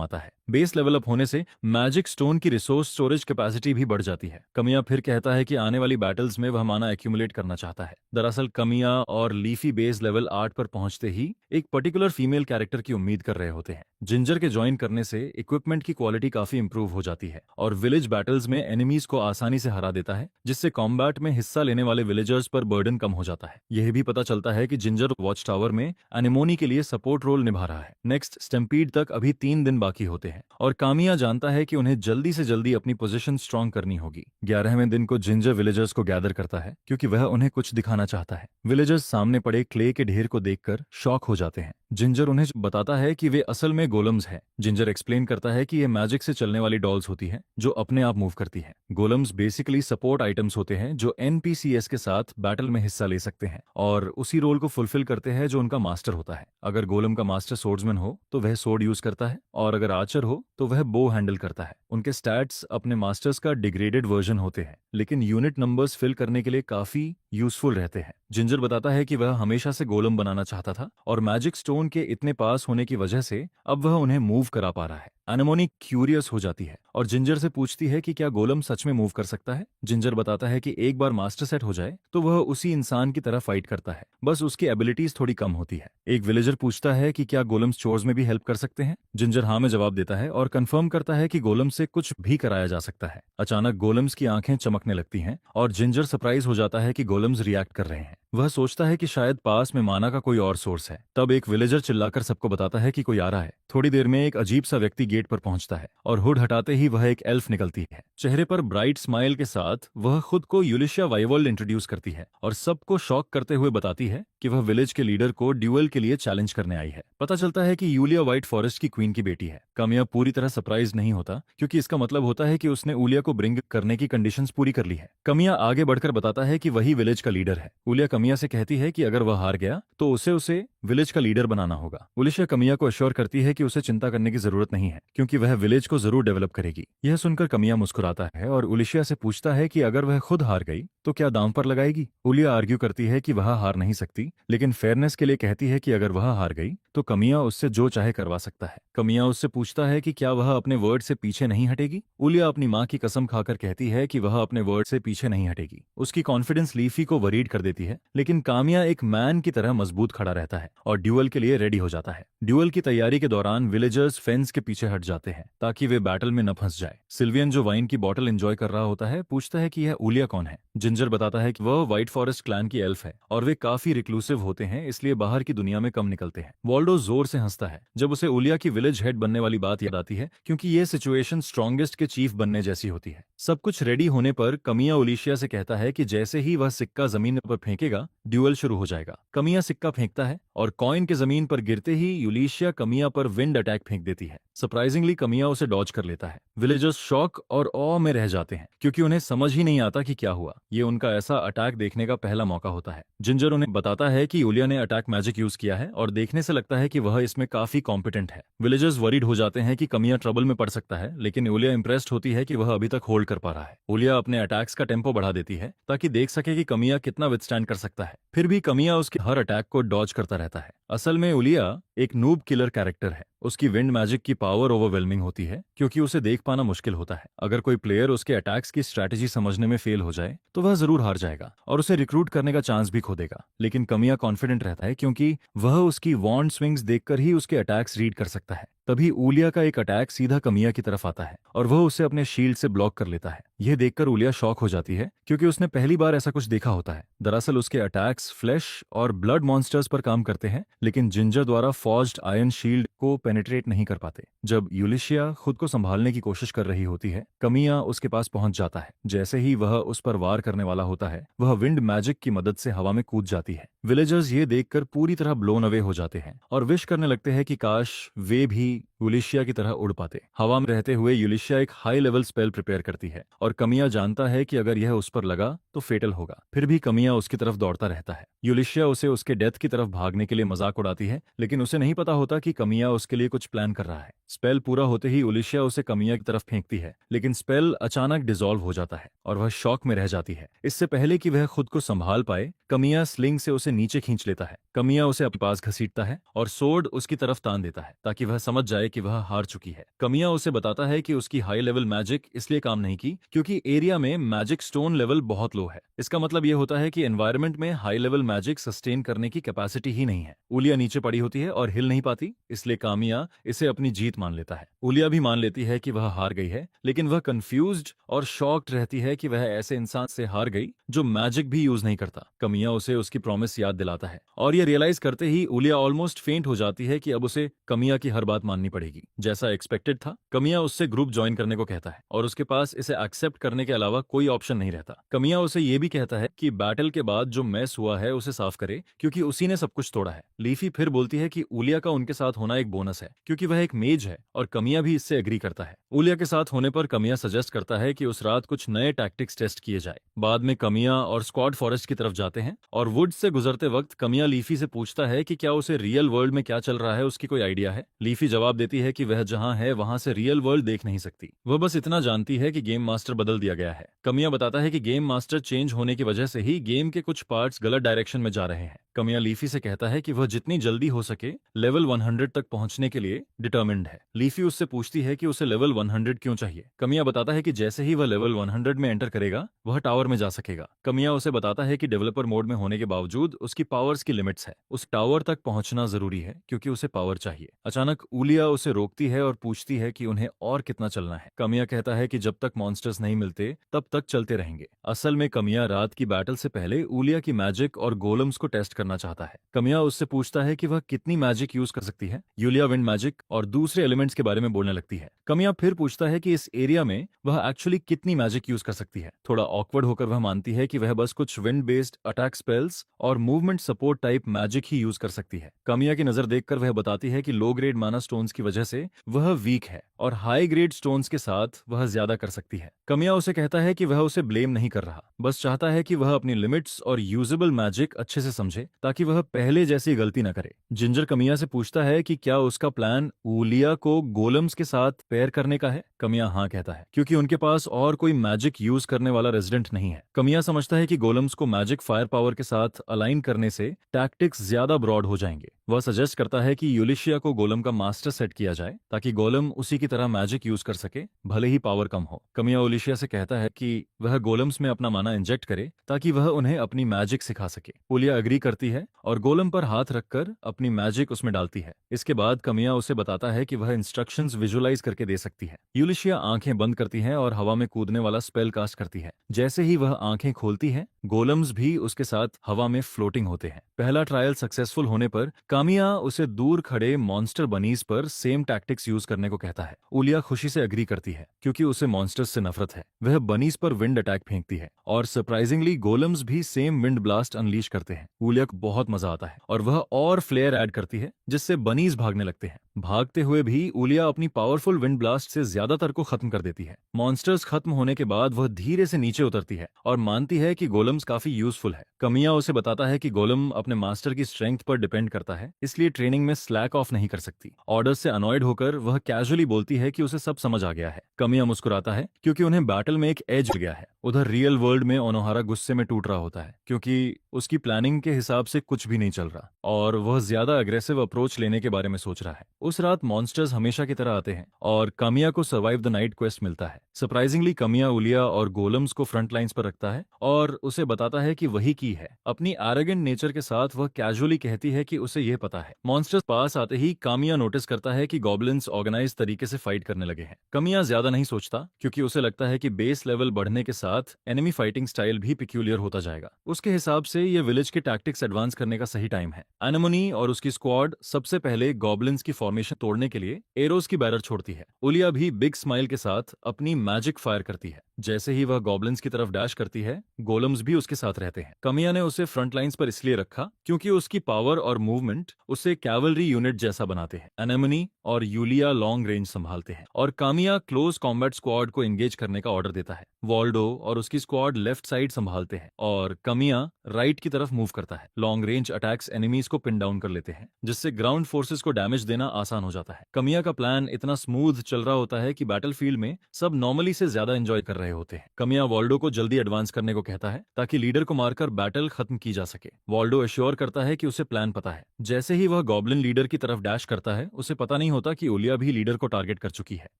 आता है। बेस लेवल अप होने से मैजिक स्टोन की रिसोर्स स्टोरेज कैपेसिटी भी बढ़ जाती है। कमिया फिर कहता है कि आने वाली बैटल्स में वह माना एक्यूमुलेट करना चाहता है। दरअसल कमिया और लीफी बेस लेवल 8 पर पहुंचते ही एक पर्टिकुलर फीमेल कैरेक्टर की उम्मीद कर रहे होते हैं। जिंजर के ज्वाइन करने से इक्विपमेंट की क्वालिटी काफी इंप्रूव हो जाती है और विलेज बैटल्स में एनिमीज को आसानी से हरा देता है, जिससे कॉम्बैट में हिस्सा लेने वाले विलेजर्स पर बर्डन कम हो जाता है। यह भी पता चलता है कि जिंजर वॉच टावर में एनिमोनी के लिए सपोर्ट रोल निभा रहा है। नेक्स्ट स्टैम्पीड तक अभी 3 दिन बाकी होते हैं और कामिया जानता है कि उन्हें जल्दी से जल्दी अपनी पोजीशन स्ट्रांग करनी होगी। 11वें दिन को जिंजर विलेजर्स को गैदर करता है क्योंकि वह उन्हें कुछ दिखाना चाहता है। विलेजर्स सामने पड़े क्ले के ढेर को देखकर शॉक हो जाते हैं। जिंजर उन्हें बताता है कि वे असल में गोलम्स हैं। जिंजर एक्सप्लेन करता है कि ये मैजिक से चलने वाली डॉल्स होती हैं जो अपने आप मूव करती हैं। गोलम्स बेसिकली सपोर्ट आइटम्स होते हैं जो एनपीसीएस के साथ बैटल में हिस्सा ले सकते हैं और उसी रोल को फुलफिल करते हैं जो उनका मास्टर होता है। अगर गोलम का मास्टर सोर्ड्समैन हो तो वह सोर्ड यूज करता है और अगर आर्चर हो तो वह बो हैंडल करता है। उनके स्टैट्स अपने मास्टर्स का डिग्रेडेड वर्जन होते हैं, लेकिन यूनिट नंबर्स फिल करने के लिए काफी यूजफुल रहते हैं। जिंजर बताता है कि वह हमेशा से गोलम बनाना चाहता था और मैजिक स्टोन के इतने पास होने की वजह से अब वह उन्हें मूव करा पा रहा है। एनेमोनी क्यूरियस हो जाती है और जिंजर से पूछती है कि क्या गोलम सच में मूव कर सकता है। जिंजर बताता है कि एक बार मास्टर सेट हो जाए तो वह उसी इंसान की तरह फाइट करता है, बस उसकी एबिलिटीज थोड़ी कम होती है। एक विलेजर पूछता है कि क्या गोलम्स चोर्स में भी हेल्प कर सकते हैं। जिंजर हाँ में जवाब देता है और कंफर्म करता है कि गोलम से कुछ भी कराया जा सकता है। अचानक गोलम्स की आंखें चमकने लगती हैं और जिंजर सरप्राइज हो जाता है कि गोलम्स रिएक्ट कर रहे हैं। वह सोचता है कि शायद पास में माना का कोई और सोर्स है। तब एक विलेजर चिल्लाकर सबको बताता है कि कोई आ रहा है। थोड़ी देर में एक अजीब सा व्यक्ति गेट पर पहुंचता है और हुड हटाते ही वह एक एल्फ निकलती है। चेहरे पर ब्राइट स्माइल के साथ वह खुद को यूलिशिया वाइवोल्ड इंट्रोड्यूस करती है और सबको शॉक करते हुए बताती है कि वह विलेज के लीडर को ड्यूअल के लिए चैलेंज करने आई है। पता चलता है कि यूलिया व्हाइट फॉरेस्ट की क्वीन की बेटी है। कामिया पूरी तरह सरप्राइज नहीं होता क्योंकि इसका मतलब होता है कि उसने उलिया को ब्रिंग करने की कंडीशंस पूरी कर ली है। कमिया आगे बढ़कर बताता है कि वही विलेज का लीडर है। उलिया कमिया से कहती है कि अगर वह हार गया तो उसे विलेज का लीडर बनाना होगा। उलिशिया कमिया को अश्योर करती है कि उसे चिंता करने की जरूरत नहीं है क्योंकि वह विलेज को जरूर डेवलप करेगी। यह सुनकर कमिया मुस्कुराता है और उलिशिया से पूछता है कि अगर वह खुद हार गई तो क्या दांव पर लगाएगी। उलिया आर्ग्यू करती है कि वह हार नहीं सकती, लेकिन फेयरनेस के लिए कहती है कि अगर वह हार गई तो कमिया उससे जो चाहे करवा सकता है। कमिया उससे पूछता है कि क्या वह अपने वर्ड से पीछे नहीं हटेगी। उलिया अपनी माँ की कसम खाकर कहती है कि वह अपने वर्ड से पीछे नहीं हटेगी। उसकी कॉन्फिडेंस लीफी को वरीड कर देती है, लेकिन कामिया एक मैन की तरह मजबूत खड़ा रहता है और ड्यूअल के लिए रेडी हो जाता है। ड्यूअल की तैयारी के दौरान विलेजर्स फेंस के पीछे हट जाते हैं ताकि वे बैटल में न फंस जाए। सिल्वियन जो वाइन की बोतल एंजॉय कर रहा होता है पूछता है कि यह उलिया कौन है। जिंजर बताता है कि वह व्हाइट फॉरेस्ट क्लैन की एल्फ है और वे काफी रिक्लूसिव होते हैं, इसलिए बाहर की दुनिया में कम निकलते हैं। वॉल्डो जोर से हंसता है जब उसे उलिया की विलेज हेड बनने वाली बात याद आती है क्योंकि यह सिचुएशन स्ट्रॉन्गेस्ट के चीफ बनने जैसी होती है। सब कुछ रेडी होने पर कमिया ओलिशिया से कहता है कि जैसे ही वह सिक्का जमीन पर फेंकेगा ड्यूअल शुरू हो जाएगा। कमिया सिक्का फेंकता है और कॉइन के जमीन पर गिरते ही यूलिशिया कमिया पर विंड अटैक फेंक देती है। सरप्राइजिंगली कमिया उसे डॉज कर लेता है। विलेजर्स शॉक और ऑ में रह जाते हैं क्योंकि उन्हें समझ ही नहीं आता कि क्या हुआ। ये उनका ऐसा अटैक देखने का पहला मौका होता है। जिंजर उन्हें बताता है कि यूलिया ने अटैक मैजिक यूज किया है और देखने से लगता है कि वह इसमें काफी कॉम्पिटेंट है। विलेजर्स वरीड हो जाते हैं कि कमिया ट्रबल में पड़ सकता है, लेकिन यूलिया इंप्रेस्ड होती है कि वह अभी तक होल्ड कर पा रहा है। यूलिया अपने अटैक्स का टेम्पो बढ़ा देती है ताकि देख सके कि कमिया कितना विथस्टैंड कर सकता है। फिर भी कमिया उसके हर अटैक को डॉज करता रहता है। असल में यूलिया एक नूब किलर कैरेक्टर है। उसकी विंड मैजिक की पावर ओवरवेलमिंग होती है क्योंकि उसे देख पाना मुश्किल होता है। अगर कोई प्लेयर उसके अटैक्स की स्ट्रैटेजी समझने में फेल हो जाए तो वह जरूर हार जाएगा और उसे रिक्रूट करने का चांस भी खो देगा। लेकिन कमिया कॉन्फिडेंट रहता है क्योंकि वह उसकी वॉन्ड स्विंग्स देखकर ही उसके अटैक्स रीड कर सकता है। तभी ऊलिया का एक अटैक सीधा कमिया की तरफ आता है और वह उसे अपने शील्ड से ब्लॉक कर लेता है। यह देखकर ऊलिया शॉक हो जाती है क्योंकि उसने पहली बार ऐसा कुछ देखा होता है। दरअसल उसके अटैक्स फ्लैश और ब्लड मॉन्स्टर्स पर काम करते हैं, लेकिन जिंजर द्वारा फॉर्ज्ड आयरन शील्ड को पेनिट्रेट नहीं कर पाते। जब यूलिशिया खुद को संभालने की कोशिश कर रही होती है, कमिया उसके पास पहुंच जाता है। जैसे ही वह उस पर वार करने वाला होता है, वह विंड मैजिक की मदद से हवा में कूद जाती है। विलेजर्स ये देखकर पूरी तरह ब्लोन अवे हो जाते हैं और विश करने लगते हैं कि काश वे भी यूलिशिया की तरह उड़ पाते। हवा में रहते हुए यूलिशिया एक हाई लेवल स्पेल प्रिपेयर करती है और कमिया जानता है कि अगर यह उस पर लगा तो फेटल होगा। फिर भी कमिया उसकी तरफ दौड़ता रहता है। यूलिशिया उसे उसके डेथ की तरफ भागने के लिए मजाक उड़ाती है, लेकिन उसे नहीं पता होता कि कमिया उसके लिए कुछ प्लान कर रहा है। स्पेल पूरा होते ही यूलिशिया उसे कमिया की तरफ फेंकती है, लेकिन स्पेल अचानक डिसॉल्व हो जाता है और वह शॉक में रह जाती है। इससे पहले कि वह खुद को संभाल पाए, कमिया स्लिंग से उसे नीचे खींच लेता है। कमिया उसे अपने पास घसीटता है और सोर्ड उसकी तरफ तान देता है ताकि वह समझ जाए कि वह हार चुकी है। कमिया उसे बताता है कि उसकी हाई लेवल मैजिक इसलिए काम नहीं की क्योंकि एरिया में मैजिक स्टोन लेवल बहुत लो है। इसका मतलब यह होता है कि एनवायरनमेंट में हाई लेवल मैजिक सस्टेन करने की कैपेसिटी ही नहीं है। ऊलिया नीचे पड़ी होती है और हिल नहीं पाती, इसलिए कामिया इसे अपनी जीत मान लेता है। ऊलिया भी मान लेती है कि वह हार गई है, लेकिन वह कंफ्यूज्ड और शॉक्ड रहती है कि वह ऐसे इंसान से हार गई जो मैजिक भी यूज नहीं करता। कमिया उसे उसकी प्रॉमिस याद दिलाता है और यह रियलाइज करते ही ऊलिया ऑलमोस्ट फेंट हो जाती है कि अब उसे कमिया की हर बात माननी पड़ेगी। जैसा एक्सपेक्टेड था, कमिया उससे ग्रुप ज्वाइन करने को कहता है और उसके पास इसे एक्सेप्ट करने के अलावा कोई ऑप्शन नहीं रहता। कमिया उसे यह भी कहता है कि बैटल के बाद जो मैस हुआ है उसे साफ करे क्योंकि उसी ने सब कुछ तोड़ा है। लीफी फिर बोलती है कि ऊलिया का उनके साथ होना एक बोनस है क्योंकि वह एक मेज है और कमिया भी इससे एग्री करता है। ऊलिया के साथ होने पर कमिया सजेस्ट करता है कि उस रात कुछ नए टैक्टिक्स टेस्ट किए जाए। बाद में कमिया और स्क्वाड फॉरेस्ट की तरफ जाते हैं और वुड से गुजरते वक्त कमिया लीफी से पूछता है कि क्या उसे रियल वर्ल्ड में क्या चल रहा है उसकी कोई आइडिया है। लीफी जवाब देती है कि वह जहां है वहां से रियल वर्ल्ड देख नहीं सकती, वह बस इतना जानती है कि गेम मास्टर बदल दिया गया है। कमिया बताता है कि गेम मास्टर चेंज होने की वजह से ही गेम के कुछ पार्ट्स गलत डायरेक्शन में जा रहे हैं। कमिया लीफी से कहता है कि वह जितनी जल्दी हो सके लेवल 100 तक पहुंचने के लिए डिटर्मिन्ड है। लीफी उससे पूछती है कि उसे लेवल 100 क्यों चाहिए। कमिया बताता है कि जैसे ही वह लेवल 100 में एंटर करेगा वह टावर में जा सकेगा। कमिया उसे बताता है कि डेवलपर मोड में होने के बावजूद उसकी पावर्स की लिमिट्स है, उस टावर तक पहुंचना जरूरी है क्योंकि उसे पावर चाहिए। अचानक ऊलिया उसे रोकती है और पूछती है कि उन्हें और कितना चलना है। कमिया कहता है कि जब तक मॉन्स्टर्स नहीं मिलते तब तक चलते रहेंगे। असल में कमिया रात की बैटल से पहले ऊलिया की मैजिक और गोलम्स को टेस्ट करना चाहता है। कमिया उससे पूछता है कि वह कितनी मैजिक यूज कर सकती है। यूलिया विंड मैजिक और दूसरे एलिमेंट्स के बारे में बोलने लगती है। कमिया फिर पूछता है कि इस एरिया में वह एक्चुअली कितनी मैजिक यूज कर सकती है। थोड़ा ऑकवर्ड होकर वह मानती है कि वह बस कुछ विंड बेस्ड अटैक स्पेल्स और मूवमेंट सपोर्ट टाइप मैजिक ही यूज कर सकती है। कमिया की नजर देखकर वह बताती है कि लो ग्रेड माना स्टोन्स की वजह से वह वीक है और हाई ग्रेड स्टोन्स के साथ वह ज्यादा कर सकती है। कमिया उसे कहता है कि वह उसे ब्लेम नहीं कर रहा, बस चाहता है कि वह अपनी लिमिट्स और यूजेबल मैजिक अच्छे से समझे ताकि वह पहले जैसी गलती न करे। जिंजर कमिया से पूछता है कि क्या उसका प्लान ऊलिया को गोलम्स के साथ पेयर करने का है। कमिया हाँ कहता है क्योंकि उनके पास और कोई मैजिक यूज करने वाला रेजिडेंट नहीं है। कमिया समझता है कि गोलम्स को मैजिक फायर पावर के साथ अलाइन करने से टैक्टिक्स ज्यादा ब्रॉड हो जाएंगे। वह सजेस्ट करता है कि यूलिशिया को गोलम का मास्टर सेट किया जाए ताकि गोलम उसी की तरह मैजिक यूज कर सके भले ही पावर कम हो। कमिया यूलिशिया से कहता है कि वह गोलम्स में अपना माना इंजेक्ट करे ताकि वह उन्हें अपनी मैजिक सिखा सके। ऊलिया एग्री करती करती है और गोलम पर हाथ रखकर अपनी मैजिक उसमें डालती है। इसके बाद कमिया उसे बताता है कि वह इंस्ट्रक्शंस विजुअलाइज करके दे सकती है। यूलिशिया आंखें बंद करती है और हवा में कूदने वाला स्पेल कास्ट करती है। जैसे ही वह आंखें खोलती है, गोलम्स भी उसके साथ हवा में फ्लोटिंग होते हैं। पहला ट्रायल सक्सेसफुल होने पर कामिया उसे दूर खड़े मॉन्स्टर बनीज पर सेम टैक्टिक्स यूज करने को कहता है। उलिया खुशी से एग्री करती है क्योंकि उसे मॉन्स्टर्स से नफरत है। वह बनीज पर विंड अटैक फेंकती है और सरप्राइजिंगली गोलम्स भी सेम विंड ब्लास्ट अनलीश करते हैं। उलिया को बहुत मजा आता है और वह और फ्लेयर ऐड करती है जिससे बनीज भागने लगते हैं। भागते हुए भी उलिया अपनी पावरफुल विंड ब्लास्ट से ज्यादातर को खत्म कर देती है। मॉन्स्टर्स खत्म होने के बाद वह धीरे से नीचे उतरती है और मानती है कि गोलम्स काफी यूजफुल है। कमिया उसे बताता है कि गोलम अपने मास्टर की स्ट्रेंथ पर डिपेंड करता है, इसलिए ट्रेनिंग में स्लैक ऑफ नहीं कर सकती। ऑर्डर से अनॉयड होकर वह कैजुअली बोलती है कि उसे सब समझ आ गया है। कमिया मुस्कुराता है क्योंकि उन्हें बैटल में एक एज मिल गया है। उधर रियल वर्ल्ड में ओनोहारा गुस्से में टूट रहा होता है क्योंकि उसकी प्लानिंग के हिसाब से कुछ भी नहीं चल रहा और वह ज्यादा अग्रेसिव अप्रोच लेने के बारे में सोच रहा है। उस रात मॉन्स्टर्स हमेशा की तरह आते हैं और कमिया को सर्वाइव द नाइट क्वेस्ट मिलता है। सरप्राइजिंगली कमिया उलिया और गोलम्स को फ्रंट लाइंस पर रखता है और उसे बताता है कि वही की है। अपनी एरोगेंट नेचर के साथ वह कैजुअली कहती है कि उसे यह पता है। मॉन्स्टर्स पास आते ही कामिया नोटिस करता है कि गॉब्लिन्स ऑर्गेनाइज तरीके से फाइट करने लगे हैं। कमिया ज्यादा नहीं सोचता क्योंकि उसे लगता है कि बेस लेवल बढ़ने के साथ एनिमी फाइटिंग स्टाइल भी पिक्यूलियर होता जाएगा। उसके हिसाब से ये विलेज के टैक्टिक्स एडवांस करने का सही टाइम है। एनेमोनी और उसकी स्क्वाड सबसे पहले गॉब्लिन्स की फॉर्मेशन तोड़ने के लिए एरोस की बैरर छोड़ती है। उलिया भी बिग स्माइल के साथ अपनी मैजिक फायर करती है। जैसे ही वह गॉब्लिन्स की तरफ डैश करती है, गोलम्स भी उसके साथ रहते हैं। कमिया ने उसे फ्रंट लाइंस पर इसलिए रखा क्योंकि उसकी पावर और मूवमेंट उसे कैवलरी यूनिट जैसा बनाते हैं। एनेमोनी और यूलिया लॉन्ग रेंज संभालते हैं और कामिया क्लोज कॉम्बैट स्क्वाड को एंगेज करने का ऑर्डर देता है। वॉल्डो और उसकी स्क्वाड लेफ्ट साइड संभालते हैं और कमिया राइट की तरफ मूव करता है। लॉन्ग रेंज अटैक्स एनिमीज को पिन डाउन कर लेते हैं जिससे ग्राउंड फोर्सेस को डैमेज देना आसान हो जाता है। कमिया का प्लान इतना स्मूथ चल रहा होता है कि बैटलफील्ड में सब नॉर्मली से ज्यादा एंजॉय कर रहे होते हैं। कमिया वॉल्डो को जल्दी एडवांस करने को कहता है ताकि लीडर को मारकर बैटल खत्म की जा सके। वॉल्डो एश्योर करता है कि उसे प्लान पता है। जैसे ही वह गॉब्लिन लीडर की तरफ डैश करता है, उसे पता नहीं होता कि उलिया भी लीडर को टारगेट कर चुकी है।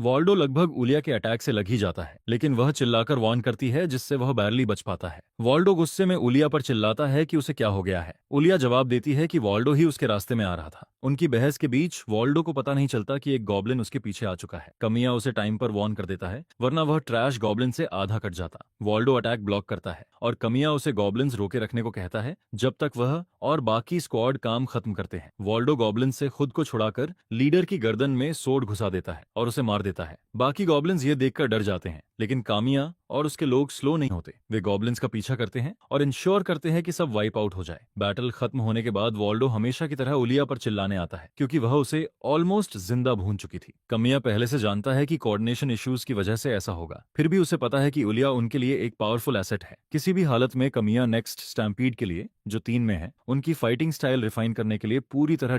वॉल्डो लगभग उलिया के अटैक से लग ही जाता है लेकिन वह चिल्लाकर वार्न करती है जिससे वह बैरली बच पाता है। वॉल्डो गुस्से में उलिया पर चिल्लाता है कि उसे क्या हो गया है। उलिया जवाब देती है कि वॉल्डो ही उसके रास्ते में आ रहा था। उनकी बहस के बीच वॉल्डो को पता नहीं चलता कि एक गॉब्लिन उसके पीछे आ चुका है। कमिया उसे टाइम पर वार्न कर देता है वरना वह ट्रैश गॉब्लिन से आधा कट जाता। वॉल्डो अटैक ब्लॉक करता है और कमिया उसे गॉब्लिन्स रोके रखने को कहता है जब तक वह और बाकी स्क्वाड काम खत्म करते हैं। वॉल्डो गॉब्लिन से खुद को छुड़ाकर लीडर की गर्दन में सोड घुसा देता है और उसे मार देता है। बाकी गॉब्लिन्स ये देखकर डर जाते हैं लेकिन कामिया और उसके लोग स्लो नहीं होते। वे गॉब्लिन्स का पीछा करते हैं और इंश्योर करते हैं कि सब वाइप आउट हो जाए। बैटल खत्म होने के बाद वॉल्डो हमेशा की तरह उलिया पर चिल्लाने आता है क्योंकि वह उसे ऑलमोस्ट जिंदा भून चुकी थी। कमिया पहले से जानता है कि कोऑर्डिनेशन इश्यूज की वजह से ऐसा होगा, फिर भी उसे पता है कि उलिया उनके लिए एक पावरफुल एसेट है। किसी भी हालत में कमिया नेक्स्ट स्टैम्पीड के लिए, जो 3 में है, उनकी फाइटिंग स्टाइल रिफाइन करने के लिए पूरी तरह